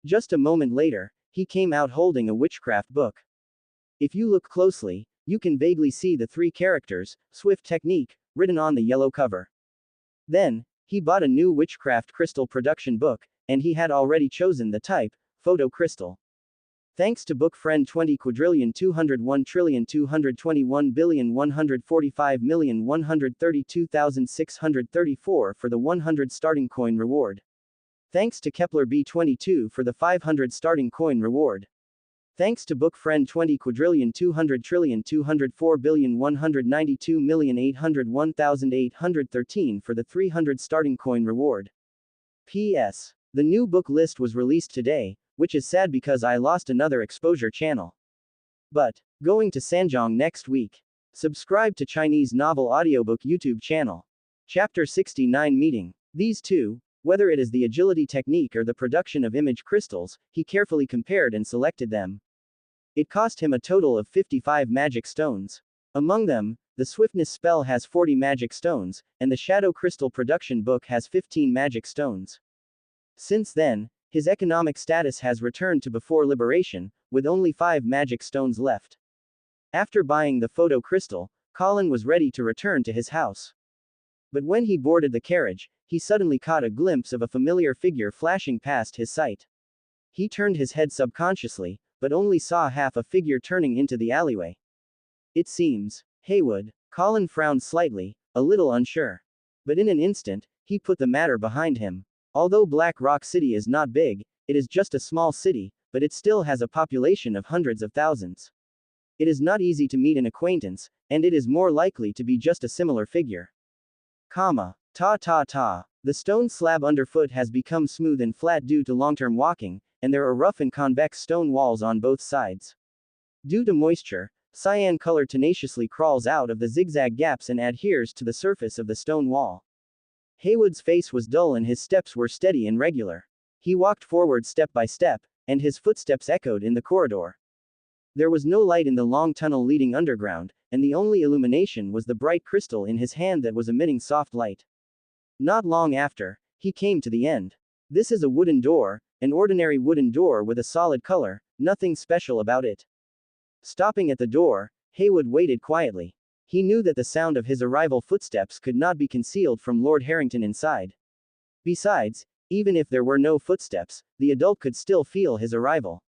Just a moment later, he came out holding a witchcraft book. If you look closely, you can vaguely see the 3 characters, Swift Technique, written on the yellow cover. Then, he bought a new witchcraft crystal production book, and he had already chosen the type, photo crystal. Thanks to book friend 20,201,221,145,132,634 for the 100 starting coin reward. Thanks to Kepler B22 for the 500 starting coin reward. Thanks to book friend 20,200,204,192,801,813 for the 300 starting coin reward. P.S. The new book list was released today, which is sad because I lost another exposure channel. But, going to Sanjiang next week. Subscribe to Chinese Novel Audiobook YouTube channel. Chapter 69 Meeting. These two, whether it is the agility technique or the production of image crystals, he carefully compared and selected them. It cost him a total of 55 magic stones. Among them, the swiftness spell has 40 magic stones, and the shadow crystal production book has 15 magic stones. Since then, his economic status has returned to before liberation, with only 5 magic stones left. After buying the photo crystal, Colin was ready to return to his house. But when he boarded the carriage, he suddenly caught a glimpse of a familiar figure flashing past his sight. He turned his head subconsciously, but only saw half a figure turning into the alleyway. It seems Haywood. Colin frowned slightly, a little unsure. But in an instant, he put the matter behind him. Although Black Rock City is not big, it is just a small city, but it still has a population of hundreds of thousands. It is not easy to meet an acquaintance, and it is more likely to be just a similar figure. Comma. Ta. The stone slab underfoot has become smooth and flat due to long-term walking, and there are rough and convex stone walls on both sides. Due to moisture, cyan color tenaciously crawls out of the zigzag gaps and adheres to the surface of the stone wall. Haywood's face was dull and his steps were steady and regular. He walked forward step by step, and his footsteps echoed in the corridor. There was no light in the long tunnel leading underground, and the only illumination was the bright crystal in his hand that was emitting soft light. Not long after, he came to the end. This is a wooden door, an ordinary wooden door with a solid color, nothing special about it. Stopping at the door, Haywood waited quietly. He knew that the sound of his arrival footsteps could not be concealed from Lord Harrington inside. Besides, even if there were no footsteps, the adult could still feel his arrival.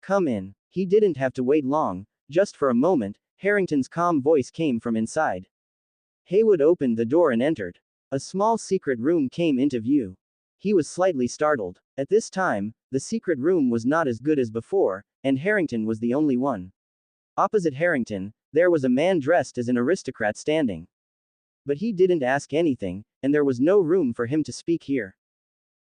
Come in. He didn't have to wait long, just for a moment, Harrington's calm voice came from inside. Haywood opened the door and entered. A small secret room came into view. He was slightly startled. At this time, the secret room was not as good as before, and Harrington was the only one. Opposite Harrington, there was a man dressed as an aristocrat standing. But he didn't ask anything, and there was no room for him to speak here.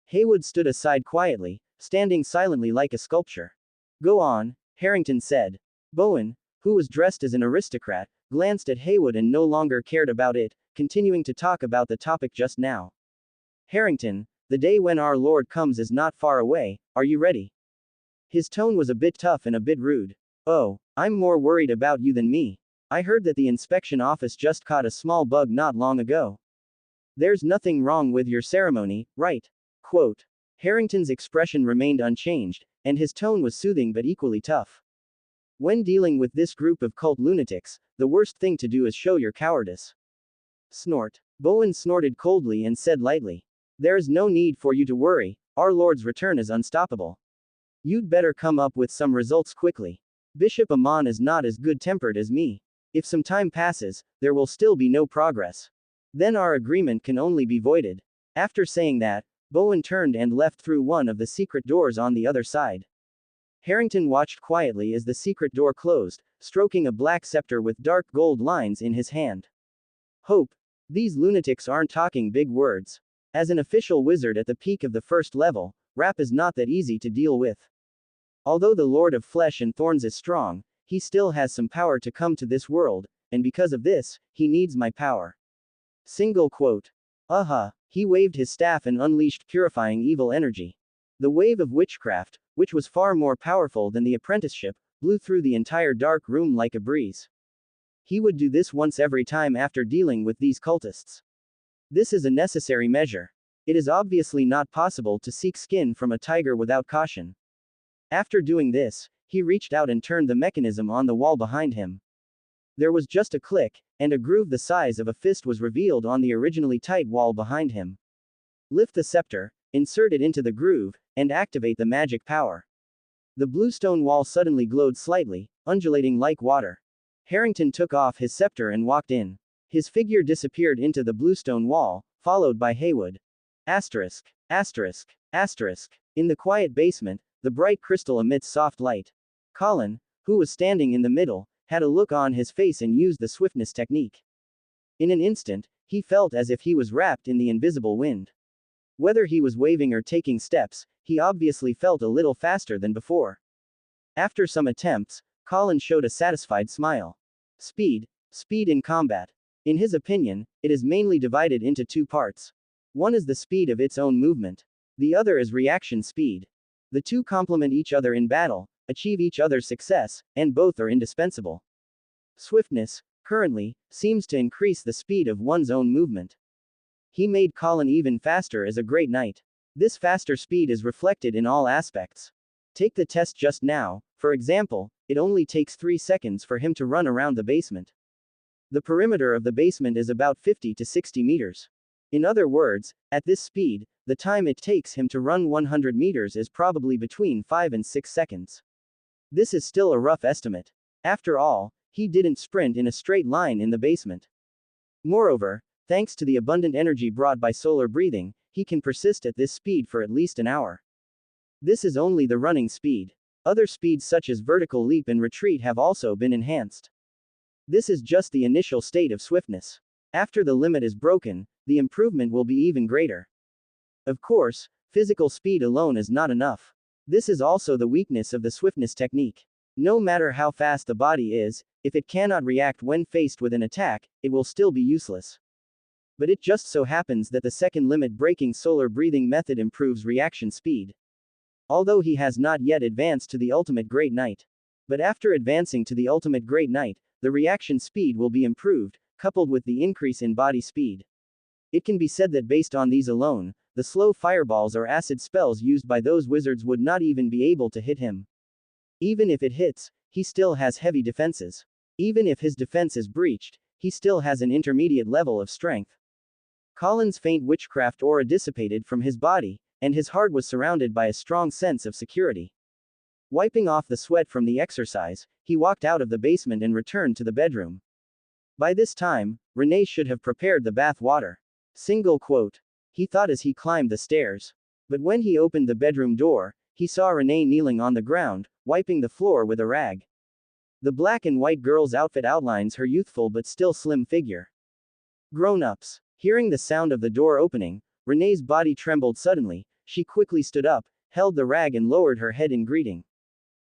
Haywood stood aside quietly, standing silently like a sculpture. Go on, Harrington said. Bowen, who was dressed as an aristocrat, glanced at Haywood and no longer cared about it, continuing to talk about the topic just now. Harrington, the day when our Lord comes is not far away, are you ready? His tone was a bit tough and a bit rude. Oh, I'm more worried about you than me. I heard that the inspection office just caught a small bug not long ago. There's nothing wrong with your ceremony, right? Quote. Harrington's expression remained unchanged, and his tone was soothing but equally tough. When dealing with this group of cult lunatics, the worst thing to do is show your cowardice. Snort. Bowen snorted coldly and said lightly. There's no need for you to worry, our Lord's return is unstoppable. You'd better come up with some results quickly. Bishop Amon is not as good-tempered as me. If some time passes, there will still be no progress. Then our agreement can only be voided. After saying that, Bowen turned and left through one of the secret doors on the other side. Harrington watched quietly as the secret door closed, stroking a black scepter with dark gold lines in his hand. Hope. These lunatics aren't talking big words. As an official wizard at the peak of the first level, Rap is not that easy to deal with. Although the Lord of Flesh and Thorns is strong, he still has some power to come to this world, and because of this, he needs my power. Single quote. He waved his staff and unleashed purifying evil energy. The wave of witchcraft, which was far more powerful than the apprenticeship, blew through the entire dark room like a breeze. He would do this once every time after dealing with these cultists. This is a necessary measure. It is obviously not possible to seek skin from a tiger without caution. After doing this, he reached out and turned the mechanism on the wall behind him. There was just a click, and a groove the size of a fist was revealed on the originally tight wall behind him. Lift the scepter, insert it into the groove, and activate the magic power. The blue stone wall suddenly glowed slightly, undulating like water. Harrington took off his scepter and walked in. His figure disappeared into the bluestone wall, followed by Haywood. Asterisk. In the quiet basement, the bright crystal emits soft light. Colin, who was standing in the middle, had a look on his face and used the swiftness technique. In an instant, he felt as if he was wrapped in the invisible wind. Whether he was waving or taking steps, he obviously felt a little faster than before. After some attempts, Colin showed a satisfied smile. Speed in combat. In his opinion, it is mainly divided into two parts. One is the speed of its own movement. The other is reaction speed. The two complement each other in battle, achieve each other's success, and both are indispensable. Swiftness, currently, seems to increase the speed of one's own movement. He made Colin even faster as a great knight. This faster speed is reflected in all aspects. Take the test just now, for example, it only takes 3 seconds for him to run around the basement. The perimeter of the basement is about 50 to 60 meters. In other words, at this speed, the time it takes him to run 100 meters is probably between 5 and 6 seconds. This is still a rough estimate. After all, he didn't sprint in a straight line in the basement. Moreover, thanks to the abundant energy brought by solar breathing, he can persist at this speed for at least an hour. This is only the running speed. Other speeds such as vertical leap and retreat have also been enhanced. This is just the initial state of swiftness. After the limit is broken, the improvement will be even greater. Of course, physical speed alone is not enough. This is also the weakness of the swiftness technique. No matter how fast the body is, if it cannot react when faced with an attack, it will still be useless. But it just so happens that the second limit breaking solar breathing method improves reaction speed. Although he has not yet advanced to the ultimate Great Knight. But after advancing to the ultimate Great Knight, the reaction speed will be improved, coupled with the increase in body speed. It can be said that based on these alone, the slow fireballs or acid spells used by those wizards would not even be able to hit him. Even if it hits, he still has heavy defenses. Even if his defense is breached, he still has an intermediate level of strength. Colin's faint witchcraft aura dissipated from his body, and his heart was surrounded by a strong sense of security. Wiping off the sweat from the exercise, he walked out of the basement and returned to the bedroom. By this time, Renee should have prepared the bath water. Single quote. He thought as he climbed the stairs. But when he opened the bedroom door, he saw Renee kneeling on the ground, wiping the floor with a rag. The black and white girl's outfit outlines her youthful but still slim figure. Grown-ups. Hearing the sound of the door opening, Renee's body trembled suddenly. She quickly stood up, held the rag and lowered her head in greeting.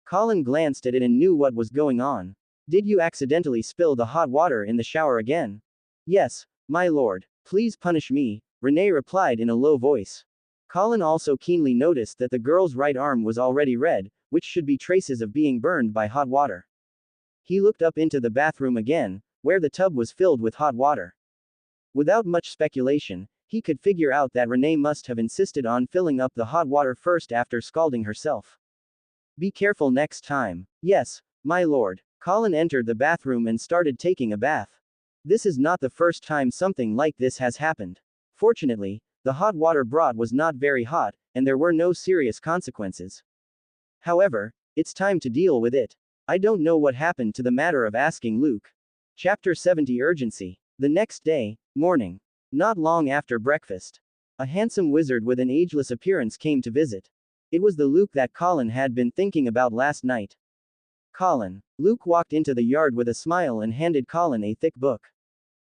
Colin glanced at it and knew what was going on. Did you accidentally spill the hot water in the shower again? Yes, my lord. Please punish me, Renee replied in a low voice. Colin also keenly noticed that the girl's right arm was already red, which should be traces of being burned by hot water. He looked up into the bathroom again, where the tub was filled with hot water. Without much speculation, he could figure out that Renee must have insisted on filling up the hot water first after scalding herself. Be careful next time. Yes, my lord. Colin entered the bathroom and started taking a bath. This is not the first time something like this has happened. Fortunately, the hot water brought was not very hot, and there were no serious consequences. However, it's time to deal with it. I don't know what happened to the matter of asking Luke. Chapter 70 Urgency. The next day, morning. Not long after breakfast. A handsome wizard with an ageless appearance came to visit. It was the Luke that Colin had been thinking about last night. Colin. Luke walked into the yard with a smile and handed Colin a thick book.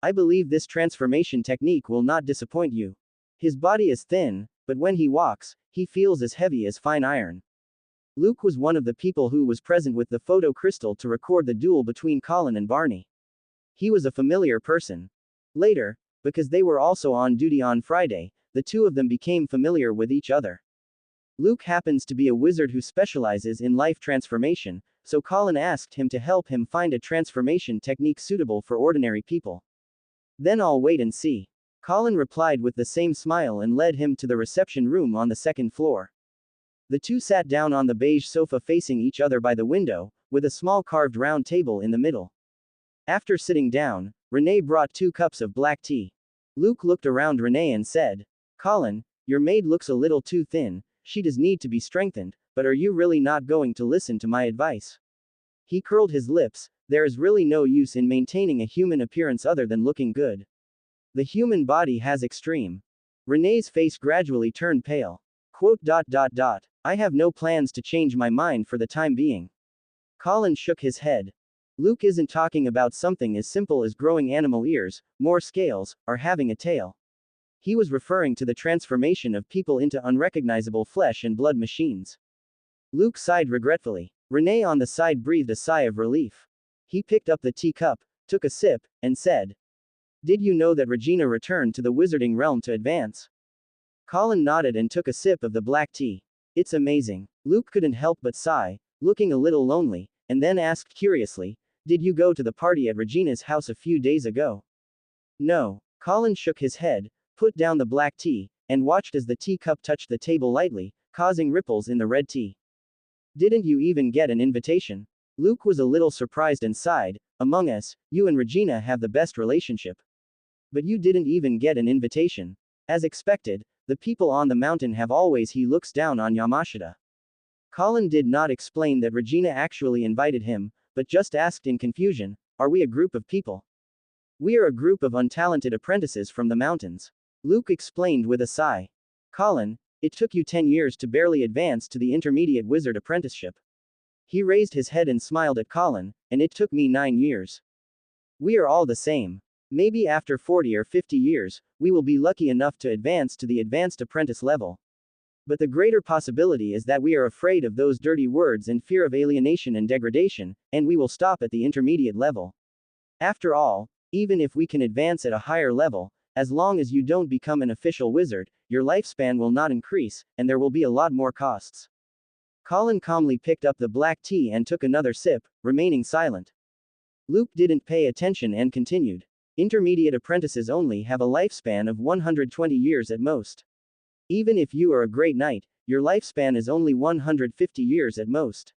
I believe this transformation technique will not disappoint you. His body is thin, but when he walks, he feels as heavy as fine iron. Luke was one of the people who was present with the photo crystal to record the duel between Colin and Barney. He was a familiar person. Later, because they were also on duty on Friday, the two of them became familiar with each other. Luke happens to be a wizard who specializes in life transformation, so Colin asked him to help him find a transformation technique suitable for ordinary people. Then I'll wait and see. Colin replied with the same smile and led him to the reception room on the second floor. The two sat down on the beige sofa facing each other by the window, with a small carved round table in the middle. After sitting down, Renee brought 2 cups of black tea. Luke looked around Renee and said, Colin, your maid looks a little too thin, she does need to be strengthened, but are you really not going to listen to my advice? He curled his lips. There is really no use in maintaining a human appearance other than looking good. The human body has extreme. Renee's face gradually turned pale. Quote. I have no plans to change my mind for the time being. Colin shook his head. Luke isn't talking about something as simple as growing animal ears, more scales, or having a tail. He was referring to the transformation of people into unrecognizable flesh and blood machines. Luke sighed regretfully. Renee on the side breathed a sigh of relief. He picked up the teacup, took a sip, and said, Did you know that Regina returned to the wizarding realm to advance? Colin nodded and took a sip of the black tea. It's amazing. Luke couldn't help but sigh, looking a little lonely, and then asked curiously, Did you go to the party at Regina's house a few days ago? No. Colin shook his head, put down the black tea, and watched as the teacup touched the table lightly, causing ripples in the red tea. Didn't you even get an invitation? Luke was a little surprised and sighed. Among us, you and Regina have the best relationship. But you didn't even get an invitation. As expected, the people on the mountain have always. He looks down on Yamashita. Colin did not explain that Regina actually invited him, but just asked in confusion, Are we a group of people? We are a group of untalented apprentices from the mountains. Luke explained with a sigh. Colin, it took you 10 years to barely advance to the intermediate wizard apprenticeship. He raised his head and smiled at Colin, and it took me 9 years. We are all the same. Maybe after 40 or 50 years, we will be lucky enough to advance to the advanced apprentice level. But the greater possibility is that we are afraid of those dirty words and fear of alienation and degradation, and we will stop at the intermediate level. After all, even if we can advance at a higher level, as long as you don't become an official wizard, your lifespan will not increase, and there will be a lot more costs. Colin calmly picked up the black tea and took another sip, remaining silent. Luke didn't pay attention and continued. Intermediate apprentices only have a lifespan of 120 years at most. Even if you are a great knight, your lifespan is only 150 years at most.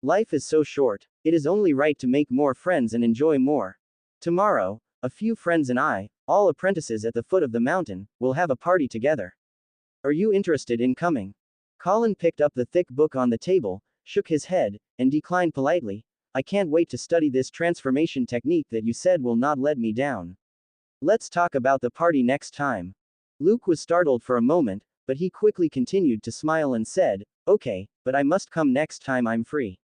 Life is so short, it is only right to make more friends and enjoy more. Tomorrow, a few friends and I, all apprentices at the foot of the mountain, will have a party together. Are you interested in coming? Colin picked up the thick book on the table, shook his head, and declined politely. I can't wait to study this transformation technique that you said will not let me down. Let's talk about the party next time. Luke was startled for a moment, but he quickly continued to smile and said, okay, but I must come next time I'm free.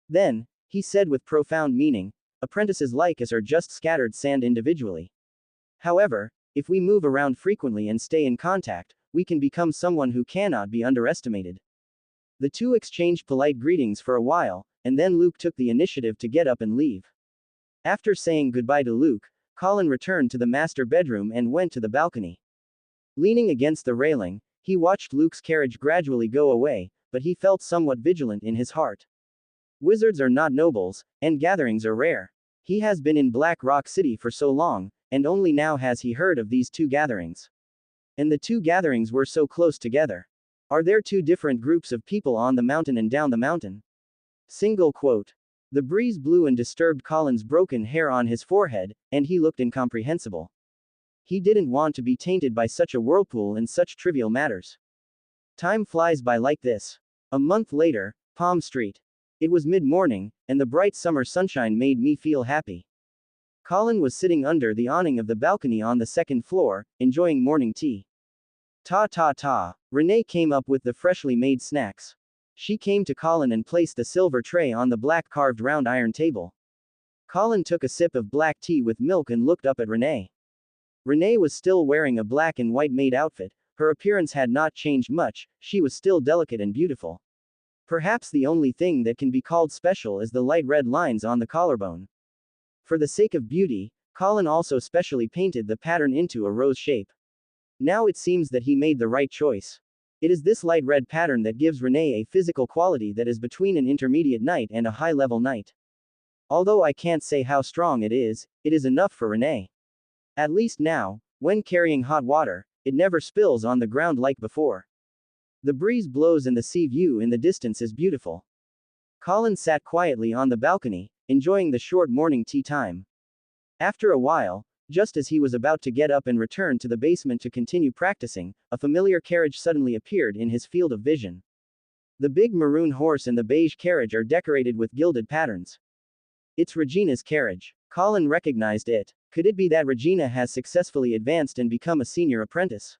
Then, he said with profound meaning, apprentices like us are just scattered sand individually. However, if we move around frequently and stay in contact, we can become someone who cannot be underestimated. The two exchanged polite greetings for a while, and then Luke took the initiative to get up and leave. After saying goodbye to Luke, Colin returned to the master bedroom and went to the balcony. Leaning against the railing, he watched Luke's carriage gradually go away, but he felt somewhat vigilant in his heart. Wizards are not nobles, and gatherings are rare. He has been in Black Rock City for so long, and only now has he heard of these two gatherings. And the two gatherings were so close together. Are there two different groups of people on the mountain and down the mountain? Single quote. The breeze blew and disturbed Colin's broken hair on his forehead, and he looked incomprehensible. He didn't want to be tainted by such a whirlpool in such trivial matters. Time flies by like this. A month later, Palm Street. It was mid-morning, and the bright summer sunshine made me feel happy. Colin was sitting under the awning of the balcony on the second floor, enjoying morning tea. Ta. Renee came up with the freshly made snacks. She came to Colin and placed the silver tray on the black carved round iron table. Colin took a sip of black tea with milk and looked up at Renee. Renee was still wearing a black and white maid outfit. Her appearance had not changed much, she was still delicate and beautiful. Perhaps the only thing that can be called special is the light red lines on the collarbone. For the sake of beauty, Colin also specially painted the pattern into a rose shape. Now it seems that he made the right choice. It is this light red pattern that gives Renee a physical quality that is between an intermediate knight and a high-level knight. Although I can't say how strong it is enough for Renee. At least now, when carrying hot water, it never spills on the ground like before. The breeze blows and the sea view in the distance is beautiful. Colin sat quietly on the balcony, enjoying the short morning tea time. After a while, just as he was about to get up and return to the basement to continue practicing, a familiar carriage suddenly appeared in his field of vision. The big maroon horse and the beige carriage are decorated with gilded patterns. It's Regina's carriage. Colin recognized it. Could it be that Regina has successfully advanced and become a senior apprentice?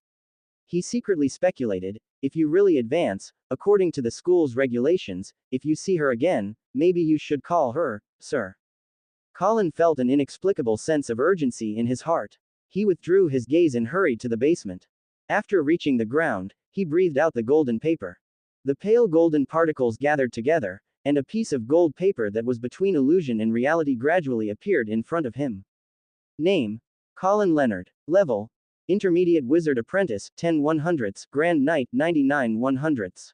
He secretly speculated, if you really advance, according to the school's regulations, if you see her again, maybe you should call her, sir. Colin felt an inexplicable sense of urgency in his heart. He withdrew his gaze and hurried to the basement. After reaching the ground, he breathed out the golden paper. The pale golden particles gathered together, and a piece of gold paper that was between illusion and reality gradually appeared in front of him. Name: Colin Leonard. Level: Intermediate Wizard Apprentice, 10/100ths, Grand Knight, 99/100ths.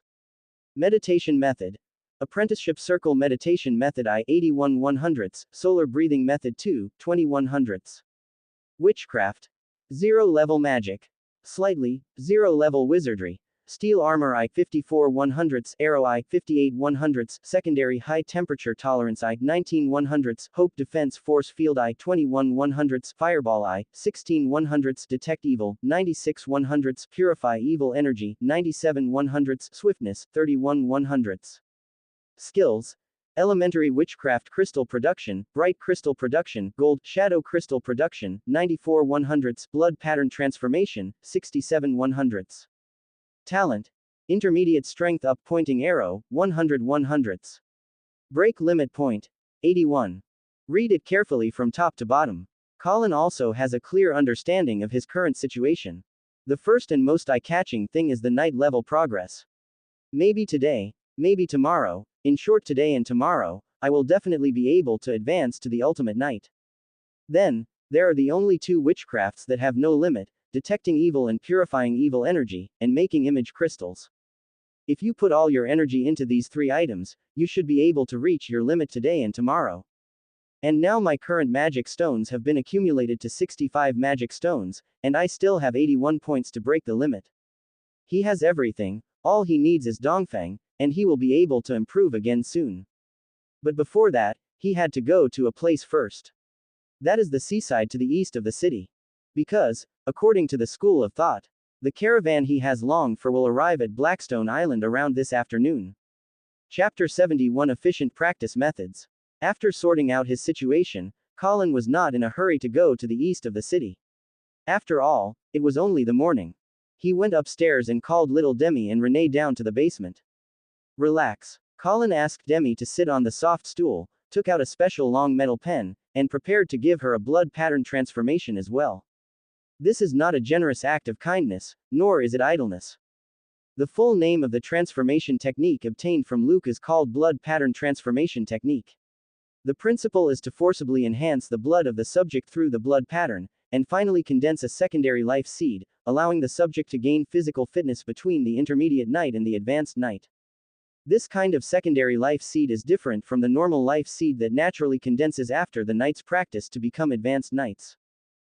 Meditation Method: Apprenticeship Circle Meditation Method I, 81/100ths, Solar Breathing Method 2, 20/100ths. Witchcraft: 0 level Magic. Slightly, 0 level Wizardry. Steel Armor I, 54/100ths, Arrow I, 58/100ths, Secondary High Temperature Tolerance I, 19/100ths, Hope Defense Force Field I, 21/100ths, Fireball I, 16/100ths, Detect Evil, 96/100ths, Purify Evil Energy, 97/100ths, Swiftness, 31/100ths. Skills: Elementary Witchcraft Crystal Production, Bright Crystal Production, Gold, Shadow Crystal Production, 94/100ths, Blood Pattern Transformation, 67/100ths. Talent. Intermediate strength up pointing arrow, 100 100ths. Break limit point. 81. Read it carefully from top to bottom. Colin also has a clear understanding of his current situation. The first and most eye-catching thing is the night level progress. Maybe today, maybe tomorrow, in short today and tomorrow, I will definitely be able to advance to the ultimate night. Then, there are the only two witchcrafts that have no limit, detecting evil and purifying evil energy, and making image crystals. If you put all your energy into these three items, you should be able to reach your limit today and tomorrow. And now my current magic stones have been accumulated to 65 magic stones, and I still have 81 points to break the limit. He has everything, all he needs is Dongfeng, and he will be able to improve again soon. But before that, he had to go to a place first. That is the seaside to the east of the city. Because, according to the school of thought, the caravan he has longed for will arrive at Blackstone Island around this afternoon. Chapter 71 Efficient Practice Methods. After sorting out his situation, Colin was not in a hurry to go to the east of the city. After all, it was only the morning. He went upstairs and called little Demi and Renee down to the basement. Relax. Colin asked Demi to sit on the soft stool, took out a special long metal pen, and prepared to give her a blood pattern transformation as well. This is not a generous act of kindness, nor is it idleness. The full name of the transformation technique obtained from Luke is called blood pattern transformation technique. The principle is to forcibly enhance the blood of the subject through the blood pattern, and finally condense a secondary life seed, allowing the subject to gain physical fitness between the intermediate night and the advanced night. This kind of secondary life seed is different from the normal life seed that naturally condenses after the night's practice to become advanced nights.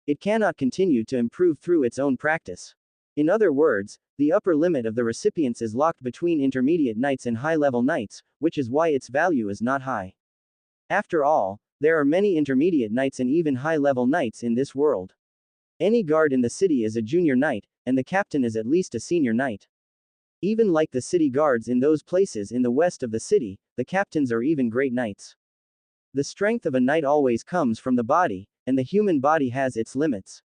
It cannot continue to improve through its own practice. In other words, the upper limit of the recipients is locked between intermediate nights and high-level nights, which is why its value is not high. After all, there are many intermediate nights and even high-level nights in this world. Any guard in the city is a junior knight, and the captain is at least a senior knight. Even like the city guards in those places in the west of the city, the captains are even great knights. The strength of a knight always comes from the body, and the human body has its limits.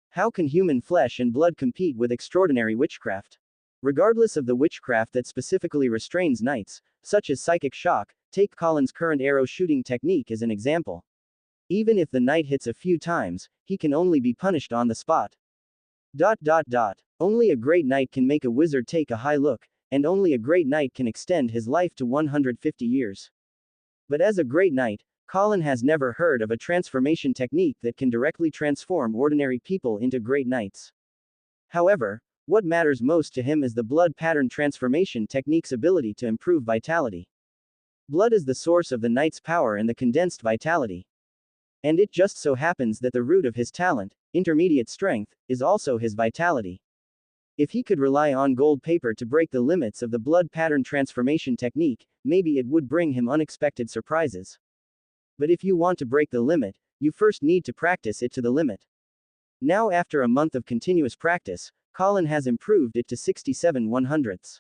How can human flesh and blood compete with extraordinary witchcraft? Regardless of the witchcraft that specifically restrains knights, such as psychic shock, take Colin's current arrow shooting technique as an example. Even if the knight hits a few times, he can only be punished on the spot. Only a great knight can make a wizard take a high look, and only a great knight can extend his life to 150 years. But as a great knight, Colin has never heard of a transformation technique that can directly transform ordinary people into great knights. However, what matters most to him is the blood pattern transformation technique's ability to improve vitality. Blood is the source of the knight's power and the condensed vitality. And it just so happens that the root of his talent, intermediate strength, is also his vitality. If he could rely on gold paper to break the limits of the blood pattern transformation technique, maybe it would bring him unexpected surprises. But if you want to break the limit, you first need to practice it to the limit. Now after a month of continuous practice, Colin has improved it to 67 100ths.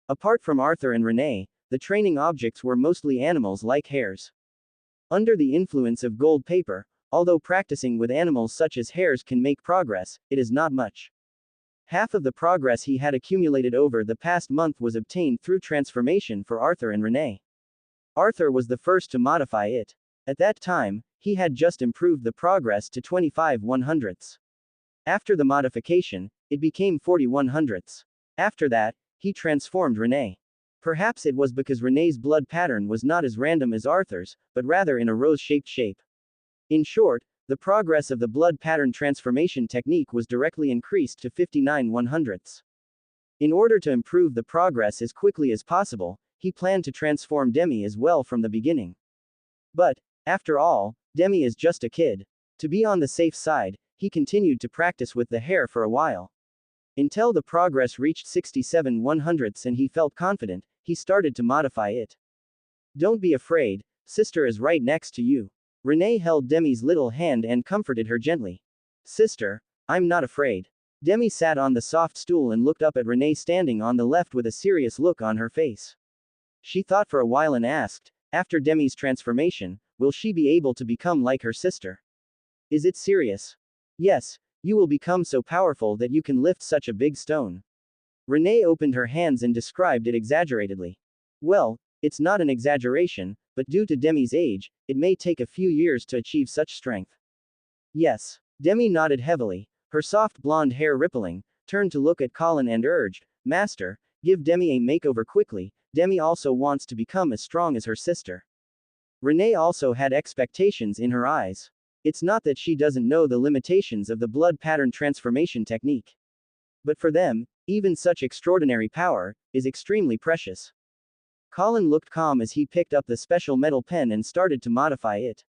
Apart from Arthur and Renee, the training objects were mostly animals like hares. Under the influence of gold paper, although practicing with animals such as hares can make progress, it is not much. Half of the progress he had accumulated over the past month was obtained through transformation for Arthur and Renee. Arthur was the first to modify it. At that time, he had just improved the progress to 25 100ths. After the modification, it became 40 100ths. After that, he transformed Renee. Perhaps it was because Renee's blood pattern was not as random as Arthur's, but rather in a rose-shaped shape. In short, the progress of the blood pattern transformation technique was directly increased to 59 100ths. In order to improve the progress as quickly as possible, he planned to transform Demi as well from the beginning. But, after all, Demi is just a kid. To be on the safe side, he continued to practice with the hare for a while. Until the progress reached 67 100ths and he felt confident, he started to modify it. Don't be afraid, sister is right next to you. Renee held Demi's little hand and comforted her gently. Sister, I'm not afraid. Demi sat on the soft stool and looked up at Renee standing on the left with a serious look on her face. She thought for a while and asked, after Demi's transformation, will she be able to become like her sister? Is it serious? Yes, you will become so powerful that you can lift such a big stone. Renee opened her hands and described it exaggeratedly. Well, it's not an exaggeration, but due to Demi's age, it may take a few years to achieve such strength. Yes. Demi nodded heavily, her soft blonde hair rippling, turned to look at Colin and urged, Master, give Demi a makeover quickly, Demi also wants to become as strong as her sister. Renee also had expectations in her eyes. It's not that she doesn't know the limitations of the blood pattern transformation technique. But for them, even such extraordinary power is extremely precious. Colin looked calm as he picked up the special metal pen and started to modify it.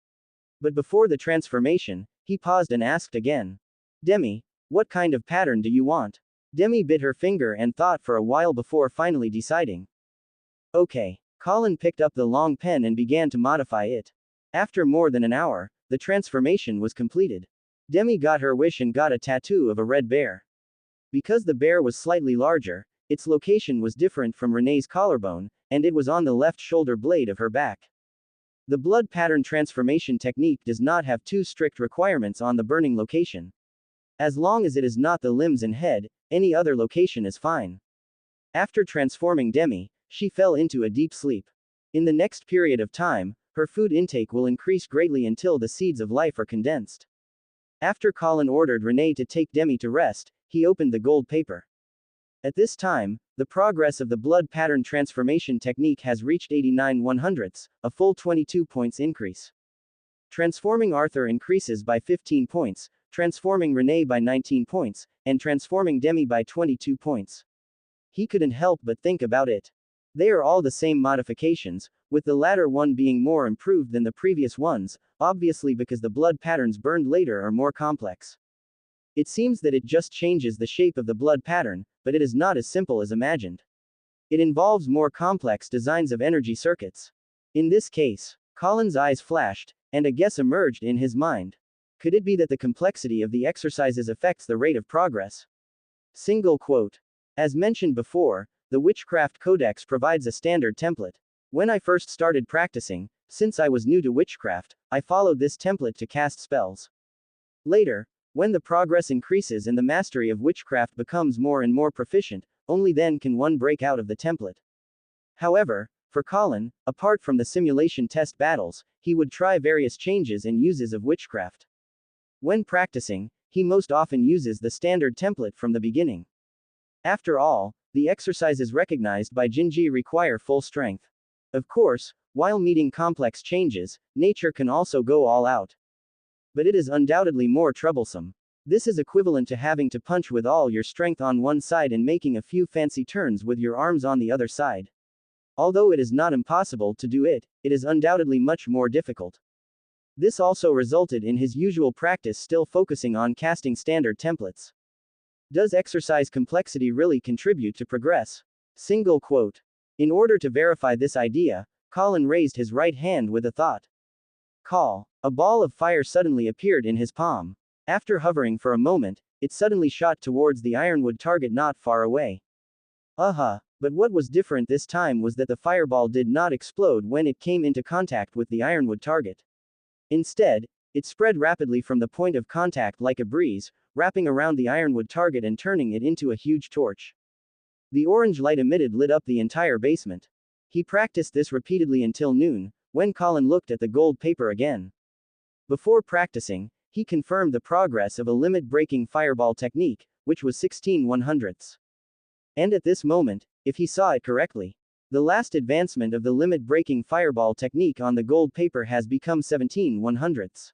But before the transformation, he paused and asked again. Demi, what kind of pattern do you want? Demi bit her finger and thought for a while before finally deciding. Okay. Colin picked up the long pen and began to modify it. After more than an hour, the transformation was completed. Demi got her wish and got a tattoo of a red bear. Because the bear was slightly larger, its location was different from Renee's collarbone, and it was on the left shoulder blade of her back. The blood pattern transformation technique does not have too strict requirements on the burning location. As long as it is not the limbs and head, any other location is fine. After transforming Demi, she fell into a deep sleep. In the next period of time, her food intake will increase greatly until the seeds of life are condensed. After Colin ordered Renee to take Demi to rest, he opened the gold paper. At this time, the progress of the blood pattern transformation technique has reached 89/100ths, a full 22 points increase. Transforming Arthur increases by 15 points, transforming Renee by 19 points, and transforming Demi by 22 points. He couldn't help but think about it. They are all the same modifications, with the latter one being more improved than the previous ones, obviously because the blood patterns burned later are more complex. It seems that it just changes the shape of the blood pattern, but it is not as simple as imagined. It involves more complex designs of energy circuits. In this case, Colin's eyes flashed, and a guess emerged in his mind. Could it be that the complexity of the exercises affects the rate of progress? Single quote. As mentioned before, the Witchcraft Codex provides a standard template. When I first started practicing, since I was new to witchcraft, I followed this template to cast spells. Later, when the progress increases and the mastery of witchcraft becomes more and more proficient, only then can one break out of the template. However, for Colin, apart from the simulation test battles, he would try various changes and uses of witchcraft. When practicing, he most often uses the standard template from the beginning. After all, the exercises recognized by Jinji require full strength. Of course, while meeting complex changes, nature can also go all out. But it is undoubtedly more troublesome. This is equivalent to having to punch with all your strength on one side and making a few fancy turns with your arms on the other side. Although it is not impossible to do it, it is undoubtedly much more difficult. This also resulted in his usual practice still focusing on casting standard templates. Does exercise complexity really contribute to progress? Single quote. In order to verify this idea, Colin raised his right hand with a thought. Call. A ball of fire suddenly appeared in his palm. After hovering for a moment, it suddenly shot towards the ironwood target not far away. But what was different this time was that the fireball did not explode when it came into contact with the ironwood target. Instead, it spread rapidly from the point of contact like a breeze, wrapping around the ironwood target and turning it into a huge torch. The orange light emitted lit up the entire basement. He practiced this repeatedly until noon, when Colin looked at the gold paper again. Before practicing, he confirmed the progress of a limit-breaking fireball technique, which was 16/100ths. And at this moment, if he saw it correctly, the last advancement of the limit-breaking fireball technique on the gold paper has become 17/100ths.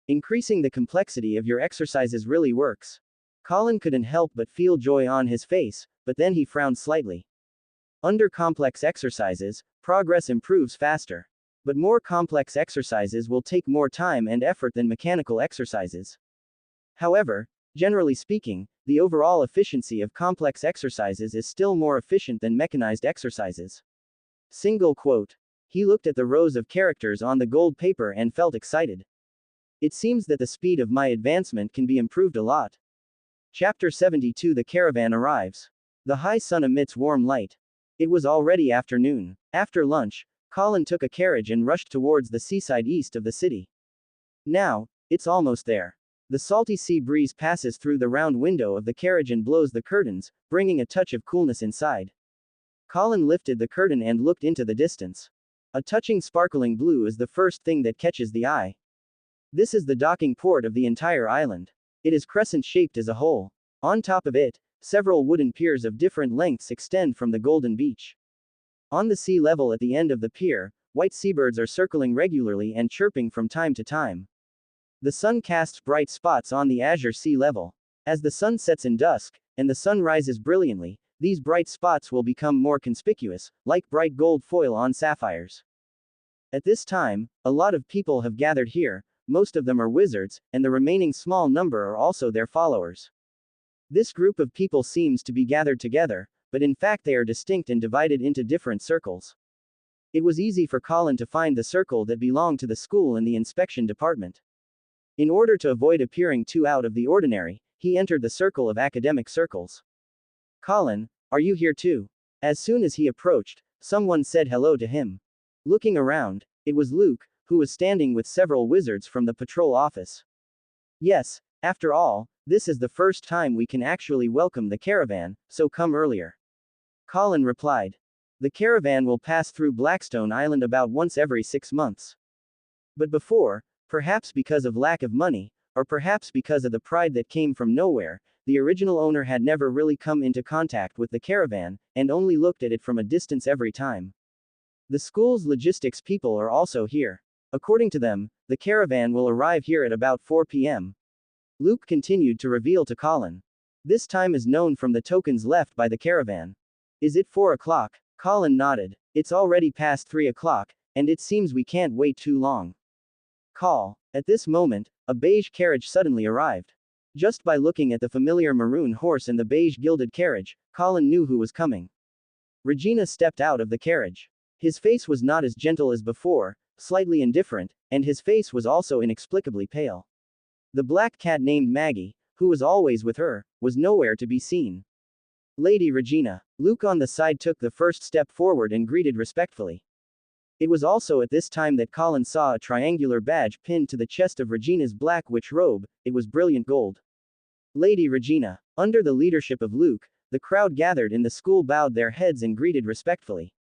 Increasing the complexity of your exercises really works. Colin couldn't help but feel joy on his face, but then he frowned slightly. Under complex exercises, progress improves faster. But more complex exercises will take more time and effort than mechanical exercises. However, generally speaking, the overall efficiency of complex exercises is still more efficient than mechanized exercises. Single quote. He looked at the rows of characters on the gold paper and felt excited. It seems that the speed of my advancement can be improved a lot. Chapter 72. The caravan arrives. The high sun emits warm light. It was already afternoon. After lunch, Colin took a carriage and rushed towards the seaside east of the city. Now, it's almost there. The salty sea breeze passes through the round window of the carriage and blows the curtains, bringing a touch of coolness inside. Colin lifted the curtain and looked into the distance. A touching sparkling blue is the first thing that catches the eye. This is the docking port of the entire island. It is crescent-shaped as a whole. On top of it, several wooden piers of different lengths extend from the golden beach. On the sea level at the end of the pier, white seabirds are circling regularly and chirping from time to time. The sun casts bright spots on the azure sea level. As the sun sets in dusk, and the sun rises brilliantly, these bright spots will become more conspicuous, like bright gold foil on sapphires. At this time, a lot of people have gathered here. Most of them are wizards, and the remaining small number are also their followers. This group of people seems to be gathered together, but in fact they are distinct and divided into different circles. It was easy for Colin to find the circle that belonged to the school and the inspection department. In order to avoid appearing too out of the ordinary, he entered the circle of academic circles. Colin, are you here too? As soon as he approached, someone said hello to him. Looking around, it was Luke, who was standing with several wizards from the patrol office. Yes, after all, this is the first time we can actually welcome the caravan, so come earlier. Colin replied. The caravan will pass through Blackstone Island about once every 6 months. But before, perhaps because of lack of money, or perhaps because of the pride that came from nowhere, the original owner had never really come into contact with the caravan, and only looked at it from a distance every time. The school's logistics people are also here. According to them, the caravan will arrive here at about 4 p.m. Luke continued to reveal to Colin. This time is known from the tokens left by the caravan. Is it 4 o'clock? Colin nodded. It's already past 3 o'clock, and it seems we can't wait too long. Call. At this moment, a beige carriage suddenly arrived. Just by looking at the familiar maroon horse and the beige gilded carriage, Colin knew who was coming. Regina stepped out of the carriage. His face was not as gentle as before, slightly indifferent, and his face was also inexplicably pale. The black cat named Maggie, who was always with her, was nowhere to be seen. Lady Regina. Luke on the side took the first step forward and greeted respectfully. It was also at this time that Colin saw a triangular badge pinned to the chest of Regina's black witch robe. It was brilliant gold. Lady Regina. Under the leadership of Luke, the crowd gathered in the school bowed their heads and greeted respectfully.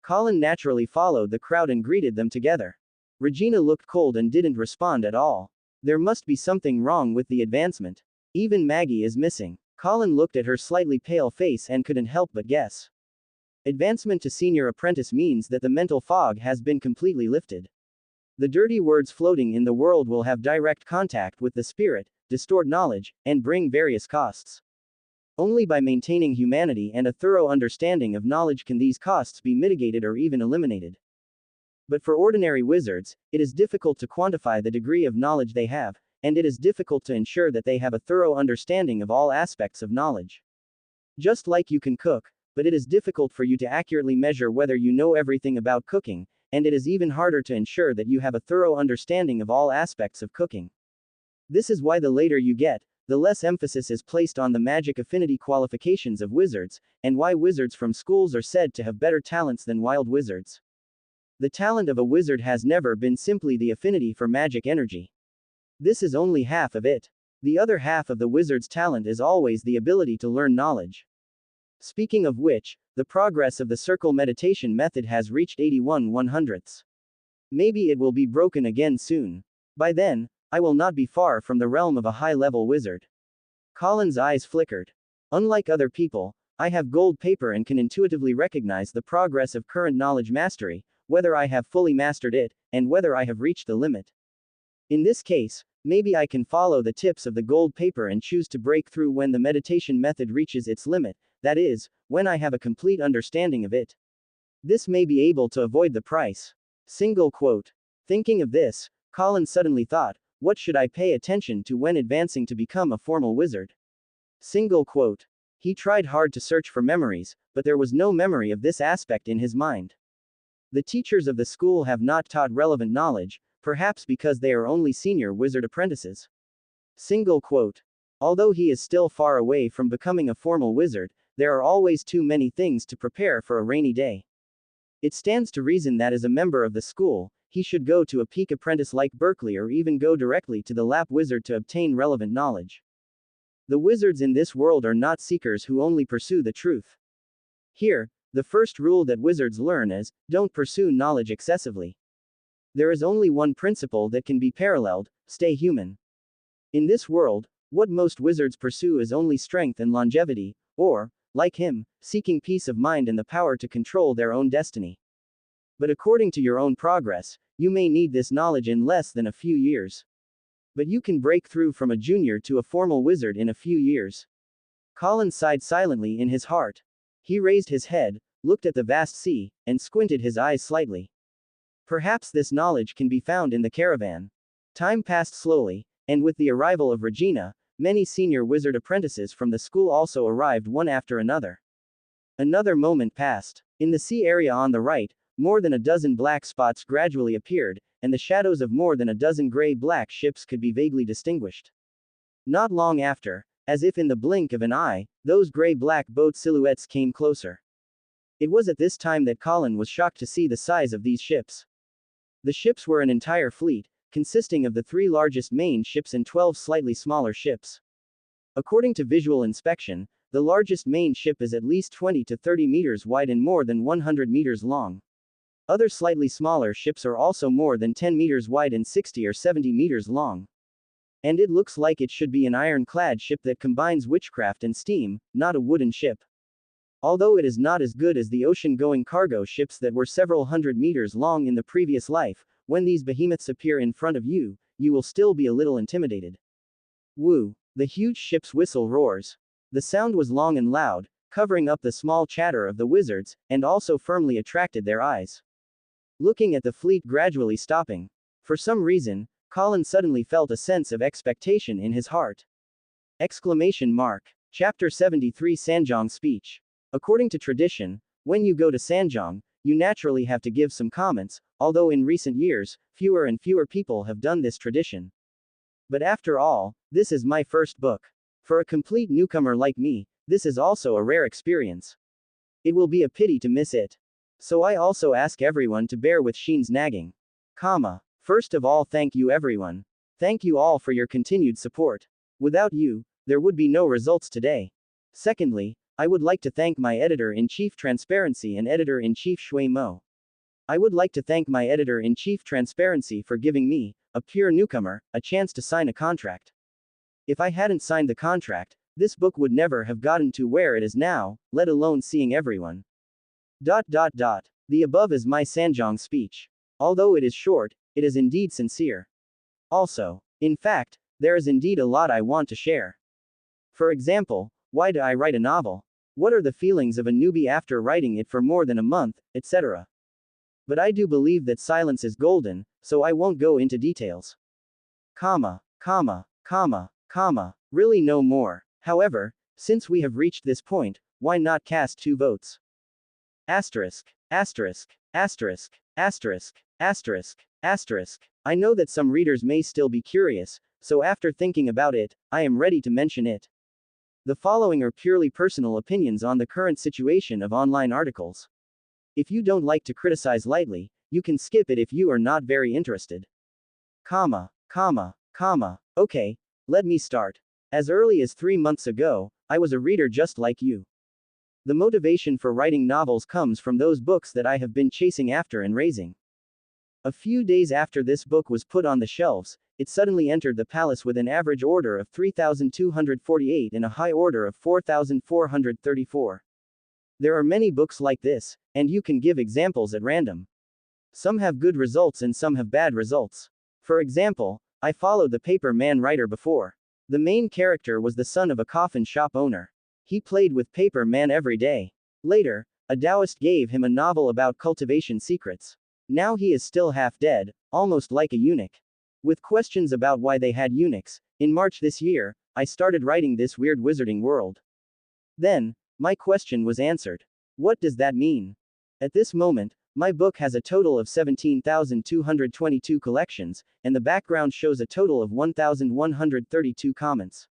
Colin naturally followed the crowd and greeted them together. Regina looked cold and didn't respond at all. There must be something wrong with the advancement. Even Maggie is missing. Colin looked at her slightly pale face and couldn't help but guess. Advancement to senior apprentice means that the mental fog has been completely lifted. The dirty words floating in the world will have direct contact with the spirit, distort knowledge, and bring various costs. Only by maintaining humanity and a thorough understanding of knowledge can these costs be mitigated or even eliminated. But for ordinary wizards, it is difficult to quantify the degree of knowledge they have, and it is difficult to ensure that they have a thorough understanding of all aspects of knowledge. Just like you can cook, but it is difficult for you to accurately measure whether you know everything about cooking, and it is even harder to ensure that you have a thorough understanding of all aspects of cooking. This is why the later you get, the less emphasis is placed on the magic affinity qualifications of wizards, and why wizards from schools are said to have better talents than wild wizards. The talent of a wizard has never been simply the affinity for magic energy. This is only half of it. The other half of the wizard's talent is always the ability to learn knowledge. Speaking of which, the progress of the circle meditation method has reached 81/100ths. Maybe it will be broken again soon. By then, I will not be far from the realm of a high-level wizard. Colin's eyes flickered. Unlike other people, I have gold paper and can intuitively recognize the progress of current knowledge mastery, whether I have fully mastered it, and whether I have reached the limit. In this case, maybe I can follow the tips of the gold paper and choose to break through when the meditation method reaches its limit, that is, when I have a complete understanding of it. This may be able to avoid the price. Single quote. Thinking of this, Colin suddenly thought, what should I pay attention to when advancing to become a formal wizard? Single quote. He tried hard to search for memories, but there was no memory of this aspect in his mind. The teachers of the school have not taught relevant knowledge, perhaps because they are only senior wizard apprentices. Single quote. Although he is still far away from becoming a formal wizard, there are always too many things to prepare for a rainy day. It stands to reason that as a member of the school, he should go to a peak apprentice like Berkeley or even go directly to the lap wizard to obtain relevant knowledge. The wizards in this world are not seekers who only pursue the truth. Here, the first rule that wizards learn is, don't pursue knowledge excessively. There is only one principle that can be paralleled, stay human. In this world, what most wizards pursue is only strength and longevity, or, like him, seeking peace of mind and the power to control their own destiny. But according to your own progress, you may need this knowledge in less than a few years. But you can break through from a junior to a formal wizard in a few years. Colin sighed silently in his heart. He raised his head, looked at the vast sea, and squinted his eyes slightly. Perhaps this knowledge can be found in the caravan. Time passed slowly, and with the arrival of Regina, many senior wizard apprentices from the school also arrived one after another. Another moment passed. In the sea area on the right, more than a dozen black spots gradually appeared, and the shadows of more than a dozen gray-black ships could be vaguely distinguished. Not long after, as if in the blink of an eye, those gray-black boat silhouettes came closer. It was at this time that Colin was shocked to see the size of these ships. The ships were an entire fleet, consisting of the 3 largest main ships and 12 slightly smaller ships. According to visual inspection, the largest main ship is at least 20 to 30 meters wide and more than 100 meters long. Other slightly smaller ships are also more than 10 meters wide and 60 or 70 meters long. And it looks like it should be an ironclad ship that combines witchcraft and steam, not a wooden ship. Although it is not as good as the ocean-going cargo ships that were several hundred meters long in the previous life, when these behemoths appear in front of you, you will still be a little intimidated. Woo! The huge ship's whistle roars. The sound was long and loud, covering up the small chatter of the wizards, and also firmly attracted their eyes. Looking at the fleet gradually stopping. For some reason, Colin suddenly felt a sense of expectation in his heart. Exclamation mark. Chapter 73 Sanjiang Speech. According to tradition, when you go to Sanjiang, you naturally have to give some comments, although in recent years, fewer and fewer people have done this tradition. But after all, this is my first book. For a complete newcomer like me, this is also a rare experience. It will be a pity to miss it. So I also ask everyone to bear with Sheen's nagging. First of all, thank you everyone. Thank you all for your continued support. Without you, there would be no results today. Secondly, I would like to thank my Editor-in-Chief Transparency and Editor-in-Chief Shui Mo. I would like to thank my Editor-in-Chief Transparency for giving me, a pure newcomer, a chance to sign a contract. If I hadn't signed the contract, this book would never have gotten to where it is now, let alone seeing everyone. The above is my Sanjiang speech. Although it is short, it is indeed sincere. Also, in fact, there is indeed a lot I want to share. For example, why do I write a novel? What are the feelings of a newbie after writing it for more than a month, etc. But I do believe that silence is golden, so I won't go into details. Really no more. However, since we have reached this point, why not cast 2 votes? Asterisk. I know that some readers may still be curious, so after thinking about it, I am ready to mention it. The following are purely personal opinions on the current situation of online articles. If you don't like to criticize lightly, you can skip it if you are not very interested. Okay, let me start. As early as 3 months ago, I was a reader just like you. The motivation for writing novels comes from those books that I have been chasing after and raising. A few days after this book was put on the shelves, it suddenly entered the palace with an average order of 3,248 and a high order of 4,434. There are many books like this, and you can give examples at random. Some have good results and some have bad results. For example, I followed the Paper Man writer before. The main character was the son of a coffin shop owner. He played with Paper Man every day. Later, a Taoist gave him a novel about cultivation secrets. Now he is still half dead, almost like a eunuch. With questions about why they had eunuchs, in March this year, I started writing this weird wizarding world. Then, my question was answered. What does that mean? At this moment, my book has a total of 17,222 collections, and the background shows a total of 1,132 comments.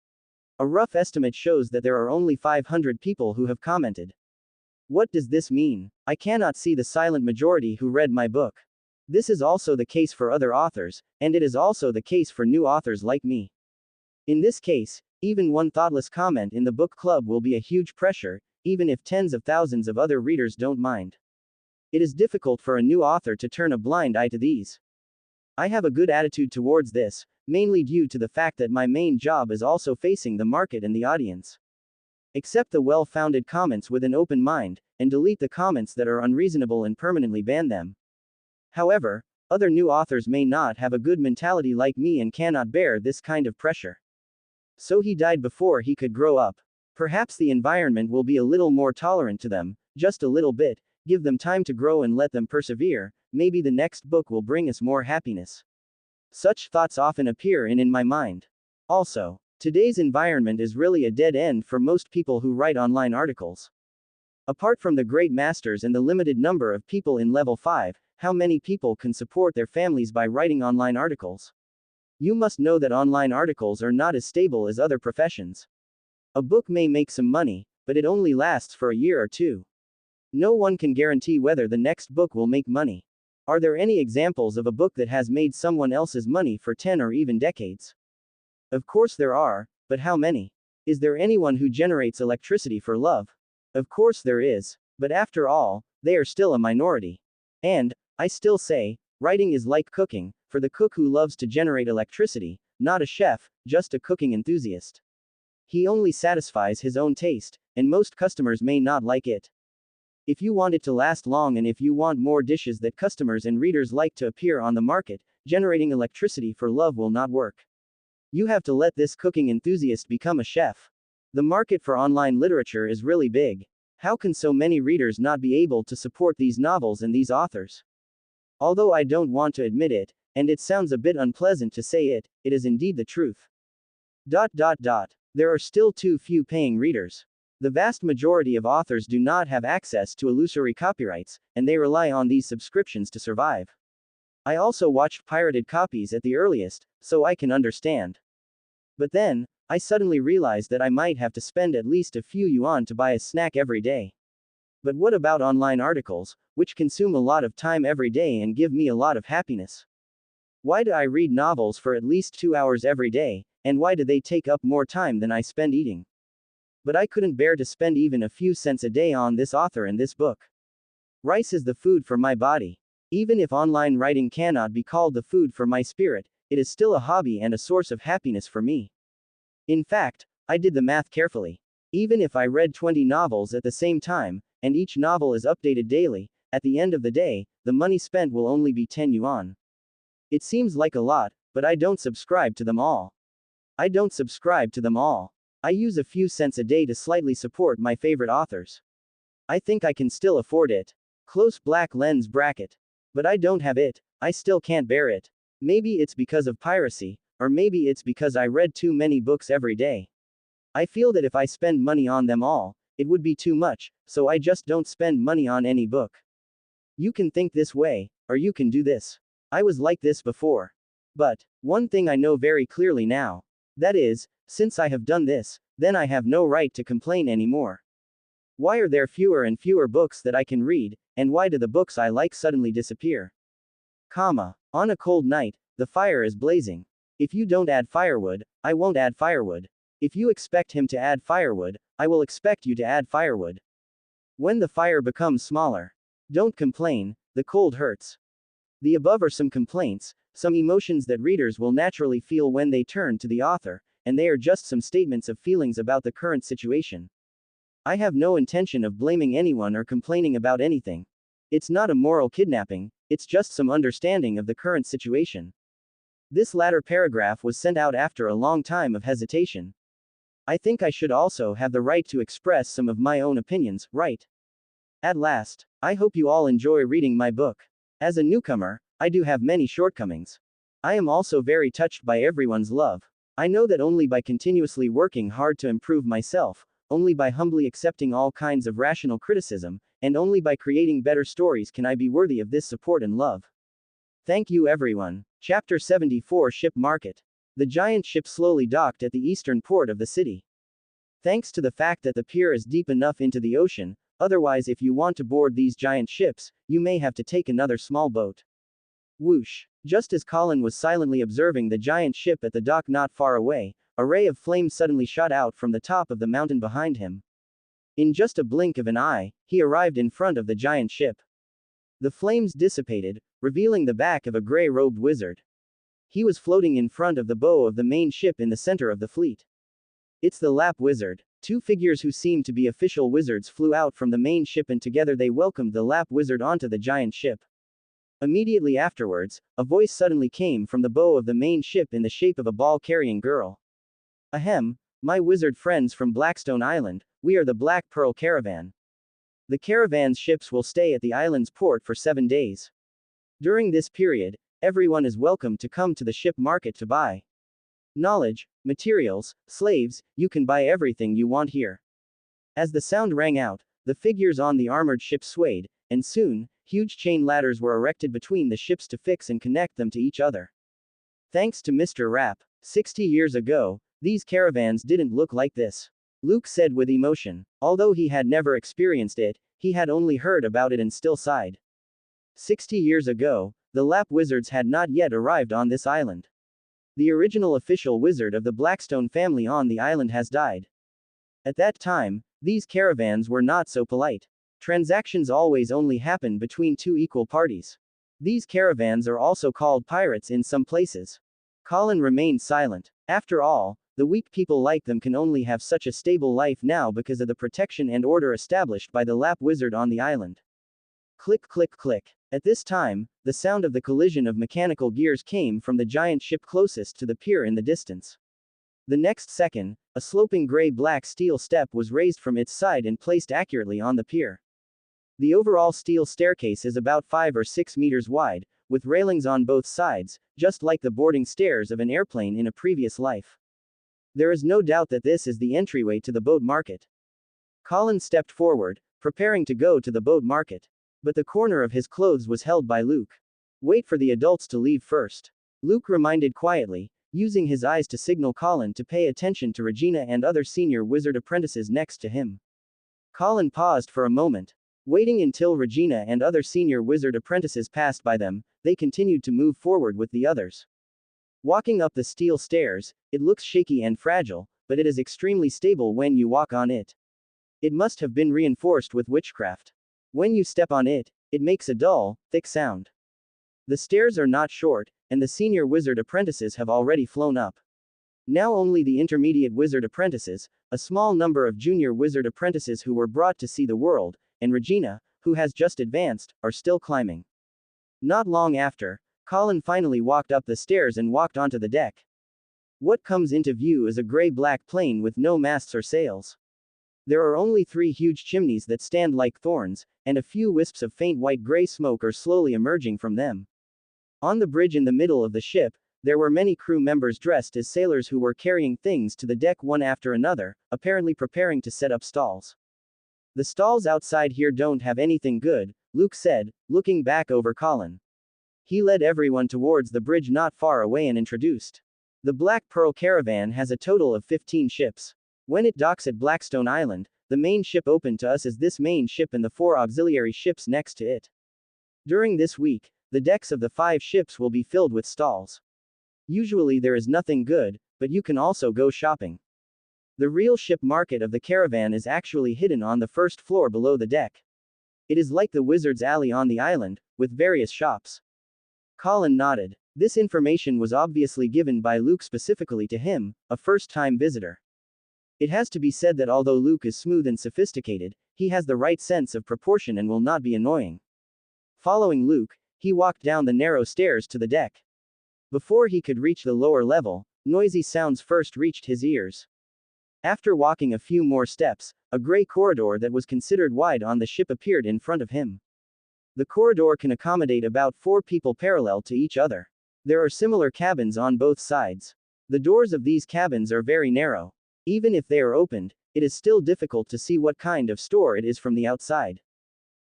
A rough estimate shows that there are only 500 people who have commented. What does this mean? I cannot see the silent majority who read my book. This is also the case for other authors, and it is also the case for new authors like me. In this case, even one thoughtless comment in the book club will be a huge pressure, even if tens of thousands of other readers don't mind. It is difficult for a new author to turn a blind eye to these. I have a good attitude towards this, mainly due to the fact that my main job is also facing the market and the audience. Accept the well-founded comments with an open mind, and delete the comments that are unreasonable and permanently ban them. However, other new authors may not have a good mentality like me and cannot bear this kind of pressure. So he died before he could grow up. Perhaps the environment will be a little more tolerant to them, just a little bit, give them time to grow and let them persevere, maybe the next book will bring us more happiness. Such thoughts often appear in my mind. Also, today's environment is really a dead end for most people who write online articles. Apart from the great masters and the limited number of people in level 5, how many people can support their families by writing online articles? You must know that online articles are not as stable as other professions. A book may make some money, but it only lasts for a year or two. No one can guarantee whether the next book will make money. Are there any examples of a book that has made someone else's money for 10 or even decades? Of course there are, but how many? Is there anyone who generates electricity for love? Of course there is, but after all, they are still a minority. And, I still say, writing is like cooking, for the cook who loves to generate electricity, not a chef, just a cooking enthusiast. He only satisfies his own taste, and most customers may not like it. If you want it to last long and if you want more dishes that customers and readers like to appear on the market, generating electricity for love will not work. You have to let this cooking enthusiast become a chef. The market for online literature is really big. How can so many readers not be able to support these novels and these authors? Although I don't want to admit it, and it sounds a bit unpleasant to say it, it is indeed the truth. There are still too few paying readers. The vast majority of authors do not have access to illusory copyrights, and they rely on these subscriptions to survive. I also watched pirated copies at the earliest, so I can understand. But then, I suddenly realized that I might have to spend at least a few yuan to buy a snack every day. But what about online articles, which consume a lot of time every day and give me a lot of happiness? Why do I read novels for at least 2 hours every day, and why do they take up more time than I spend eating? But I couldn't bear to spend even a few cents a day on this author and this book. Rice is the food for my body. Even if online writing cannot be called the food for my spirit, it is still a hobby and a source of happiness for me. In fact, I did the math carefully. Even if I read 20 novels at the same time, and each novel is updated daily, at the end of the day, the money spent will only be 10 yuan. It seems like a lot, but I don't subscribe to them all. I use a few cents a day to slightly support my favorite authors. I think I can still afford it. Close black lens bracket. But I don't have it, I still can't bear it. Maybe it's because of piracy, or maybe it's because I read too many books every day. I feel that if I spend money on them all, it would be too much, so I just don't spend money on any book. You can think this way, or you can do this. I was like this before. But, one thing I know very clearly now. That is, since I have done this, then I have no right to complain anymore. Why are there fewer and fewer books that I can read, and why do the books I like suddenly disappear? On a cold night, the fire is blazing. If you don't add firewood, I won't add firewood. If you expect him to add firewood, I will expect you to add firewood. When the fire becomes smaller, don't complain, the cold hurts. The above are some complaints, some emotions that readers will naturally feel when they turn to the author, and they are just some statements of feelings about the current situation. I have no intention of blaming anyone or complaining about anything. It's not a moral kidnapping, it's just some understanding of the current situation. This latter paragraph was sent out after a long time of hesitation. I think I should also have the right to express some of my own opinions, right? At last, I hope you all enjoy reading my book. As a newcomer, I do have many shortcomings. I am also very touched by everyone's love. I know that only by continuously working hard to improve myself, only by humbly accepting all kinds of rational criticism, and only by creating better stories can I be worthy of this support and love. Thank you everyone. Chapter 74 Ship Market. The giant ship slowly docked at the eastern port of the city. Thanks to the fact that the pier is deep enough into the ocean, otherwise if you want to board these giant ships, you may have to take another small boat. Whoosh! Just as Colin was silently observing the giant ship at the dock not far away, a ray of flame suddenly shot out from the top of the mountain behind him. In just a blink of an eye, he arrived in front of the giant ship. The flames dissipated, revealing the back of a gray-robed wizard. He was floating in front of the bow of the main ship in the center of the fleet. It's the Lap Wizard. Two figures who seemed to be official wizards flew out from the main ship and together they welcomed the Lap Wizard onto the giant ship. Immediately afterwards, a voice suddenly came from the bow of the main ship in the shape of a ball-carrying girl. Ahem, my wizard friends from Blackstone Island, we are the Black Pearl Caravan. The caravan's ships will stay at the island's port for 7 days. During this period, everyone is welcome to come to the ship market to buy knowledge, materials, slaves, you can buy everything you want here. As the sound rang out, the figures on the armored ship swayed, and soon, huge chain ladders were erected between the ships to fix and connect them to each other. Thanks to Mr. Rapp, 60 years ago, these caravans didn't look like this. Luke said with emotion. Although he had never experienced it, he had only heard about it and still sighed. 60 years ago, the Lap Wizards had not yet arrived on this island. The original official wizard of the Blackstone family on the island has died. At that time, these caravans were not so polite. Transactions always only happen between two equal parties. These caravans are also called pirates in some places. Colin remained silent. After all, the weak people like them can only have such a stable life now because of the protection and order established by the Lap Wizard on the island. Click click click. At this time, the sound of the collision of mechanical gears came from the giant ship closest to the pier in the distance. The next second, a sloping gray-black steel step was raised from its side and placed accurately on the pier. The overall steel staircase is about 5 or 6 meters wide, with railings on both sides, just like the boarding stairs of an airplane in a previous life. There is no doubt that this is the entryway to the boat market. Colin stepped forward, preparing to go to the boat market. But the corner of his clothes was held by Luke. Wait for the adults to leave first. Luke reminded quietly, using his eyes to signal Colin to pay attention to Regina and other senior wizard apprentices next to him. Colin paused for a moment. Waiting until Regina and other senior wizard apprentices passed by them, they continued to move forward with the others. Walking up the steel stairs, it looks shaky and fragile, but it is extremely stable when you walk on it. It must have been reinforced with witchcraft. When you step on it, it makes a dull, thick sound. The stairs are not short, and the senior wizard apprentices have already flown up. Now only the intermediate wizard apprentices, a small number of junior wizard apprentices who were brought to see the world, and Regina, who has just advanced, are still climbing. Not long after, Colin finally walked up the stairs and walked onto the deck. What comes into view is a gray-black plane with no masts or sails. There are only 3 huge chimneys that stand like thorns, and a few wisps of faint white-gray smoke are slowly emerging from them. On the bridge in the middle of the ship, there were many crew members dressed as sailors who were carrying things to the deck one after another, apparently preparing to set up stalls. The stalls outside here don't have anything good, Luke said, looking back over Colin. He led everyone towards the bridge not far away and introduced. The Black Pearl Caravan has a total of 15 ships. When it docks at Blackstone Island, the main ship open to us is this main ship and the 4 auxiliary ships next to it. During this week, the decks of the 5 ships will be filled with stalls. Usually there is nothing good, but you can also go shopping. The real ship market of the caravan is actually hidden on the first floor below the deck. It is like the Wizard's Alley on the island, with various shops. Colin nodded. This information was obviously given by Luke specifically to him, a first-time visitor. It has to be said that although Luke is smooth and sophisticated, he has the right sense of proportion and will not be annoying. Following Luke, he walked down the narrow stairs to the deck. Before he could reach the lower level, noisy sounds first reached his ears. After walking a few more steps, a gray corridor that was considered wide on the ship appeared in front of him. The corridor can accommodate about 4 people parallel to each other. There are similar cabins on both sides. The doors of these cabins are very narrow. Even if they are opened, it is still difficult to see what kind of store it is from the outside.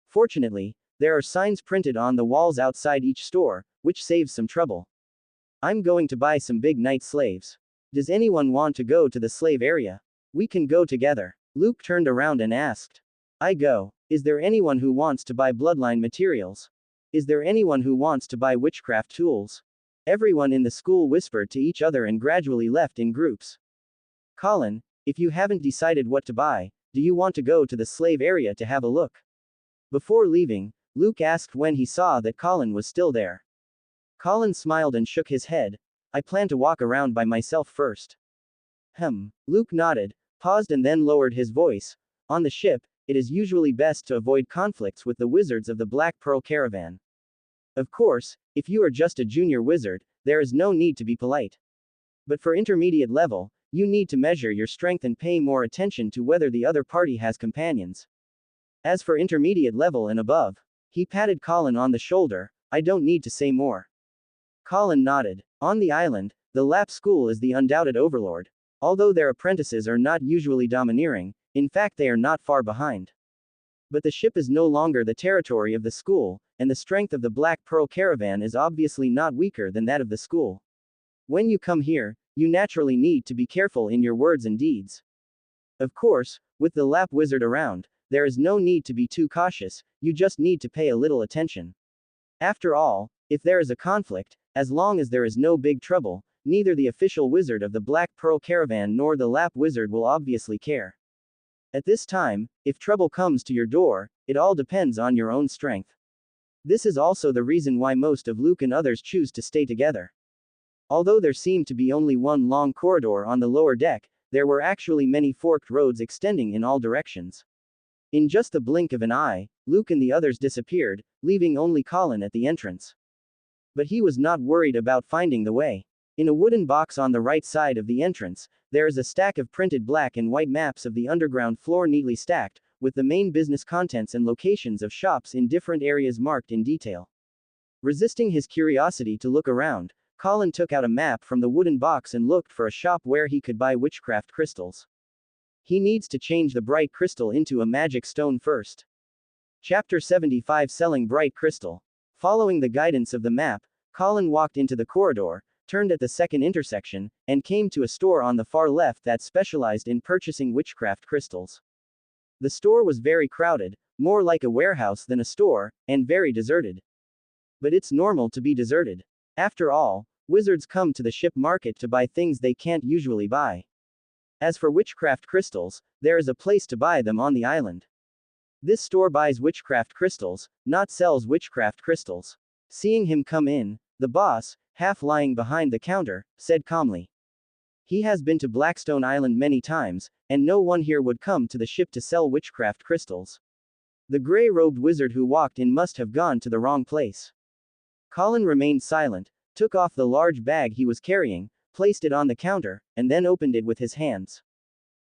Fortunately, there are signs printed on the walls outside each store, which saves some trouble. I'm going to buy some big night slaves. Does anyone want to go to the slave area? We can go together. Luke turned around and asked. I go. Is there anyone who wants to buy bloodline materials? Is there anyone who wants to buy witchcraft tools? Everyone in the school whispered to each other and gradually left in groups. Colin, if you haven't decided what to buy, do you want to go to the slave area to have a look? Before leaving, Luke asked when he saw that Colin was still there. Colin smiled and shook his head. I plan to walk around by myself first. Luke nodded, paused and then lowered his voice. On the ship, it is usually best to avoid conflicts with the wizards of the Black Pearl Caravan. Of course, if you are just a junior wizard, there is no need to be polite. But for intermediate level, you need to measure your strength and pay more attention to whether the other party has companions. As for intermediate level and above, he patted Colin on the shoulder. I don't need to say more. Colin nodded. On the island, the Lap school is the undoubted overlord. Although their apprentices are not usually domineering, in fact they are not far behind. But the ship is no longer the territory of the school, and the strength of the Black Pearl Caravan is obviously not weaker than that of the school. When you come here, you naturally need to be careful in your words and deeds. Of course, with the Lap wizard around, there is no need to be too cautious, you just need to pay a little attention. After all, if there is a conflict, as long as there is no big trouble, neither the official wizard of the Black Pearl Caravan nor the Lap wizard will obviously care. At this time, if trouble comes to your door, it all depends on your own strength. This is also the reason why most of Luke and others choose to stay together. Although there seemed to be only one long corridor on the lower deck, there were actually many forked roads extending in all directions. In just the blink of an eye, Luke and the others disappeared, leaving only Colin at the entrance. But he was not worried about finding the way. In a wooden box on the right side of the entrance, there is a stack of printed black and white maps of the underground floor neatly stacked, with the main business contents and locations of shops in different areas marked in detail. Resisting his curiosity to look around, Colin took out a map from the wooden box and looked for a shop where he could buy witchcraft crystals. He needs to change the bright crystal into a magic stone first. Chapter 75 Selling Bright Crystal. Following the guidance of the map, Colin walked into the corridor, turned at the second intersection, and came to a store on the far left that specialized in purchasing witchcraft crystals. The store was very crowded, more like a warehouse than a store, and very deserted. But it's normal to be deserted. After all, wizards come to the ship market to buy things they can't usually buy. As for witchcraft crystals, there is a place to buy them on the island. This store buys witchcraft crystals, not sells witchcraft crystals. Seeing him come in, the boss, half lying behind the counter, said calmly. He has been to Blackstone Island many times, and no one here would come to the ship to sell witchcraft crystals. The gray-robed wizard who walked in must have gone to the wrong place. Colin remained silent, took off the large bag he was carrying, placed it on the counter, and then opened it with his hands.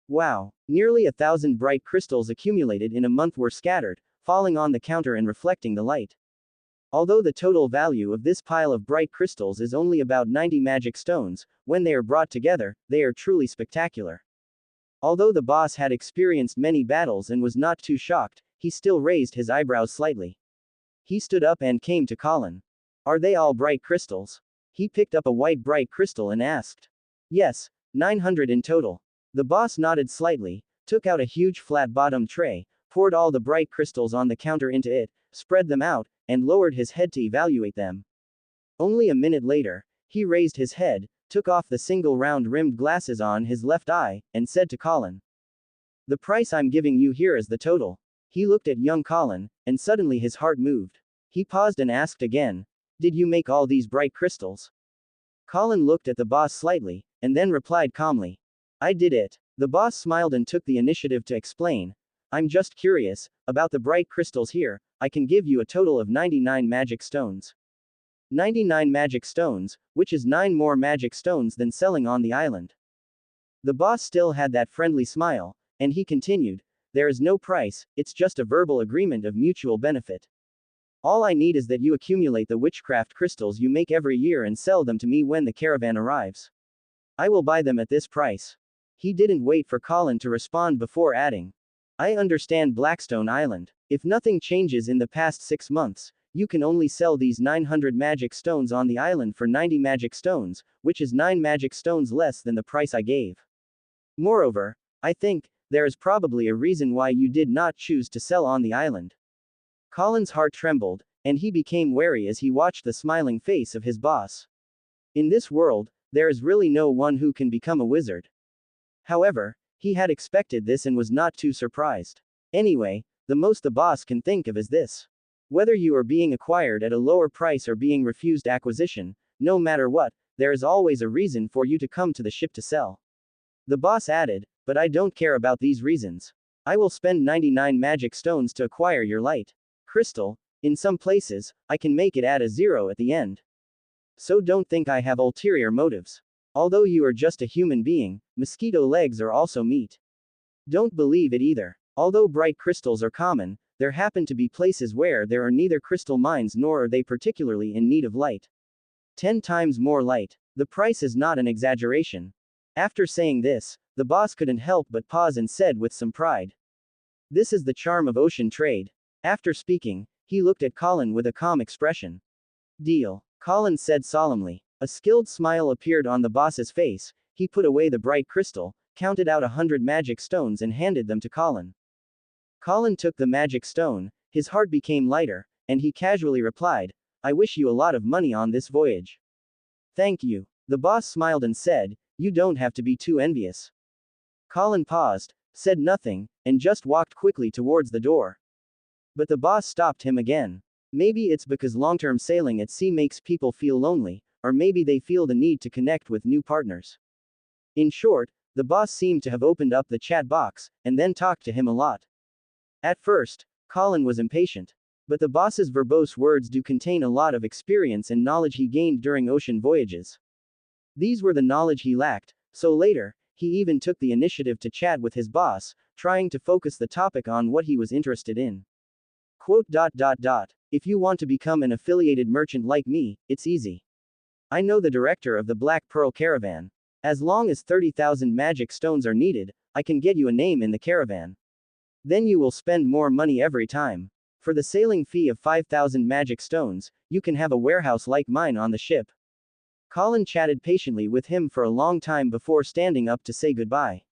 Wow! Nearly 1,000 bright crystals accumulated in a month were scattered, falling on the counter and reflecting the light. Although the total value of this pile of bright crystals is only about 90 magic stones, when they are brought together, they are truly spectacular. Although the boss had experienced many battles and was not too shocked, he still raised his eyebrows slightly. He stood up and came to Colin. Are they all bright crystals? He picked up a white bright crystal and asked. Yes, 900 in total. The boss nodded slightly, took out a huge flat-bottomed tray, poured all the bright crystals on the counter into it, spread them out, and lowered his head to evaluate them. Only a minute later, he raised his head, took off the single round-rimmed glasses on his left eye, and said to Colin. The price I'm giving you here is the total. He looked at young Colin, and suddenly his heart moved. He paused and asked again. Did you make all these bright crystals? Colin looked at the boss slightly, and then replied calmly. I did it. The boss smiled and took the initiative to explain. I'm just curious, about the bright crystals here, I can give you a total of 99 magic stones. 99 magic stones, which is 9 more magic stones than selling on the island. The boss still had that friendly smile, and he continued, there is no price, it's just a verbal agreement of mutual benefit. All I need is that you accumulate the witchcraft crystals you make every year and sell them to me when the caravan arrives. I will buy them at this price. He didn't wait for Colin to respond before adding. I understand Blackstone Island. If nothing changes in the past 6 months, you can only sell these 900 magic stones on the island for 90 magic stones, which is 9 magic stones less than the price I gave. Moreover, I think, there is probably a reason why you did not choose to sell on the island. Colin's heart trembled, and he became wary as he watched the smiling face of his boss. In this world, there is really no one who can become a wizard. However, he had expected this and was not too surprised. Anyway, the most the boss can think of is this. Whether you are being acquired at a lower price or being refused acquisition, no matter what, there is always a reason for you to come to the ship to sell. The boss added, but I don't care about these reasons. I will spend 99 magic stones to acquire your light crystal. In some places, I can make it add a 0 at the end. So don't think I have ulterior motives. Although you are just a human being, mosquito legs are also meat. Don't believe it either. Although bright crystals are common, there happen to be places where there are neither crystal mines nor are they particularly in need of light. 10 times more light. The price is not an exaggeration. After saying this, the boss couldn't help but pause and said with some pride. This is the charm of ocean trade. After speaking, he looked at Colin with a calm expression. Deal, Colin said solemnly. A skilled smile appeared on the boss's face. He put away the bright crystal, counted out 100 magic stones and handed them to Colin. Colin took the magic stone, his heart became lighter, and he casually replied, I wish you a lot of money on this voyage. Thank you. The boss smiled and said, you don't have to be too envious. Colin paused, said nothing, and just walked quickly towards the door. But the boss stopped him again. Maybe it's because long-term sailing at sea makes people feel lonely, or maybe they feel the need to connect with new partners. In short, the boss seemed to have opened up the chat box, and then talked to him a lot. At first, Colin was impatient. But the boss's verbose words do contain a lot of experience and knowledge he gained during ocean voyages. These were the knowledge he lacked, so later, he even took the initiative to chat with his boss, trying to focus the topic on what he was interested in. Quote. If you want to become an affiliated merchant like me, it's easy. I know the director of the Black Pearl Caravan. As long as 30,000 magic stones are needed, I can get you a name in the caravan. Then you will spend more money every time. For the sailing fee of 5,000 magic stones, you can have a warehouse like mine on the ship. Colin chatted patiently with him for a long time before standing up to say goodbye.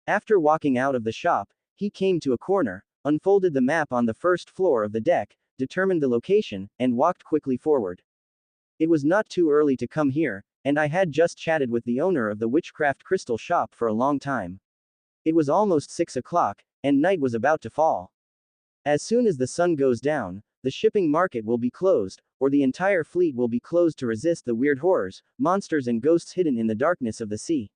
After walking out of the shop, he came to a corner, unfolded the map on the first floor of the deck, determined the location, and walked quickly forward. It was not too early to come here, and I had just chatted with the owner of the Witchcraft Crystal shop for a long time. It was almost 6 o'clock, and night was about to fall. As soon as the sun goes down, the shipping market will be closed, or the entire fleet will be closed to resist the weird horrors, monsters and ghosts hidden in the darkness of the sea.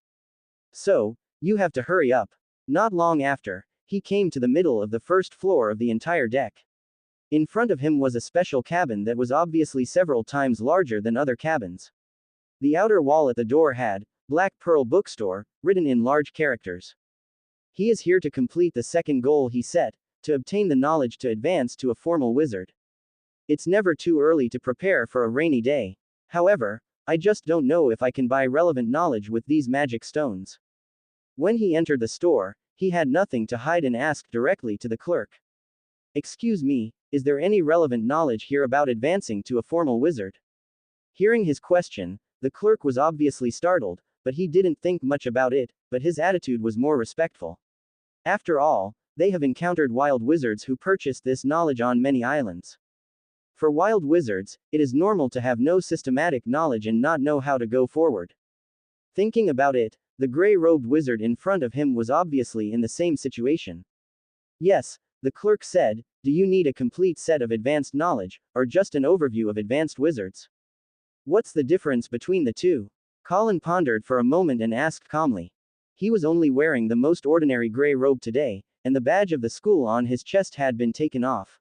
So, you have to hurry up. Not long after, he came to the middle of the first floor of the entire deck. In front of him was a special cabin that was obviously several times larger than other cabins. The outer wall at the door had, Black Pearl Bookstore, written in large characters. He is here to complete the second goal he set, to obtain the knowledge to advance to a formal wizard. It's never too early to prepare for a rainy day. However, I just don't know if I can buy relevant knowledge with these magic stones. When he entered the store, he had nothing to hide and asked directly to the clerk. Excuse me, is there any relevant knowledge here about advancing to a formal wizard? Hearing his question, the clerk was obviously startled, but he didn't think much about it, but his attitude was more respectful. After all, they have encountered wild wizards who purchased this knowledge on many islands. For wild wizards, it is normal to have no systematic knowledge and not know how to go forward. Thinking about it, the gray-robed wizard in front of him was obviously in the same situation. Yes, the clerk said, do you need a complete set of advanced knowledge, or just an overview of advanced wizards? What's the difference between the two? Colin pondered for a moment and asked calmly. He was only wearing the most ordinary gray robe today, and the badge of the school on his chest had been taken off.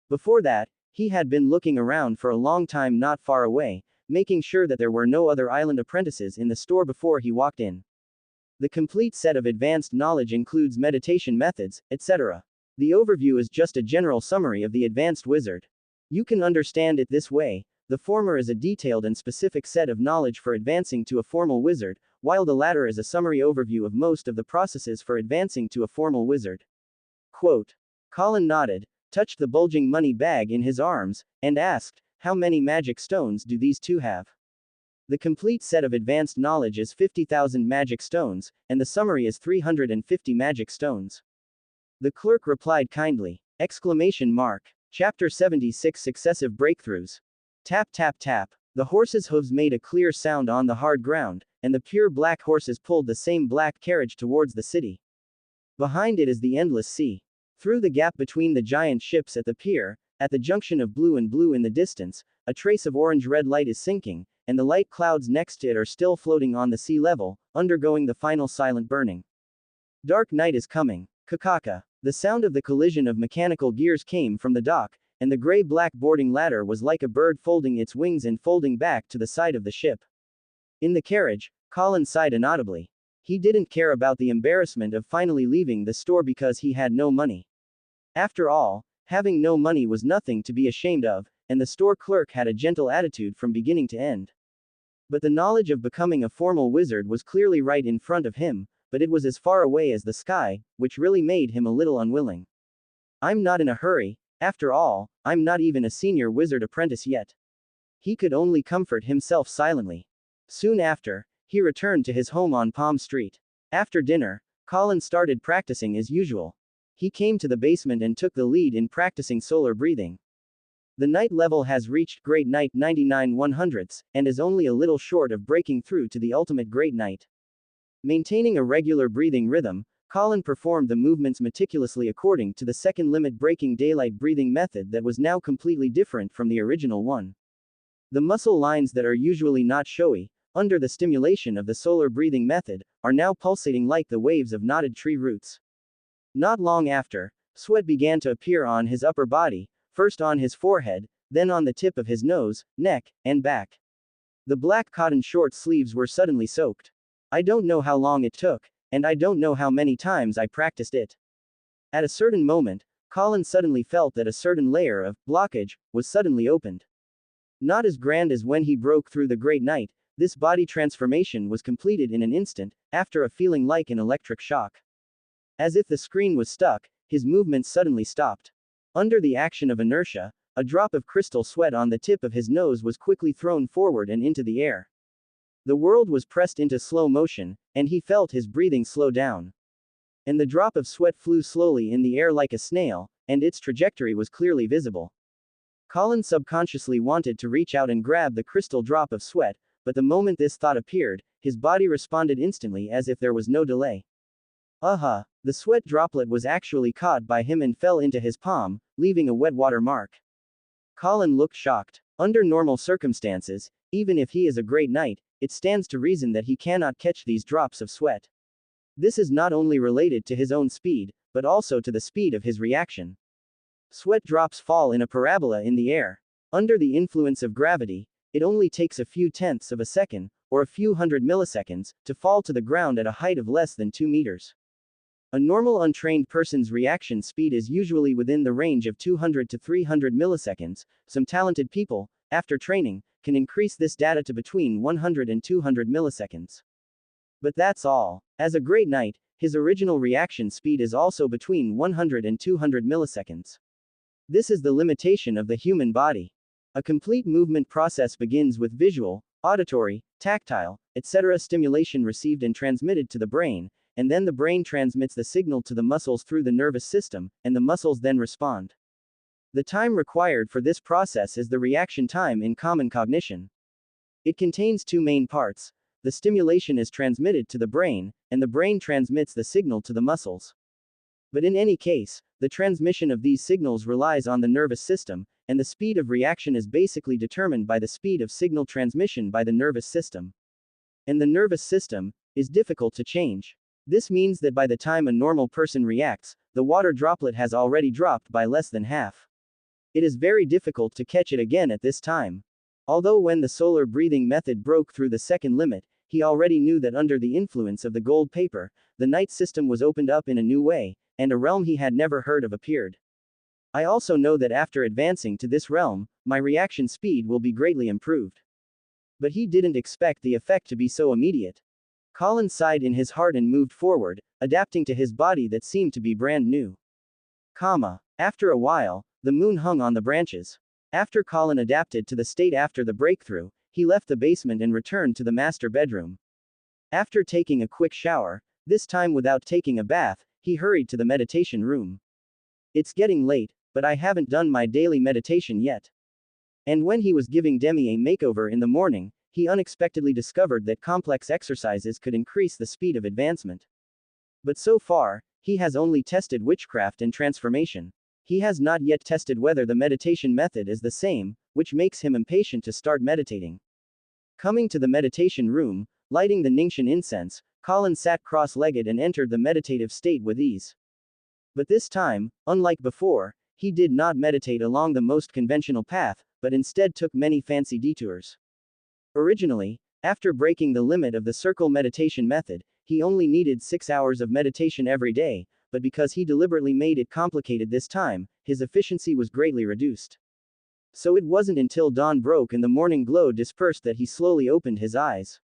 Before that, he had been looking around for a long time not far away, making sure that there were no other island apprentices in the store before he walked in. The complete set of advanced knowledge includes meditation methods, etc. The overview is just a general summary of the advanced wizard. You can understand it this way: the former is a detailed and specific set of knowledge for advancing to a formal wizard, while the latter is a summary overview of most of the processes for advancing to a formal wizard. Quote. Colin nodded, touched the bulging money bag in his arms, and asked, how many magic stones do these two have? The complete set of advanced knowledge is 50,000 magic stones, and the summary is 350 magic stones. The clerk replied kindly. Exclamation mark. Chapter 76 Successive Breakthroughs. Tap tap tap. The horse's hooves made a clear sound on the hard ground, and the pure black horses pulled the same black carriage towards the city. Behind it is the endless sea. Through the gap between the giant ships at the pier, at the junction of blue and blue in the distance, a trace of orange-red light is sinking, and the light clouds next to it are still floating on the sea level, undergoing the final silent burning. Dark night is coming. Kakaka. The sound of the collision of mechanical gears came from the dock, and the gray-black boarding ladder was like a bird folding its wings and folding back to the side of the ship. In the carriage, Colin sighed inaudibly. He didn't care about the embarrassment of finally leaving the store because he had no money. After all, having no money was nothing to be ashamed of, and the store clerk had a gentle attitude from beginning to end. But the knowledge of becoming a formal wizard was clearly right in front of him, but it was as far away as the sky, which really made him a little unwilling. I'm not in a hurry, after all, I'm not even a senior wizard apprentice yet. He could only comfort himself silently. Soon after, he returned to his home on Palm Street. After dinner, Colin started practicing as usual. He came to the basement and took the lead in practicing solar breathing. The night level has reached Great Night 99/100ths, and is only a little short of breaking through to the ultimate Great Night. Maintaining a regular breathing rhythm, Colin performed the movements meticulously according to the second limit breaking daylight breathing method that was now completely different from the original one. The muscle lines that are usually not showy, under the stimulation of the solar breathing method, are now pulsating like the waves of knotted tree roots. Not long after, sweat began to appear on his upper body, first on his forehead, then on the tip of his nose, neck, and back. The black cotton short sleeves were suddenly soaked. I don't know how long it took, and I don't know how many times I practiced it. At a certain moment, Colin suddenly felt that a certain layer of blockage was suddenly opened. Not as grand as when he broke through the Great Night, this body transformation was completed in an instant, after a feeling like an electric shock. As if the screen was stuck, his movements suddenly stopped. Under the action of inertia, a drop of crystal sweat on the tip of his nose was quickly thrown forward and into the air. The world was pressed into slow motion, and he felt his breathing slow down. And the drop of sweat flew slowly in the air like a snail, and its trajectory was clearly visible. Colin subconsciously wanted to reach out and grab the crystal drop of sweat, but the moment this thought appeared, his body responded instantly as if there was no delay. Aha! The sweat droplet was actually caught by him and fell into his palm, leaving a wet water mark. Colin looked shocked. Under normal circumstances, even if he is a great knight, it stands to reason that he cannot catch these drops of sweat. This is not only related to his own speed, but also to the speed of his reaction. Sweat drops fall in a parabola in the air. Under the influence of gravity, it only takes a few tenths of a second, or a few hundred milliseconds, to fall to the ground at a height of less than 2 meters. A normal untrained person's reaction speed is usually within the range of 200 to 300 milliseconds. Some talented people, after training, can increase this data to between 100 and 200 milliseconds. But that's all. As a great knight, his original reaction speed is also between 100 and 200 milliseconds. This is the limitation of the human body. A complete movement process begins with visual, auditory, tactile, etc. stimulation received and transmitted to the brain, and then the brain transmits the signal to the muscles through the nervous system, and the muscles then respond. The time required for this process is the reaction time in common cognition. It contains two main parts. The stimulation is transmitted to the brain, and the brain transmits the signal to the muscles. But in any case, the transmission of these signals relies on the nervous system, and the speed of reaction is basically determined by the speed of signal transmission by the nervous system. And the nervous system is difficult to change. This means that by the time a normal person reacts, the water droplet has already dropped by less than half. It is very difficult to catch it again at this time. Although when the solar breathing method broke through the second limit, he already knew that under the influence of the gold paper, the night system was opened up in a new way, and a realm he had never heard of appeared. I also know that after advancing to this realm, my reaction speed will be greatly improved. But he didn't expect the effect to be so immediate. Colin sighed in his heart and moved forward, adapting to his body that seemed to be brand new. After a while, the moon hung on the branches. After Colin adapted to the state after the breakthrough, he left the basement and returned to the master bedroom. After taking a quick shower, this time without taking a bath, he hurried to the meditation room. It's getting late, but I haven't done my daily meditation yet. And when he was giving Demi a makeover in the morning, he unexpectedly discovered that complex exercises could increase the speed of advancement. But so far, he has only tested witchcraft and transformation. He has not yet tested whether the meditation method is the same, which makes him impatient to start meditating. Coming to the meditation room, lighting the Ningxian incense, Colin sat cross-legged and entered the meditative state with ease. But this time, unlike before, he did not meditate along the most conventional path, but instead took many fancy detours. Originally, after breaking the limit of the circle meditation method, he only needed 6 hours of meditation every day, but because he deliberately made it complicated this time, his efficiency was greatly reduced. So it wasn't until dawn broke and the morning glow dispersed that he slowly opened his eyes.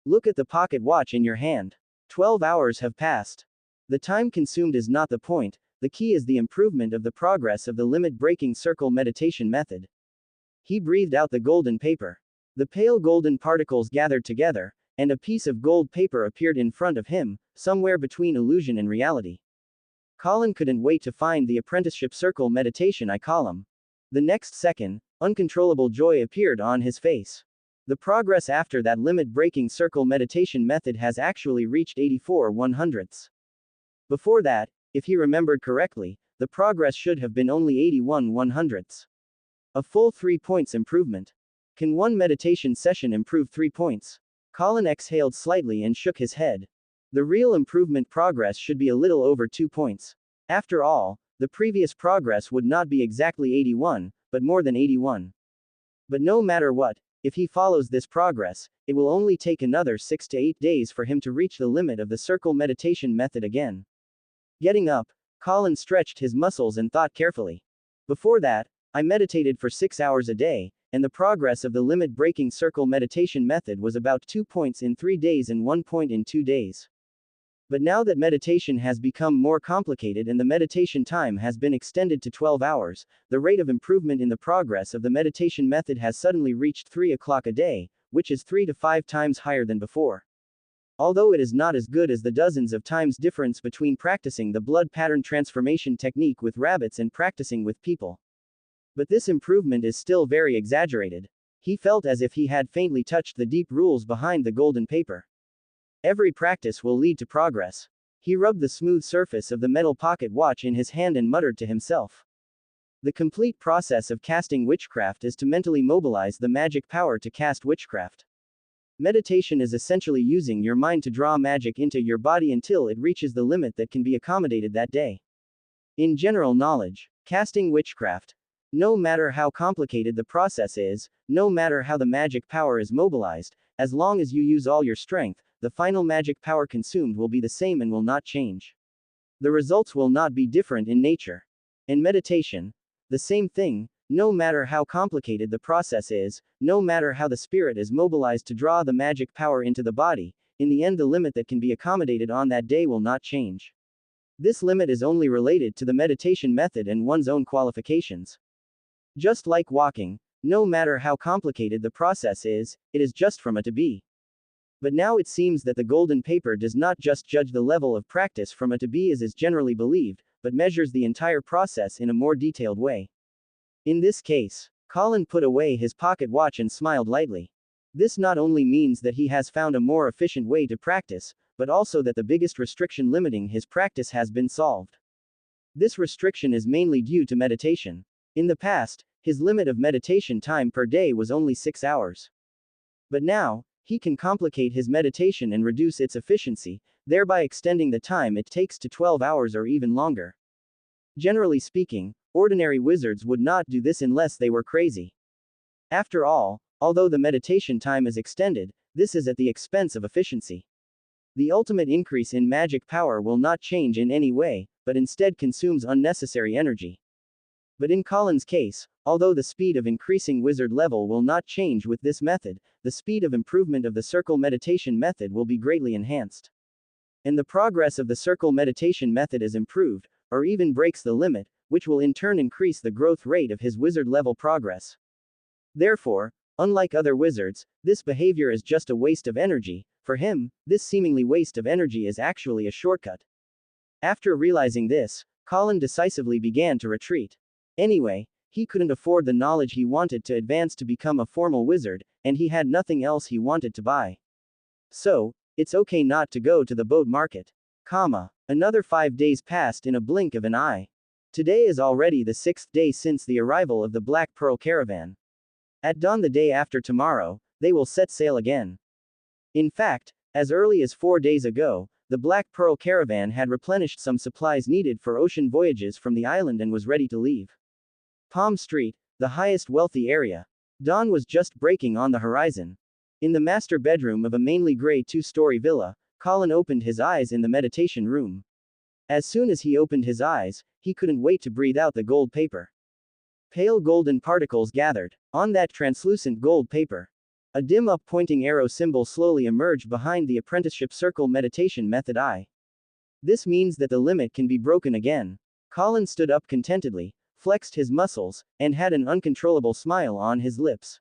Look at the pocket watch in your hand. 12 hours have passed. The time consumed is not the point, the key is the improvement of the progress of the limit-breaking circle meditation method. He breathed out the golden paper. The pale golden particles gathered together, and a piece of gold paper appeared in front of him, somewhere between illusion and reality. Colin couldn't wait to find the apprenticeship circle meditation column. The next second, uncontrollable joy appeared on his face. The progress after that limit-breaking circle meditation method has actually reached 84/100ths. Before that, if he remembered correctly, the progress should have been only 81/100ths. A full 3 points improvement. Can one meditation session improve 3 points? Colin exhaled slightly and shook his head. The real improvement progress should be a little over 2 points. After all, the previous progress would not be exactly 81, but more than 81. But no matter what, if he follows this progress, it will only take another 6 to 8 days for him to reach the limit of the circle meditation method again. Getting up, Colin stretched his muscles and thought carefully. Before that, I meditated for 6 hours a day, and the progress of the limit-breaking circle meditation method was about 2 points in 3 days and 1 point in 2 days. But now that meditation has become more complicated and the meditation time has been extended to 12 hours, the rate of improvement in the progress of the meditation method has suddenly reached 3 o'clock a day, which is 3 to 5 times higher than before. Although it is not as good as the dozens of times difference between practicing the blood pattern transformation technique with rabbits and practicing with people. But this improvement is still very exaggerated. He felt as if he had faintly touched the deep rules behind the golden paper. Every practice will lead to progress. He rubbed the smooth surface of the metal pocket watch in his hand and muttered to himself. The complete process of casting witchcraft is to mentally mobilize the magic power to cast witchcraft. Meditation is essentially using your mind to draw magic into your body until it reaches the limit that can be accommodated that day. In general knowledge, casting witchcraft, no matter how complicated the process is, no matter how the magic power is mobilized, as long as you use all your strength, the final magic power consumed will be the same and will not change. The results will not be different in nature. In meditation, the same thing, no matter how complicated the process is, no matter how the spirit is mobilized to draw the magic power into the body, in the end the limit that can be accommodated on that day will not change. This limit is only related to the meditation method and one's own qualifications. Just like walking, no matter how complicated the process is, it is just from A to B. But now it seems that the golden paper does not just judge the level of practice from A to B as is generally believed, but measures the entire process in a more detailed way. In this case, Colin put away his pocket watch and smiled lightly. This not only means that he has found a more efficient way to practice, but also that the biggest restriction limiting his practice has been solved. This restriction is mainly due to meditation. In the past, his limit of meditation time per day was only 6 hours. But now, he can complicate his meditation and reduce its efficiency, thereby extending the time it takes to 12 hours or even longer. Generally speaking, ordinary wizards would not do this unless they were crazy. After all, although the meditation time is extended, this is at the expense of efficiency. The ultimate increase in magic power will not change in any way, but instead consumes unnecessary energy. But in Colin's case, although the speed of increasing wizard level will not change with this method, the speed of improvement of the circle meditation method will be greatly enhanced. And the progress of the circle meditation method is improved, or even breaks the limit, which will in turn increase the growth rate of his wizard level progress. Therefore, unlike other wizards, this behavior is just a waste of energy. For him, this seemingly waste of energy is actually a shortcut. After realizing this, Colin decisively began to retreat. Anyway, he couldn't afford the knowledge he wanted to advance to become a formal wizard, and he had nothing else he wanted to buy. So, it's okay not to go to the boat market. Another 5 days passed in a blink of an eye. Today is already the 6th day since the arrival of the Black Pearl caravan. At dawn the day after tomorrow, they will set sail again. In fact, as early as 4 days ago, the Black Pearl caravan had replenished some supplies needed for ocean voyages from the island and was ready to leave. Palm Street, the highest wealthy area. Dawn was just breaking on the horizon. In the master bedroom of a mainly gray 2-story villa, Colin opened his eyes in the meditation room. As soon as he opened his eyes, he couldn't wait to breathe out the gold paper. Pale golden particles gathered on that translucent gold paper. A dim up-pointing arrow symbol slowly emerged behind the apprenticeship circle meditation method I. This means that the limit can be broken again. Colin stood up contentedly, flexed his muscles, and had an uncontrollable smile on his lips.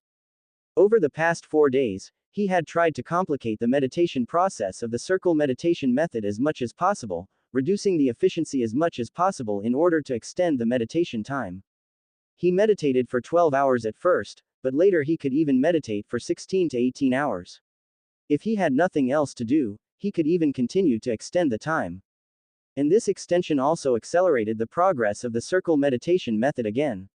Over the past 4 days, he had tried to complicate the meditation process of the circle meditation method as much as possible, reducing the efficiency as much as possible in order to extend the meditation time. He meditated for 12 hours at first, but later he could even meditate for 16 to 18 hours. If he had nothing else to do, he could even continue to extend the time. And this extension also accelerated the progress of the circle meditation method again.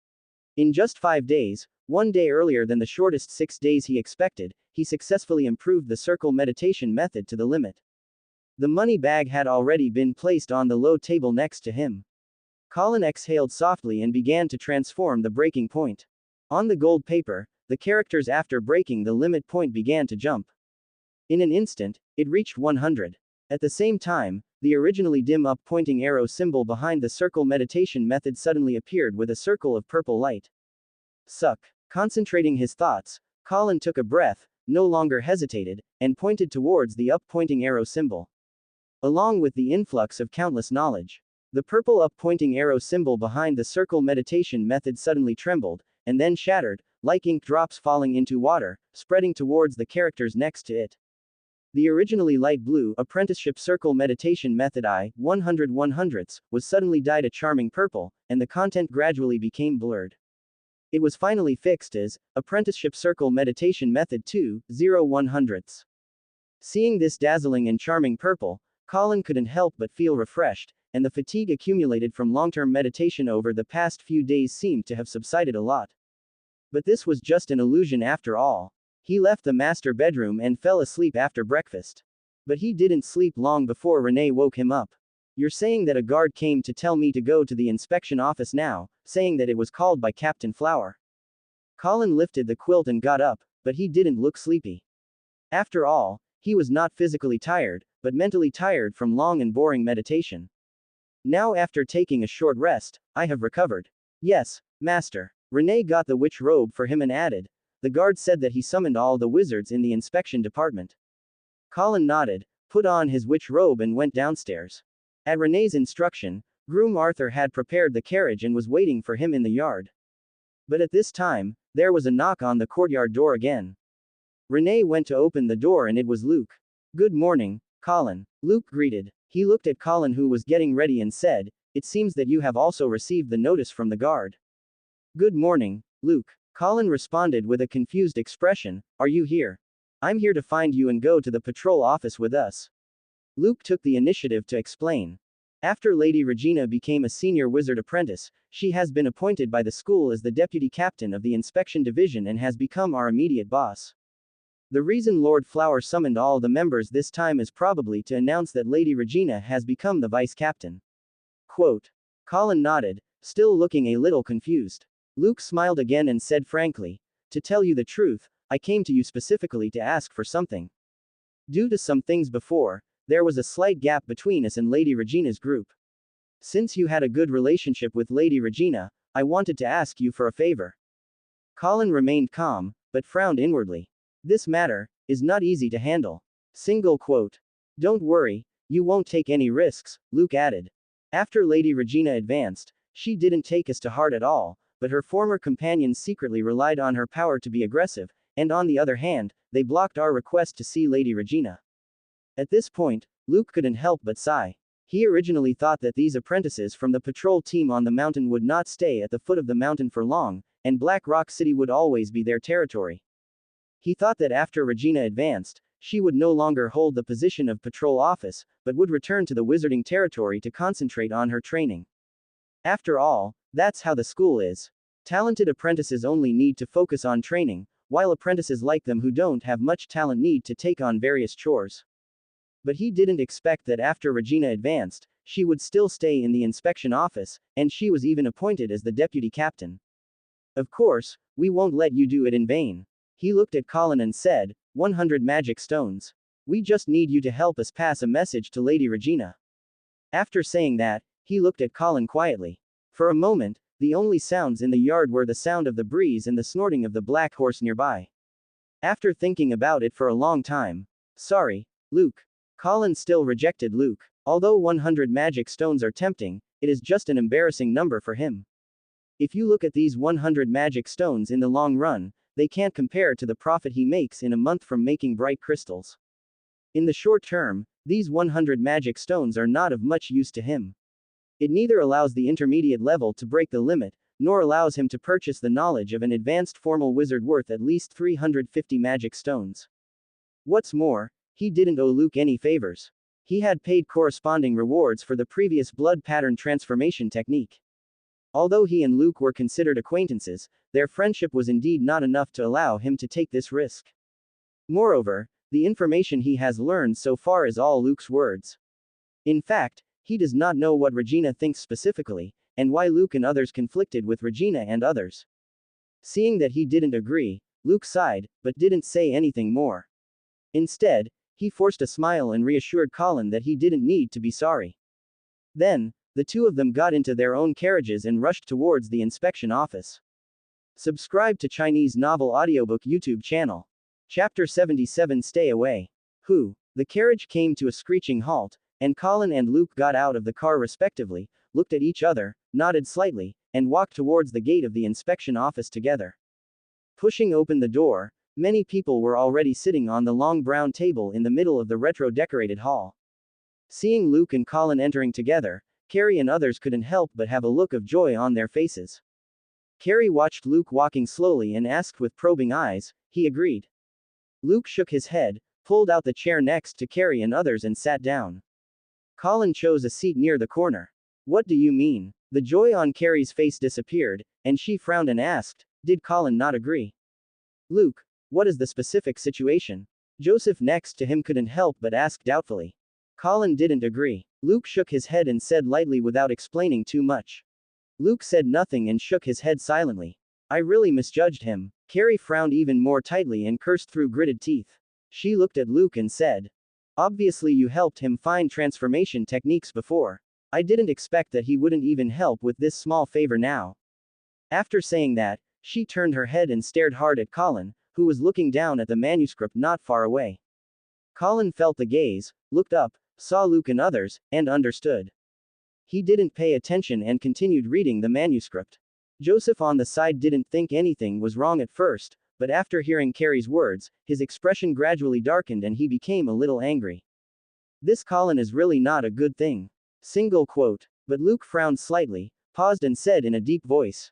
In just 5 days, 1 day earlier than the shortest 6 days he expected, he successfully improved the circle meditation method to the limit. The money bag had already been placed on the low table next to him. Colin exhaled softly and began to transform the breaking point. On the gold paper, the characters after breaking the limit point began to jump. In an instant, it reached 100. At the same time, the originally dim up-pointing arrow symbol behind the circle meditation method suddenly appeared with a circle of purple light. Suck. Concentrating his thoughts, Colin took a breath, no longer hesitated, and pointed towards the up-pointing arrow symbol. Along with the influx of countless knowledge, the purple up-pointing arrow symbol behind the circle meditation method suddenly trembled, and then shattered, like ink drops falling into water, spreading towards the characters next to it. The originally light blue apprenticeship circle meditation method I, 100/100ths, was suddenly dyed a charming purple, and the content gradually became blurred. It was finally fixed as apprenticeship circle meditation method 2, 0/100ths. Seeing this dazzling and charming purple, Colin couldn't help but feel refreshed, and the fatigue accumulated from long-term meditation over the past few days seemed to have subsided a lot. But this was just an illusion after all. He left the master bedroom and fell asleep after breakfast. But he didn't sleep long before Renee woke him up. You're saying that a guard came to tell me to go to the inspection office now, saying that it was called by Captain Flower. Colin lifted the quilt and got up, but he didn't look sleepy. After all, he was not physically tired, but mentally tired from long and boring meditation. Now after taking a short rest, I have recovered. Yes, master. Renee got the witch robe for him and added, the guard said that he summoned all the wizards in the inspection department. Colin nodded, put on his witch robe and went downstairs. At Renee's instruction, Groom Arthur had prepared the carriage and was waiting for him in the yard. But at this time, there was a knock on the courtyard door again. Renee went to open the door and it was Luke. Good morning, Colin. Luke greeted. He looked at Colin who was getting ready and said, it seems that you have also received the notice from the guard. Good morning, Luke. Colin responded with a confused expression, are you here? I'm here to find you and go to the patrol office with us. Luke took the initiative to explain. After Lady Regina became a senior wizard apprentice, she has been appointed by the school as the deputy captain of the inspection division and has become our immediate boss. The reason Lord Flower summoned all the members this time is probably to announce that Lady Regina has become the vice captain. Quote. Colin nodded, still looking a little confused. Luke smiled again and said frankly, to tell you the truth, I came to you specifically to ask for something. Due to some things before, there was a slight gap between us and Lady Regina's group. Since you had a good relationship with Lady Regina, I wanted to ask you for a favor. Colin remained calm, but frowned inwardly. This matter is not easy to handle. Single quote. Don't worry, you won't take any risks, Luke added. After Lady Regina advanced, she didn't take us to heart at all, but her former companions secretly relied on her power to be aggressive, and on the other hand, they blocked our request to see Lady Regina. At this point, Luke couldn't help but sigh. He originally thought that these apprentices from the patrol team on the mountain would not stay at the foot of the mountain for long, and Black Rock City would always be their territory. He thought that after Regina advanced, she would no longer hold the position of patrol office, but would return to the wizarding territory to concentrate on her training. After all, that's how the school is. Talented apprentices only need to focus on training, while apprentices like them who don't have much talent need to take on various chores. But he didn't expect that after Regina advanced, she would still stay in the inspection office, and she was even appointed as the deputy captain. Of course, we won't let you do it in vain. He looked at Colin and said, 100 magic stones. We just need you to help us pass a message to Lady Regina. After saying that, he looked at Colin quietly. For a moment, the only sounds in the yard were the sound of the breeze and the snorting of the black horse nearby. After thinking about it for a long time, sorry, Luke. Colin still rejected Luke. Although 100 magic stones are tempting, it is just an embarrassing number for him. If you look at these 100 magic stones in the long run, they can't compare to the profit he makes in a month from making bright crystals. In the short term, these 100 magic stones are not of much use to him. It neither allows the intermediate level to break the limit, nor allows him to purchase the knowledge of an advanced formal wizard worth at least 350 magic stones. What's more, he didn't owe Luke any favors. He had paid corresponding rewards for the previous blood pattern transformation technique. Although he and Luke were considered acquaintances, their friendship was indeed not enough to allow him to take this risk. Moreover, the information he has learned so far is all Luke's words. In fact, he does not know what Regina thinks specifically, and why Luke and others conflicted with Regina and others. Seeing that he didn't agree, Luke sighed, but didn't say anything more. Instead, he forced a smile and reassured Colin that he didn't need to be sorry. Then, the two of them got into their own carriages and rushed towards the inspection office. Subscribe to Chinese Novel Audiobook YouTube channel. Chapter 77 Stay Away. The carriage came to a screeching halt, and Colin and Luke got out of the car respectively, looked at each other, nodded slightly, and walked towards the gate of the inspection office together. Pushing open the door, many people were already sitting on the long brown table in the middle of the retro-decorated hall. Seeing Luke and Colin entering together, Carrie and others couldn't help but have a look of joy on their faces. Carrie watched Luke walking slowly and asked with probing eyes, he agreed. Luke shook his head, pulled out the chair next to Carrie and others and sat down. Colin chose a seat near the corner. What do you mean? The joy on Carrie's face disappeared, and she frowned and asked, did Colin not agree? Luke, what is the specific situation? Joseph next to him couldn't help but ask doubtfully. Colin didn't agree. Luke shook his head and said lightly without explaining too much. Luke said nothing and shook his head silently. I really misjudged him. Carrie frowned even more tightly and cursed through gritted teeth. She looked at Luke and said, obviously you helped him find transformation techniques before. I didn't expect that he wouldn't even help with this small favor now. After saying that, she turned her head and stared hard at Colin, who was looking down at the manuscript not far away. Colin felt the gaze, looked up, saw Luke and others, and understood. He didn't pay attention and continued reading the manuscript. Joseph on the side didn't think anything was wrong at first, but after hearing Carrie's words, his expression gradually darkened and he became a little angry. This Colin is really not a good thing. Single quote. But Luke frowned slightly, paused and said in a deep voice.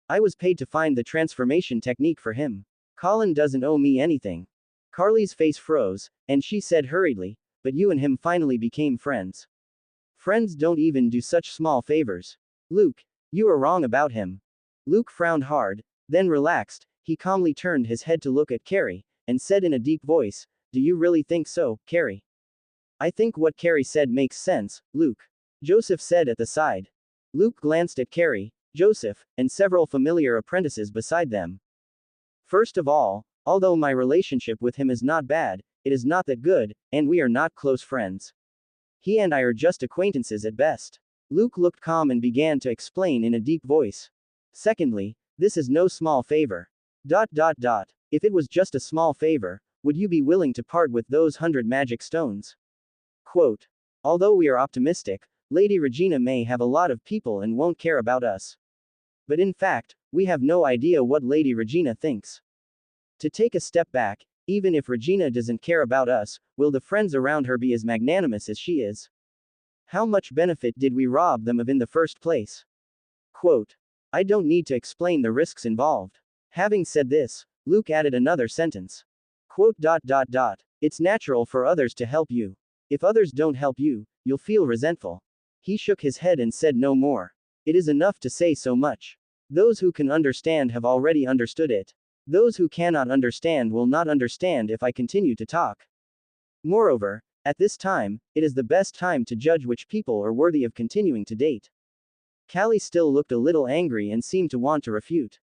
I was paid to find the transformation technique for him. Colin doesn't owe me anything. Carly's face froze, and she said hurriedly, but you and him finally became friends. Friends don't even do such small favors. Luke, you are wrong about him. Luke frowned hard, then relaxed. He calmly turned his head to look at Carrie, and said in a deep voice, do you really think so, Carrie? I think what Carrie said makes sense, Luke. Joseph said at the side. Luke glanced at Carrie, Joseph, and several familiar apprentices beside them. First of all, although my relationship with him is not bad, it is not that good, and we are not close friends. He and I are just acquaintances at best. Luke looked calm and began to explain in a deep voice. Secondly, this is no small favor. If it was just a small favor, would you be willing to part with those 100 magic stones? Quote. Although we are optimistic, Lady Regina may have a lot of people and won't care about us. But in fact, we have no idea what Lady Regina thinks. To take a step back, even if Regina doesn't care about us, will the friends around her be as magnanimous as she is? How much benefit did we rob them of in the first place? Quote. I don't need to explain the risks involved. Having said this, Luke added another sentence. Quote. It's natural for others to help you. If others don't help you, you'll feel resentful. He shook his head and said no more. It is enough to say so much. Those who can understand have already understood it. Those who cannot understand will not understand if I continue to talk. Moreover, at this time, it is the best time to judge which people are worthy of continuing to date. Callie still looked a little angry and seemed to want to refute.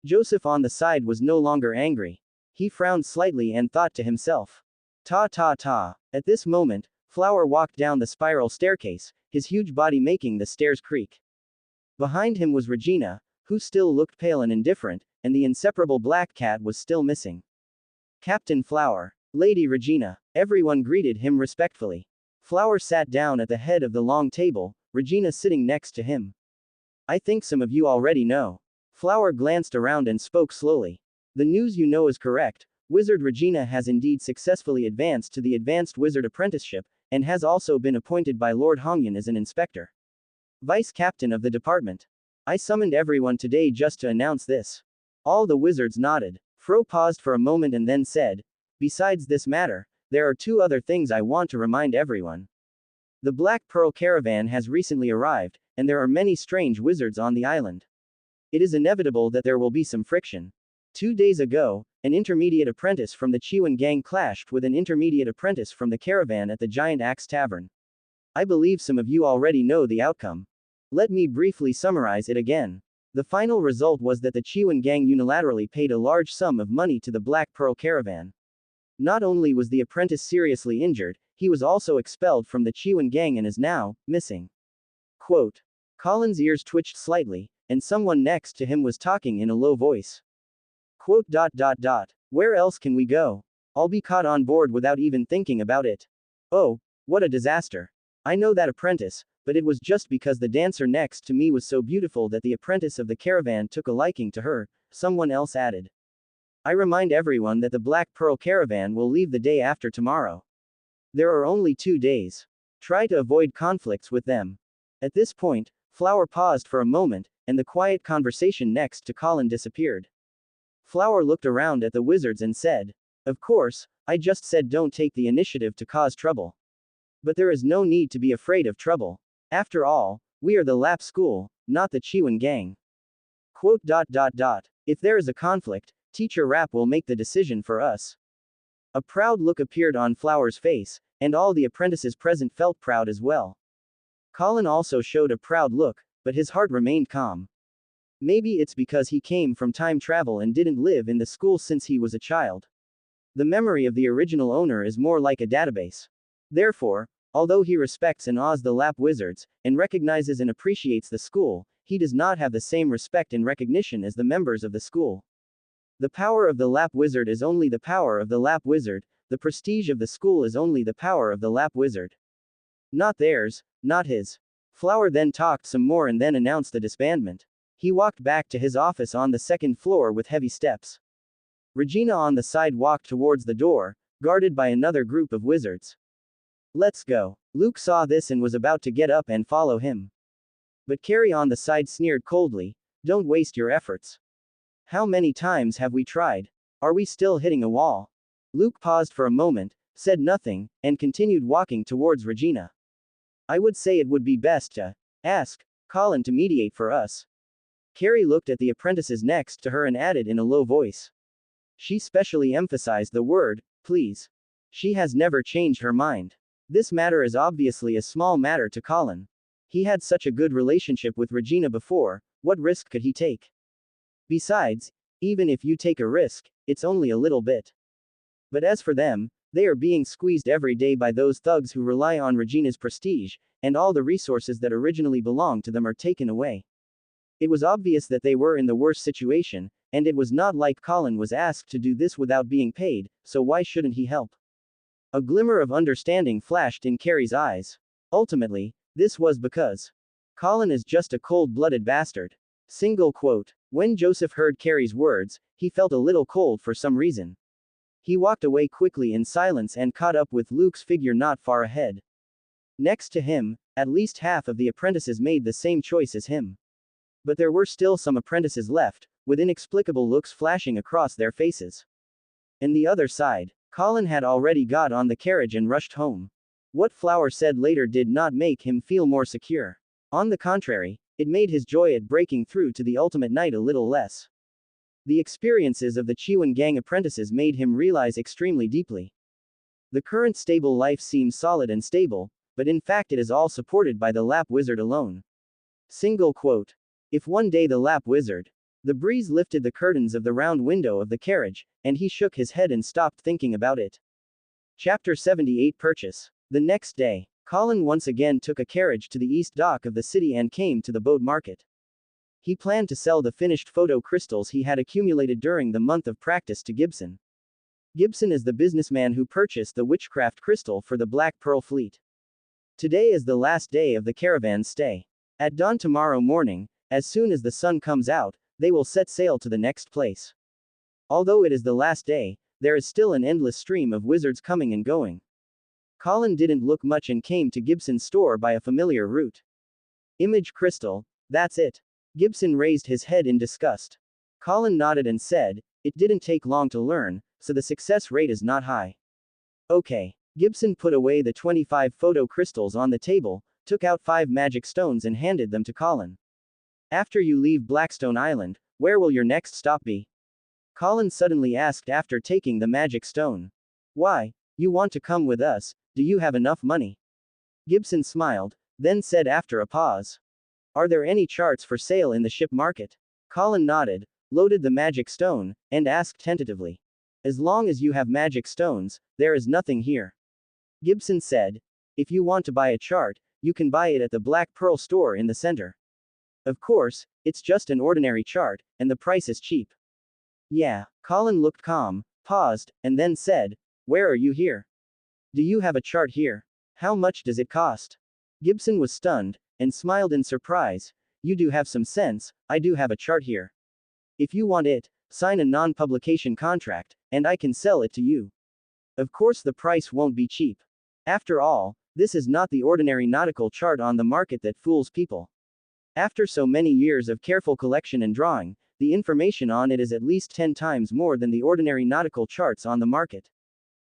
Joseph on the side was no longer angry. He frowned slightly and thought to himself. Ta. At this moment, Flower walked down the spiral staircase, his huge body making the stairs creak. Behind him was Regina, who still looked pale and indifferent, and the inseparable black cat was still missing. Captain Flower. Lady Regina. Everyone greeted him respectfully. Flower sat down at the head of the long table, Regina sitting next to him. I think some of you already know. Flower glanced around and spoke slowly. The news you know is correct. Wizard Regina has indeed successfully advanced to the Advanced Wizard Apprenticeship, and has also been appointed by Lord Hongyan as an inspector. Vice Captain of the department. I summoned everyone today just to announce this. All the wizards nodded. Fro paused for a moment and then said, besides this matter, there are two other things I want to remind everyone. The Black Pearl Caravan has recently arrived, and there are many strange wizards on the island. It is inevitable that there will be some friction. 2 days ago, an intermediate apprentice from the Shi Yuan gang clashed with an intermediate apprentice from the caravan at the Giant Axe Tavern. I believe some of you already know the outcome. Let me briefly summarize it again. The final result was that the Shi Yuan gang unilaterally paid a large sum of money to the Black Pearl Caravan. Not only was the apprentice seriously injured, he was also expelled from the Shi Yuan gang and is now missing. Quote. Colin's ears twitched slightly, and someone next to him was talking in a low voice. Quote. Where else can we go? I'll be caught on board without even thinking about it. Oh, what a disaster. I know that apprentice, but it was just because the dancer next to me was so beautiful that the apprentice of the caravan took a liking to her, someone else added. I remind everyone that the Black Pearl Caravan will leave the day after tomorrow. There are only 2 days. Try to avoid conflicts with them. At this point, Flower paused for a moment, and the quiet conversation next to Colin disappeared. Flower looked around at the wizards and said, of course, I just said don't take the initiative to cause trouble. But there is no need to be afraid of trouble. After all, we are the Lap School, not the Shi Yuan gang. Quote. If there is a conflict, Teacher Rap will make the decision for us. A proud look appeared on Flower's face, and all the apprentices present felt proud as well. Colin also showed a proud look, but his heart remained calm. Maybe it's because he came from time travel and didn't live in the school since he was a child. The memory of the original owner is more like a database. Therefore, although he respects and awes the Lap wizards, and recognizes and appreciates the school, he does not have the same respect and recognition as the members of the school. The power of the Lap wizard is only the power of the Lap wizard, the prestige of the school is only the power of the Lap wizard. Not theirs, not his. Flower then talked some more and then announced the disbandment. He walked back to his office on the second floor with heavy steps. Regina on the side walked towards the door, guarded by another group of wizards. Let's go. Luke saw this and was about to get up and follow him. But Carrie on the side sneered coldly, don't waste your efforts. How many times have we tried? Are we still hitting a wall? Luke paused for a moment, said nothing, and continued walking towards Regina. I would say it would be best to ask Colin to mediate for us. Carrie looked at the apprentices next to her and added in a low voice. She specially emphasized the word, please. She has never changed her mind. This matter is obviously a small matter to Colin. He had such a good relationship with Regina before, what risk could he take? Besides, even if you take a risk, it's only a little bit. But as for them, they are being squeezed every day by those thugs who rely on Regina's prestige, and all the resources that originally belonged to them are taken away. It was obvious that they were in the worst situation, and it was not like Colin was asked to do this without being paid, so why shouldn't he help? A glimmer of understanding flashed in Carrie's eyes. Ultimately, this was because Colin is just a cold-blooded bastard. Single quote. When Joseph heard Carrie's words, he felt a little cold for some reason. He walked away quickly in silence and caught up with Luke's figure not far ahead. Next to him, At least half of the apprentices made the same choice as him. But there were still some apprentices left, with inexplicable looks flashing across their faces. And the other side, Colin had already got on the carriage and rushed home. What Flower said later did not make him feel more secure. On the contrary, it made his joy at breaking through to the ultimate night a little less. The experiences of the Chiwan gang apprentices made him realize extremely deeply. The current stable life seems solid and stable, but in fact it is all supported by the Lap Wizard alone. Single quote. If one day the Lap Wizard. The breeze lifted the curtains of the round window of the carriage, and he shook his head and stopped thinking about it. Chapter 78 Purchase. The next day, Colin once again took a carriage to the east dock of the city and came to the boat market. He planned to sell the finished photo crystals he had accumulated during the month of practice to Gibson. Gibson is the businessman who purchased the witchcraft crystal for the Black Pearl fleet. Today is the last day of the caravan's stay. At dawn tomorrow morning, as soon as the sun comes out, they will set sail to the next place. Although it is the last day, there is still an endless stream of wizards coming and going. Colin didn't look much and came to Gibson's store by a familiar route. Image crystal, that's it. Gibson raised his head in disgust. Colin nodded and said, it didn't take long to learn, so the success rate is not high. Okay. Gibson put away the 25 photo crystals on the table, took out 5 magic stones and handed them to Colin. After you leave Blackstone Island, where will your next stop be? Colin suddenly asked after taking the magic stone. Why? You want to come with us, do you have enough money? Gibson smiled, then said after a pause. Are there any charts for sale in the ship market? Colin nodded, loaded the magic stone, and asked tentatively. As long as you have magic stones, there is nothing here. Gibson said. If you want to buy a chart, you can buy it at the Black Pearl store in the center. Of course, it's just an ordinary chart, and the price is cheap. Yeah. Colin looked calm, paused, and then said, where are you here? Do you have a chart here? How much does it cost? Gibson was stunned, and smiled in surprise. You do have some sense, I do have a chart here. If you want it, sign a non-publication contract, and I can sell it to you. Of course the price won't be cheap. After all, this is not the ordinary nautical chart on the market that fools people. After so many years of careful collection and drawing, the information on it is at least 10 times more than the ordinary nautical charts on the market.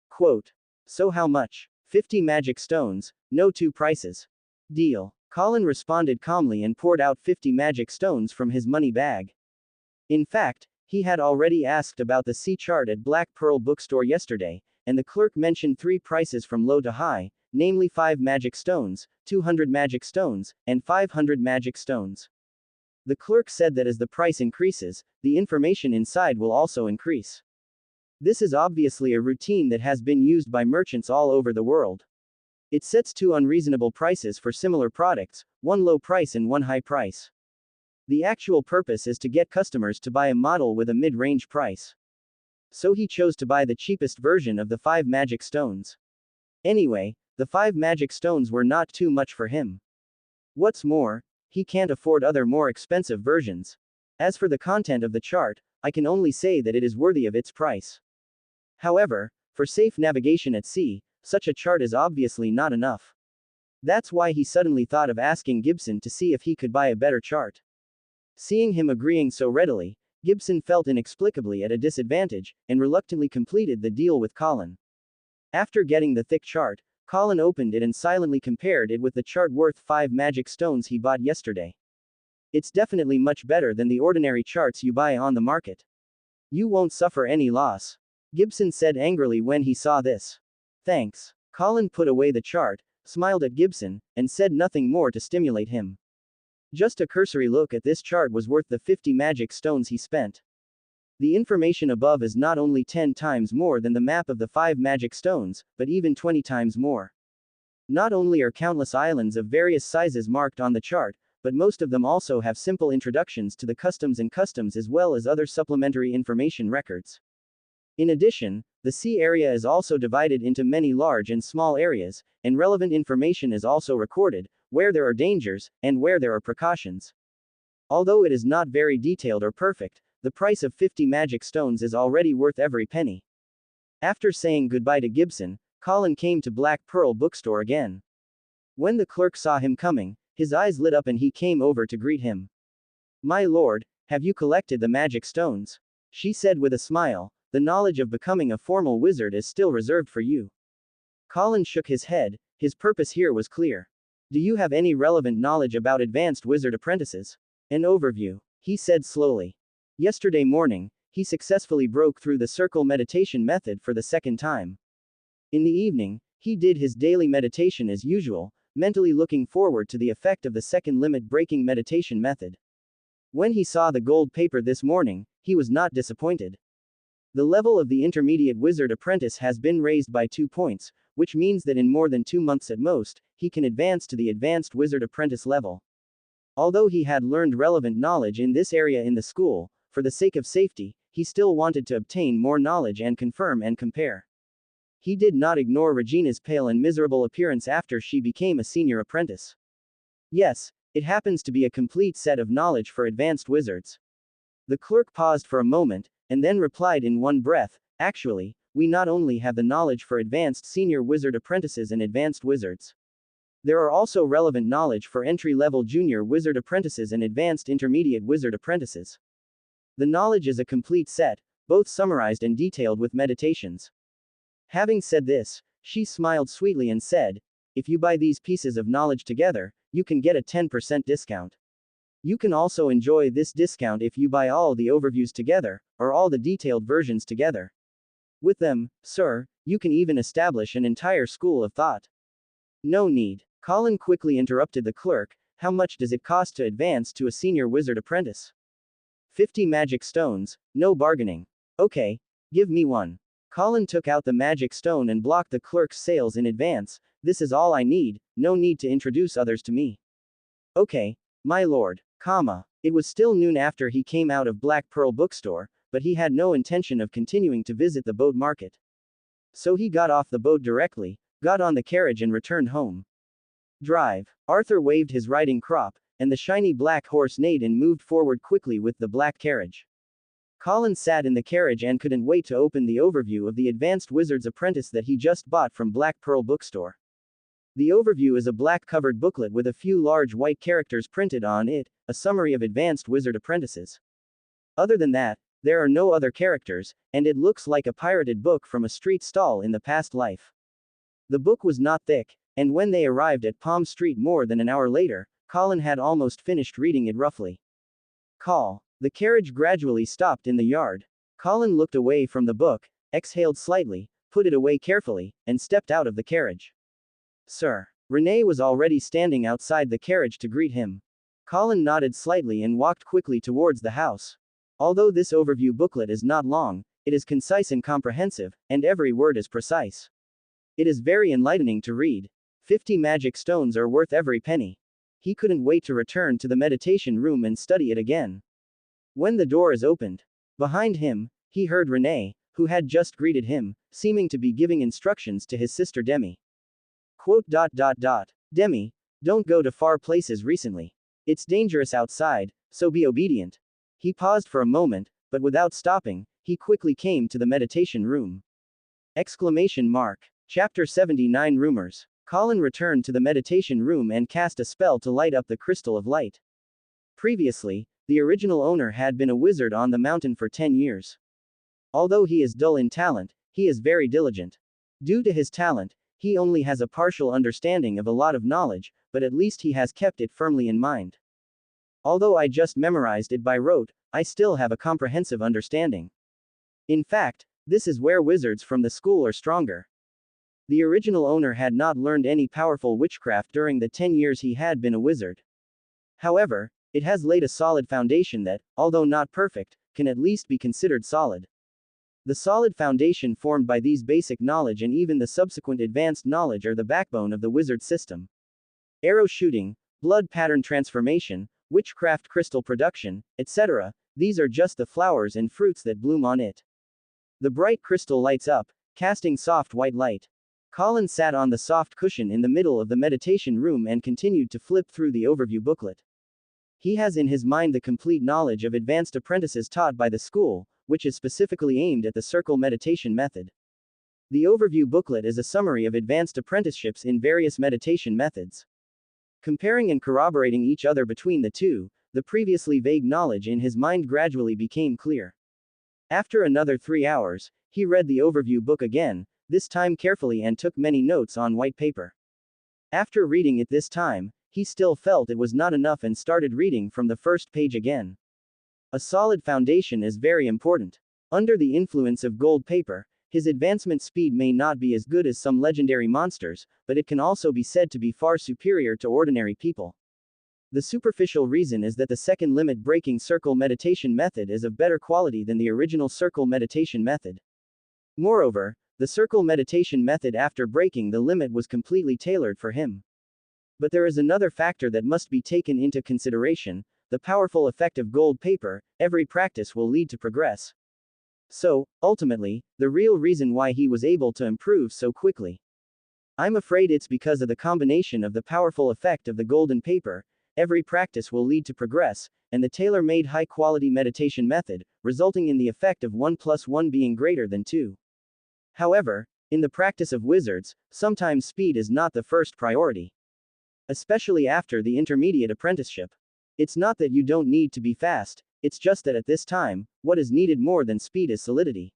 Quote. So how much? 50 magic stones, no two prices. Deal. Colin responded calmly and poured out 50 magic stones from his money bag. In fact, he had already asked about the sea chart at Black Pearl bookstore yesterday, and the clerk mentioned 3 prices from low to high, namely 5 magic stones, 200 magic stones, and 500 magic stones. The clerk said that as the price increases, the information inside will also increase. This is obviously a routine that has been used by merchants all over the world. It sets 2 unreasonable prices for similar products, 1 low price and 1 high price. The actual purpose is to get customers to buy a model with a mid-range price. So he chose to buy the cheapest version of the 5 magic stones. Anyway, the 5 magic stones were not too much for him. What's more, he can't afford other more expensive versions. As for the content of the chart, I can only say that it is worthy of its price. However, for safe navigation at sea, such a chart is obviously not enough. That's why he suddenly thought of asking Gibson to see if he could buy a better chart. Seeing him agreeing so readily, Gibson felt inexplicably at a disadvantage, and reluctantly completed the deal with Colin. After getting the thick chart, Colin opened it and silently compared it with the chart worth 5 magic stones he bought yesterday. It's definitely much better than the ordinary charts you buy on the market. You won't suffer any loss. Gibson said angrily when he saw this. Thanks. Colin put away the chart, smiled at Gibson, and said nothing more to stimulate him. Just a cursory look at this chart was worth the 50 magic stones he spent. The information above is not only 10 times more than the map of the 5 magic stones, but even 20 times more. Not only are countless islands of various sizes marked on the chart, but most of them also have simple introductions to the customs as well as other supplementary information records. In addition, the sea area is also divided into many large and small areas, and relevant information is also recorded, where there are dangers, and where there are precautions. Although it is not very detailed or perfect, the price of 50 magic stones is already worth every penny. After saying goodbye to Gibson, Colin came to Black Pearl bookstore again. When the clerk saw him coming, his eyes lit up and he came over to greet him. My lord, have you collected the magic stones? She said with a smile, the knowledge of becoming a formal wizard is still reserved for you. Colin shook his head, his purpose here was clear. Do you have any relevant knowledge about advanced wizard apprentices? An overview, he said slowly. Yesterday morning, he successfully broke through the circle meditation method for the second time. In the evening, he did his daily meditation as usual, mentally looking forward to the effect of the second limit breaking meditation method. When he saw the gold paper this morning, he was not disappointed. The level of the intermediate wizard apprentice has been raised by 2 points, which means that in more than 2 months at most, he can advance to the advanced wizard apprentice level. Although he had learned relevant knowledge in this area in the school, for the sake of safety, he still wanted to obtain more knowledge and confirm and compare. He did not ignore Regina's pale and miserable appearance after she became a senior apprentice. Yes, it happens to be a complete set of knowledge for advanced wizards. The clerk paused for a moment, and then replied in one breath, actually, we not only have the knowledge for advanced senior wizard apprentices and advanced wizards. There are also relevant knowledge for entry-level junior wizard apprentices and advanced intermediate wizard apprentices. The knowledge is a complete set, both summarized and detailed with meditations. Having said this, she smiled sweetly and said, if you buy these pieces of knowledge together, you can get a 10% discount. You can also enjoy this discount if you buy all the overviews together, or all the detailed versions together. With them, sir, you can even establish an entire school of thought. No need. Colin quickly interrupted the clerk, how much does it cost to advance to a senior wizard apprentice? 50 magic stones, no bargaining. Okay, give me one. Colin took out the magic stone and blocked the clerk's sales in advance, this is all I need, no need to introduce others to me. Okay, my lord, It was still noon after he came out of Black Pearl bookstore, but he had no intention of continuing to visit the boat market. So he got off the boat directly, got on the carriage and returned home. Drive. Arthur waved his riding crop, and the shiny black horse neighed and moved forward quickly with the black carriage. Colin sat in the carriage and couldn't wait to open the overview of the Advanced Wizard's Apprentice that he just bought from Black Pearl bookstore. The overview is a black-covered booklet with a few large white characters printed on it, a summary of Advanced Wizard Apprentices. Other than that, there are no other characters, and it looks like a pirated book from a street stall in the past life. The book was not thick, and when they arrived at Palm Street more than an hour later, Colin had almost finished reading it roughly. Call. The carriage gradually stopped in the yard. Colin looked away from the book, exhaled slightly, put it away carefully, and stepped out of the carriage. Sir. Renee was already standing outside the carriage to greet him. Colin nodded slightly and walked quickly towards the house. Although this overview booklet is not long, it is concise and comprehensive, and every word is precise. It is very enlightening to read. 50 magic stones are worth every penny. He couldn't wait to return to the meditation room and study it again. When the door is opened, behind him, he heard Renee, who had just greeted him, seeming to be giving instructions to his sister Demi. Demi, don't go to far places recently. It's dangerous outside, so be obedient. He paused for a moment, but without stopping, he quickly came to the meditation room. Chapter 79 Rumors. Colin returned to the meditation room and cast a spell to light up the crystal of light. Previously, the original owner had been a wizard on the mountain for 10 years. Although he is dull in talent, he is very diligent. Due to his talent, he only has a partial understanding of a lot of knowledge, but at least he has kept it firmly in mind. Although I just memorized it by rote, I still have a comprehensive understanding. In fact, this is where wizards from the school are stronger. The original owner had not learned any powerful witchcraft during the 10 years he had been a wizard. However, it has laid a solid foundation that, although not perfect, can at least be considered solid. The solid foundation formed by these basic knowledge and even the subsequent advanced knowledge are the backbone of the wizard system. Arrow shooting, blood pattern transformation, witchcraft crystal production, etc., these are just the flowers and fruits that bloom on it. The bright crystal lights up, casting soft white light. Colin sat on the soft cushion in the middle of the meditation room and continued to flip through the overview booklet. He has in his mind the complete knowledge of advanced apprentices taught by the school, which is specifically aimed at the circle meditation method. The overview booklet is a summary of advanced apprenticeships in various meditation methods. Comparing and corroborating each other between the two, the previously vague knowledge in his mind gradually became clear. After another 3 hours, he read the overview book again, this time carefully, and took many notes on white paper. After reading it this time, he still felt it was not enough and started reading from the first page again. A solid foundation is very important. Under the influence of gold paper, his advancement speed may not be as good as some legendary monsters, but it can also be said to be far superior to ordinary people. The superficial reason is that the second limit breaking circle meditation method is of better quality than the original circle meditation method. Moreover, the circle meditation method after breaking the limit was completely tailored for him. But there is another factor that must be taken into consideration: the powerful effect of gold paper. Every practice will lead to progress. So, ultimately, the real reason why he was able to improve so quickly. I'm afraid it's because of the combination of the powerful effect of the golden paper. Every practice will lead to progress, and the tailor-made high-quality meditation method, resulting in the effect of 1 + 1 being greater than 2. However, in the practice of wizards, sometimes speed is not the first priority. Especially after the intermediate apprenticeship. It's not that you don't need to be fast, it's just that at this time, what is needed more than speed is solidity.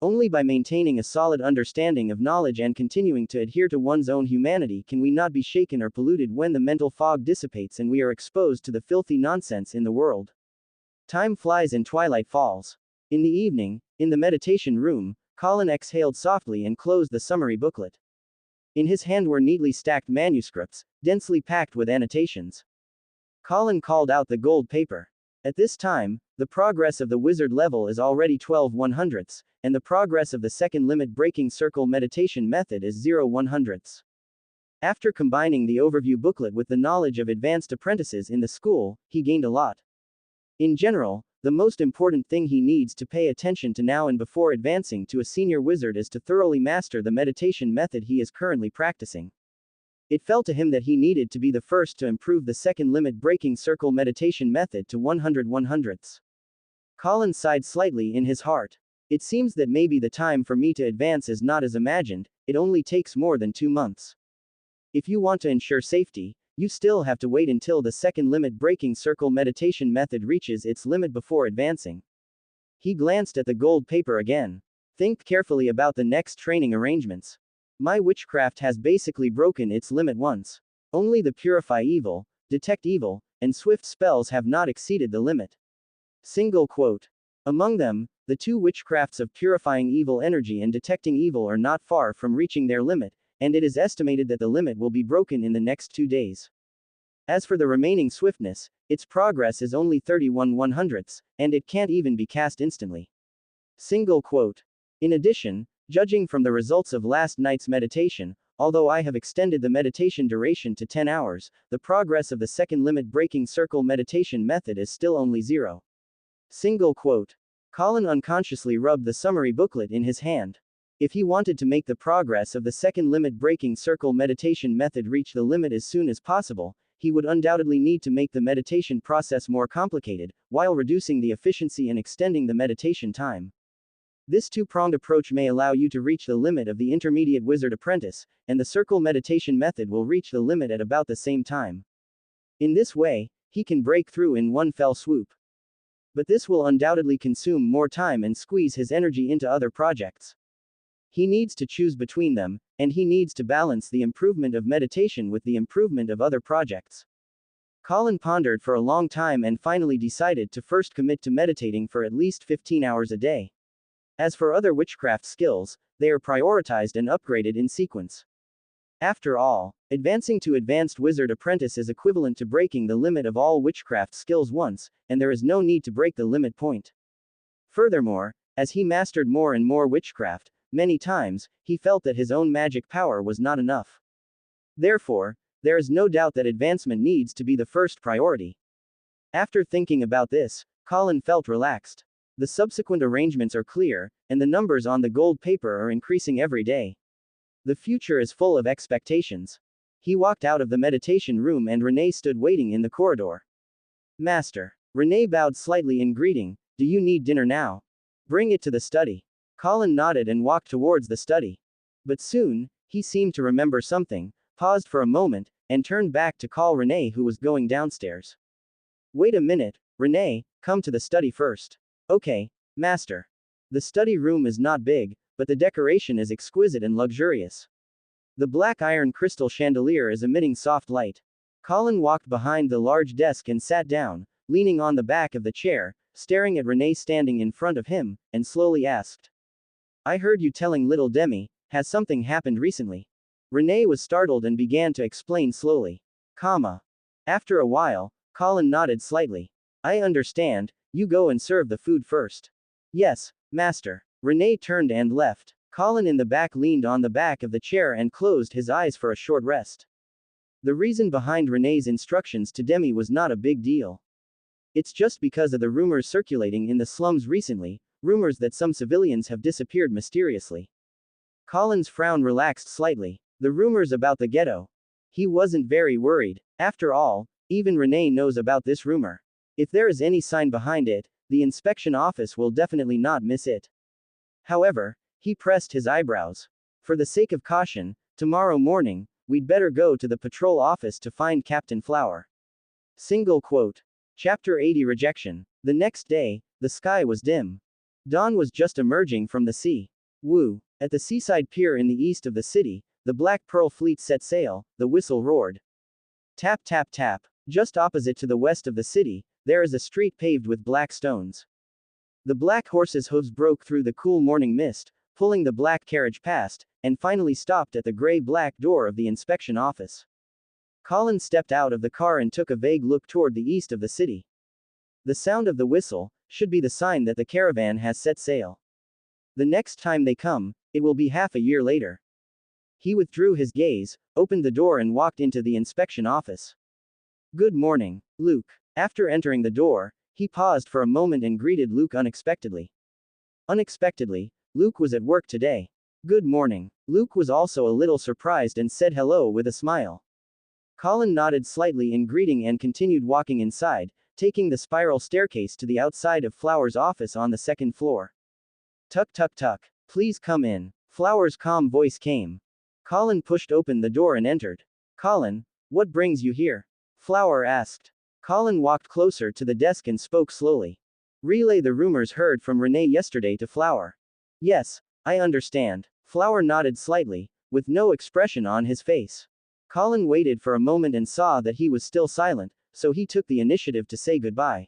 Only by maintaining a solid understanding of knowledge and continuing to adhere to one's own humanity can we not be shaken or polluted when the mental fog dissipates and we are exposed to the filthy nonsense in the world. Time flies and twilight falls. In the evening, in the meditation room, Colin exhaled softly and closed the summary booklet. In his hand were neatly stacked manuscripts, densely packed with annotations. Colin called out the gold paper. At this time, the progress of the wizard level is already 12/100ths, and the progress of the second limit breaking circle meditation method is 0/100ths. After combining the overview booklet with the knowledge of advanced apprentices in the school, he gained a lot. In general, the most important thing he needs to pay attention to now and before advancing to a senior wizard is to thoroughly master the meditation method he is currently practicing. It fell to him that he needed to be the first to improve the second limit breaking circle meditation method to 100/100ths. Colin sighed slightly in his heart. It seems that maybe the time for me to advance is not as imagined, it only takes more than 2 months. If you want to ensure safety, you still have to wait until the second limit breaking circle meditation method reaches its limit before advancing. He glanced at the gold paper again. Think carefully about the next training arrangements. My witchcraft has basically broken its limit once. Only the purify evil, detect evil, and swift spells have not exceeded the limit. Single quote. Among them, the 2 witchcrafts of purifying evil energy and detecting evil are not far from reaching their limit, and it is estimated that the limit will be broken in the next 2 days. As for the remaining swiftness, its progress is only 31/100ths, and it can't even be cast instantly. Single quote. In addition, judging from the results of last night's meditation, although I have extended the meditation duration to 10 hours, the progress of the second limit breaking circle meditation method is still only 0. Single quote. Colin unconsciously rubbed the summary booklet in his hand. If he wanted to make the progress of the second limit breaking circle meditation method reach the limit as soon as possible, he would undoubtedly need to make the meditation process more complicated, while reducing the efficiency and extending the meditation time. This two-pronged approach may allow you to reach the limit of the intermediate wizard apprentice, and the circle meditation method will reach the limit at about the same time. In this way, he can break through in one fell swoop. But this will undoubtedly consume more time and squeeze his energy into other projects. He needs to choose between them, and he needs to balance the improvement of meditation with the improvement of other projects. Colin pondered for a long time and finally decided to first commit to meditating for at least 15 hours a day. As for other witchcraft skills, they are prioritized and upgraded in sequence. After all, advancing to advanced wizard apprentice is equivalent to breaking the limit of all witchcraft skills once, and there is no need to break the limit point. Furthermore, as he mastered more and more witchcraft, many times, he felt that his own magic power was not enough. Therefore, there is no doubt that advancement needs to be the first priority. After thinking about this, Colin felt relaxed. The subsequent arrangements are clear, and the numbers on the gold paper are increasing every day. The future is full of expectations. He walked out of the meditation room and Renee stood waiting in the corridor. Master. Renee bowed slightly in greeting. Do you need dinner now? Bring it to the study. Colin nodded and walked towards the study. But soon, he seemed to remember something, paused for a moment, and turned back to call Renee, who was going downstairs. Wait a minute, Renee, come to the study first. Okay, master. The study room is not big, but the decoration is exquisite and luxurious. The black iron crystal chandelier is emitting soft light. Colin walked behind the large desk and sat down, leaning on the back of the chair, staring at Renee standing in front of him, and slowly asked. I heard you telling little Demi, has something happened recently? Renee was startled and began to explain slowly. After a while, Colin nodded slightly. I understand, you go and serve the food first. Yes, master. Renee turned and left. Colin in the back leaned on the back of the chair and closed his eyes for a short rest. The reason behind Renee's instructions to Demi was not a big deal. It's just because of the rumors circulating in the slums recently, rumors that some civilians have disappeared mysteriously. Colin's frown relaxed slightly. The rumors about the ghetto. He wasn't very worried. After all, even Renee knows about this rumor. If there is any sign behind it, the inspection office will definitely not miss it. However, he pressed his eyebrows. For the sake of caution, tomorrow morning, we'd better go to the patrol office to find Captain Flower. Single quote. Chapter 80 Rejection. The next day, the sky was dim. Dawn was just emerging from the sea. At the seaside pier in the east of the city, the Black Pearl fleet set sail, the whistle roared. Tap tap tap. Just opposite to the west of the city, there is a street paved with black stones. The black horse's hooves broke through the cool morning mist, pulling the black carriage past, and finally stopped at the gray-black door of the inspection office. Colin stepped out of the car and took a vague look toward the east of the city. The sound of the whistle should be the sign that the caravan has set sail. The next time they come, it will be half a year later. He withdrew his gaze, opened the door and walked into the inspection office. Good morning, Luke. After entering the door, he paused for a moment and greeted Luke unexpectedly. Unexpectedly, Luke was at work today. Good morning. Luke was also a little surprised and said hello with a smile. Colin nodded slightly in greeting and continued walking inside, taking the spiral staircase to the outside of Flower's office on the second floor. Tuck tuck tuck. Please come in. Flower's calm voice came. Colin pushed open the door and entered. Colin, what brings you here? Flower asked. Colin walked closer to the desk and spoke slowly. Relay the rumors heard from Renee yesterday to Flower. Yes, I understand. Flower nodded slightly, with no expression on his face. Colin waited for a moment and saw that he was still silent, so he took the initiative to say goodbye.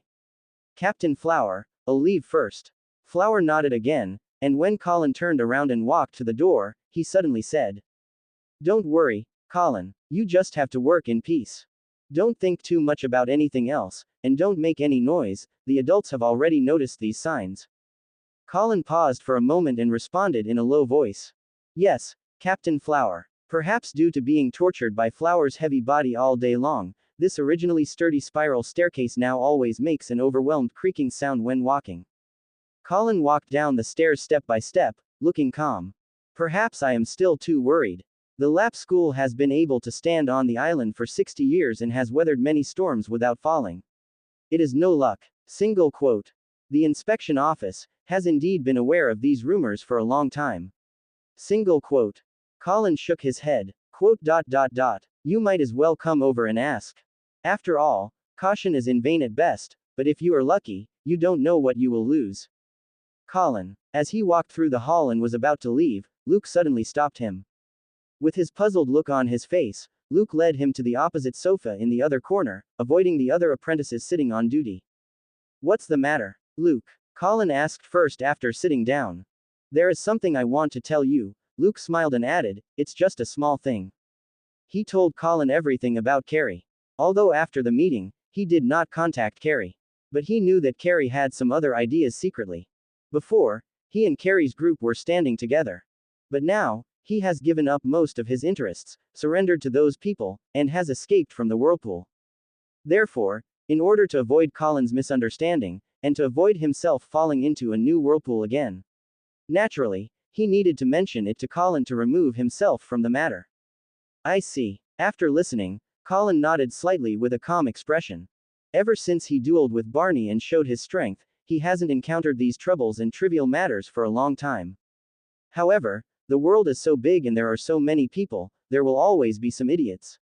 Captain Flower, I'll leave first. Flower nodded again, and when Colin turned around and walked to the door, he suddenly said. Don't worry, Colin, you just have to work in peace. Don't think too much about anything else, and don't make any noise, the adults have already noticed these signs. Colin paused for a moment and responded in a low voice. Yes, Captain Flower. Perhaps due to being tortured by Flower's heavy body all day long, this originally sturdy spiral staircase now always makes an overwhelmed creaking sound when walking. Colin walked down the stairs step by step, looking calm. Perhaps I am still too worried. The Lap School has been able to stand on the island for 60 years and has weathered many storms without falling. It is no luck. Single quote. The inspection office has indeed been aware of these rumors for a long time. Single quote. Colin shook his head. Quote. You might as well come over and ask. After all, caution is in vain at best, but if you are lucky, you don't know what you will lose. Colin. As he walked through the hall and was about to leave, Luke suddenly stopped him. With his puzzled look on his face, Luke led him to the opposite sofa in the other corner, avoiding the other apprentices sitting on duty. What's the matter, Luke? Colin asked first after sitting down. There is something I want to tell you, Luke smiled and added, it's just a small thing. He told Colin everything about Carrie. Although after the meeting, he did not contact Carrie. But he knew that Carrie had some other ideas secretly. Before, he and Carrie's group were standing together. But now, he has given up most of his interests, surrendered to those people, and has escaped from the whirlpool. Therefore, in order to avoid Colin's misunderstanding, and to avoid himself falling into a new whirlpool again. Naturally, he needed to mention it to Colin to remove himself from the matter. I see. After listening, Colin nodded slightly with a calm expression. Ever since he dueled with Barney and showed his strength, he hasn't encountered these troubles and trivial matters for a long time. However, the world is so big and there are so many people, there will always be some idiots.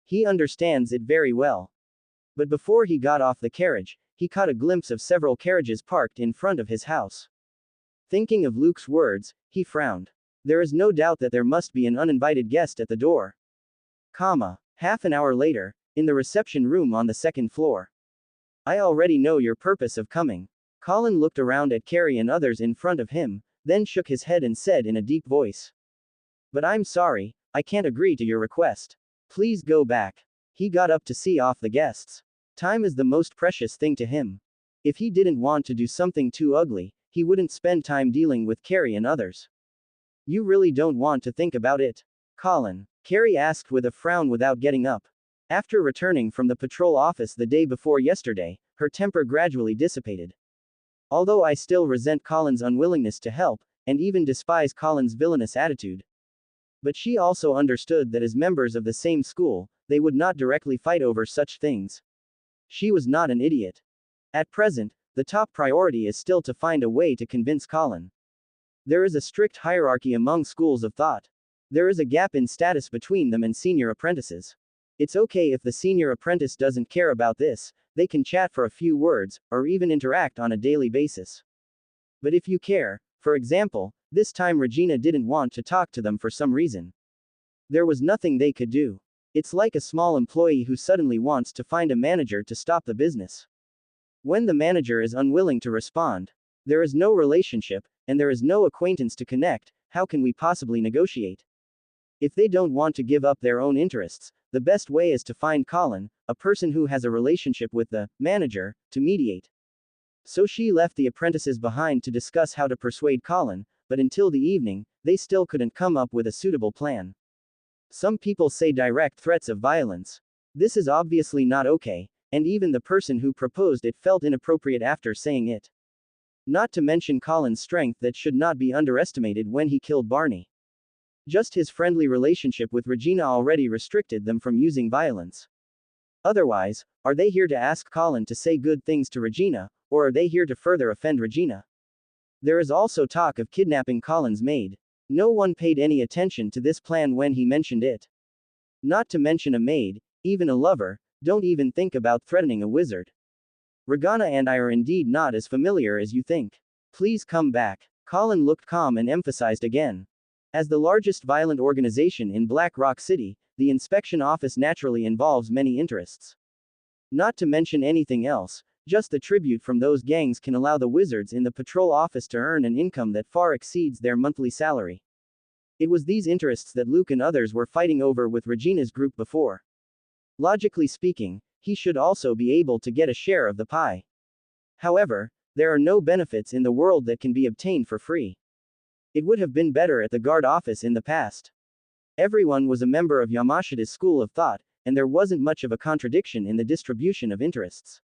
He understands it very well. But before he got off the carriage, he caught a glimpse of several carriages parked in front of his house. Thinking of Luke's words, he frowned. There is no doubt that there must be an uninvited guest at the door. Half an hour later, in the reception room on the second floor. I already know your purpose of coming. Colin looked around at Carrie and others in front of him, then shook his head and said in a deep voice. But I'm sorry, I can't agree to your request. Please go back. He got up to see off the guests. Time is the most precious thing to him. If he didn't want to do something too ugly, he wouldn't spend time dealing with Carrie and others. You really don't want to think about it, Colin? Carrie asked with a frown without getting up. After returning from the patrol office the day before yesterday, her temper gradually dissipated. Although I still resent Colin's unwillingness to help, and even despise Colin's villainous attitude. But she also understood that as members of the same school, they would not directly fight over such things. She was not an idiot. At present, the top priority is still to find a way to convince Colin. There is a strict hierarchy among schools of thought. There is a gap in status between them and senior apprentices. It's okay if the senior apprentice doesn't care about this, they can chat for a few words, or even interact on a daily basis. But if you care, for example, this time Regina didn't want to talk to them for some reason. There was nothing they could do. It's like a small employee who suddenly wants to find a manager to stop the business. When the manager is unwilling to respond, there is no relationship, and there is no acquaintance to connect, how can we possibly negotiate? If they don't want to give up their own interests, the best way is to find Colin, a person who has a relationship with the manager, to mediate. So she left the apprentices behind to discuss how to persuade Colin, but until the evening, they still couldn't come up with a suitable plan. Some people say direct threats of violence. This is obviously not okay, and even the person who proposed it felt inappropriate after saying it. Not to mention Colin's strength that should not be underestimated when he killed Barney. Just his friendly relationship with Regina already restricted them from using violence. Otherwise, are they here to ask Colin to say good things to Regina, or are they here to further offend Regina? There is also talk of kidnapping Colin's maid. No one paid any attention to this plan when he mentioned it. Not to mention a maid, even a lover, don't even think about threatening a wizard. Regina and I are indeed not as familiar as you think. Please come back. Colin looked calm and emphasized again. As the largest violent organization in Black Rock City, the inspection office naturally involves many interests. Not to mention anything else, just the tribute from those gangs can allow the wizards in the patrol office to earn an income that far exceeds their monthly salary. It was these interests that Luke and others were fighting over with Regina's group before. Logically speaking, he should also be able to get a share of the pie. However, there are no benefits in the world that can be obtained for free. It would have been better at the guard office in the past. Everyone was a member of Yamashita's school of thought, and there wasn't much of a contradiction in the distribution of interests.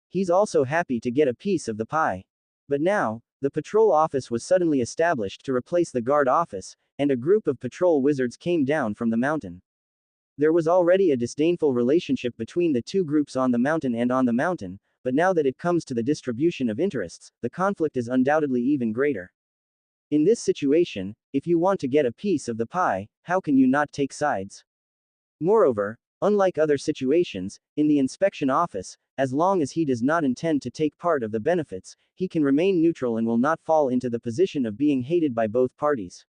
He's also happy to get a piece of the pie. But now, the patrol office was suddenly established to replace the guard office, and a group of patrol wizards came down from the mountain. There was already a disdainful relationship between the two groups on the mountain and on the mountain, but now that it comes to the distribution of interests, the conflict is undoubtedly even greater. In this situation, if you want to get a piece of the pie, how can you not take sides? Moreover, unlike other situations, in the inspection office, as long as he does not intend to take part of the benefits, he can remain neutral and will not fall into the position of being hated by both parties.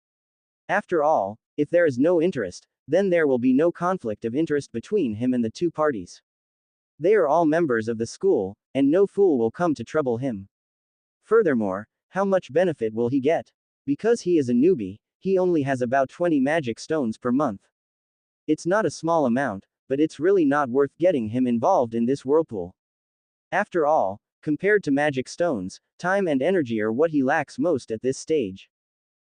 After all, if there is no interest, then there will be no conflict of interest between him and the two parties. They are all members of the school, and no fool will come to trouble him. Furthermore, how much benefit will he get? Because he is a newbie, he only has about 20 magic stones per month. It's not a small amount, but it's really not worth getting him involved in this whirlpool. After all, compared to magic stones, time and energy are what he lacks most at this stage.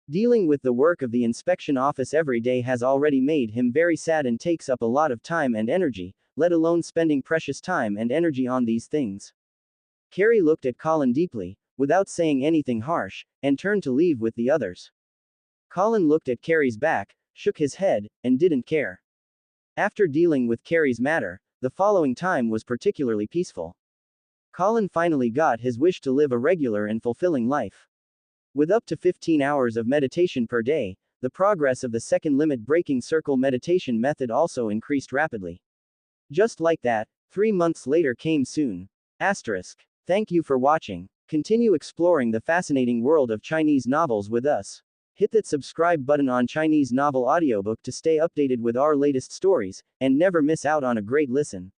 Dealing with the work of the inspection office every day has already made him very sad and takes up a lot of time and energy, let alone spending precious time and energy on these things. Carrie looked at Colin deeply, without saying anything harsh, and turned to leave with the others. Colin looked at Carrie's back, shook his head, and didn't care. After dealing with Carrie's matter, the following time was particularly peaceful. Colin finally got his wish to live a regular and fulfilling life. With up to 15 hours of meditation per day, the progress of the second limit breaking circle meditation method also increased rapidly. Just like that, 3 months later came soon. Asterisk. Thank you for watching. Continue exploring the fascinating world of Chinese novels with us. Hit that subscribe button on Chinese Novel Audiobook to stay updated with our latest stories, and never miss out on a great listen.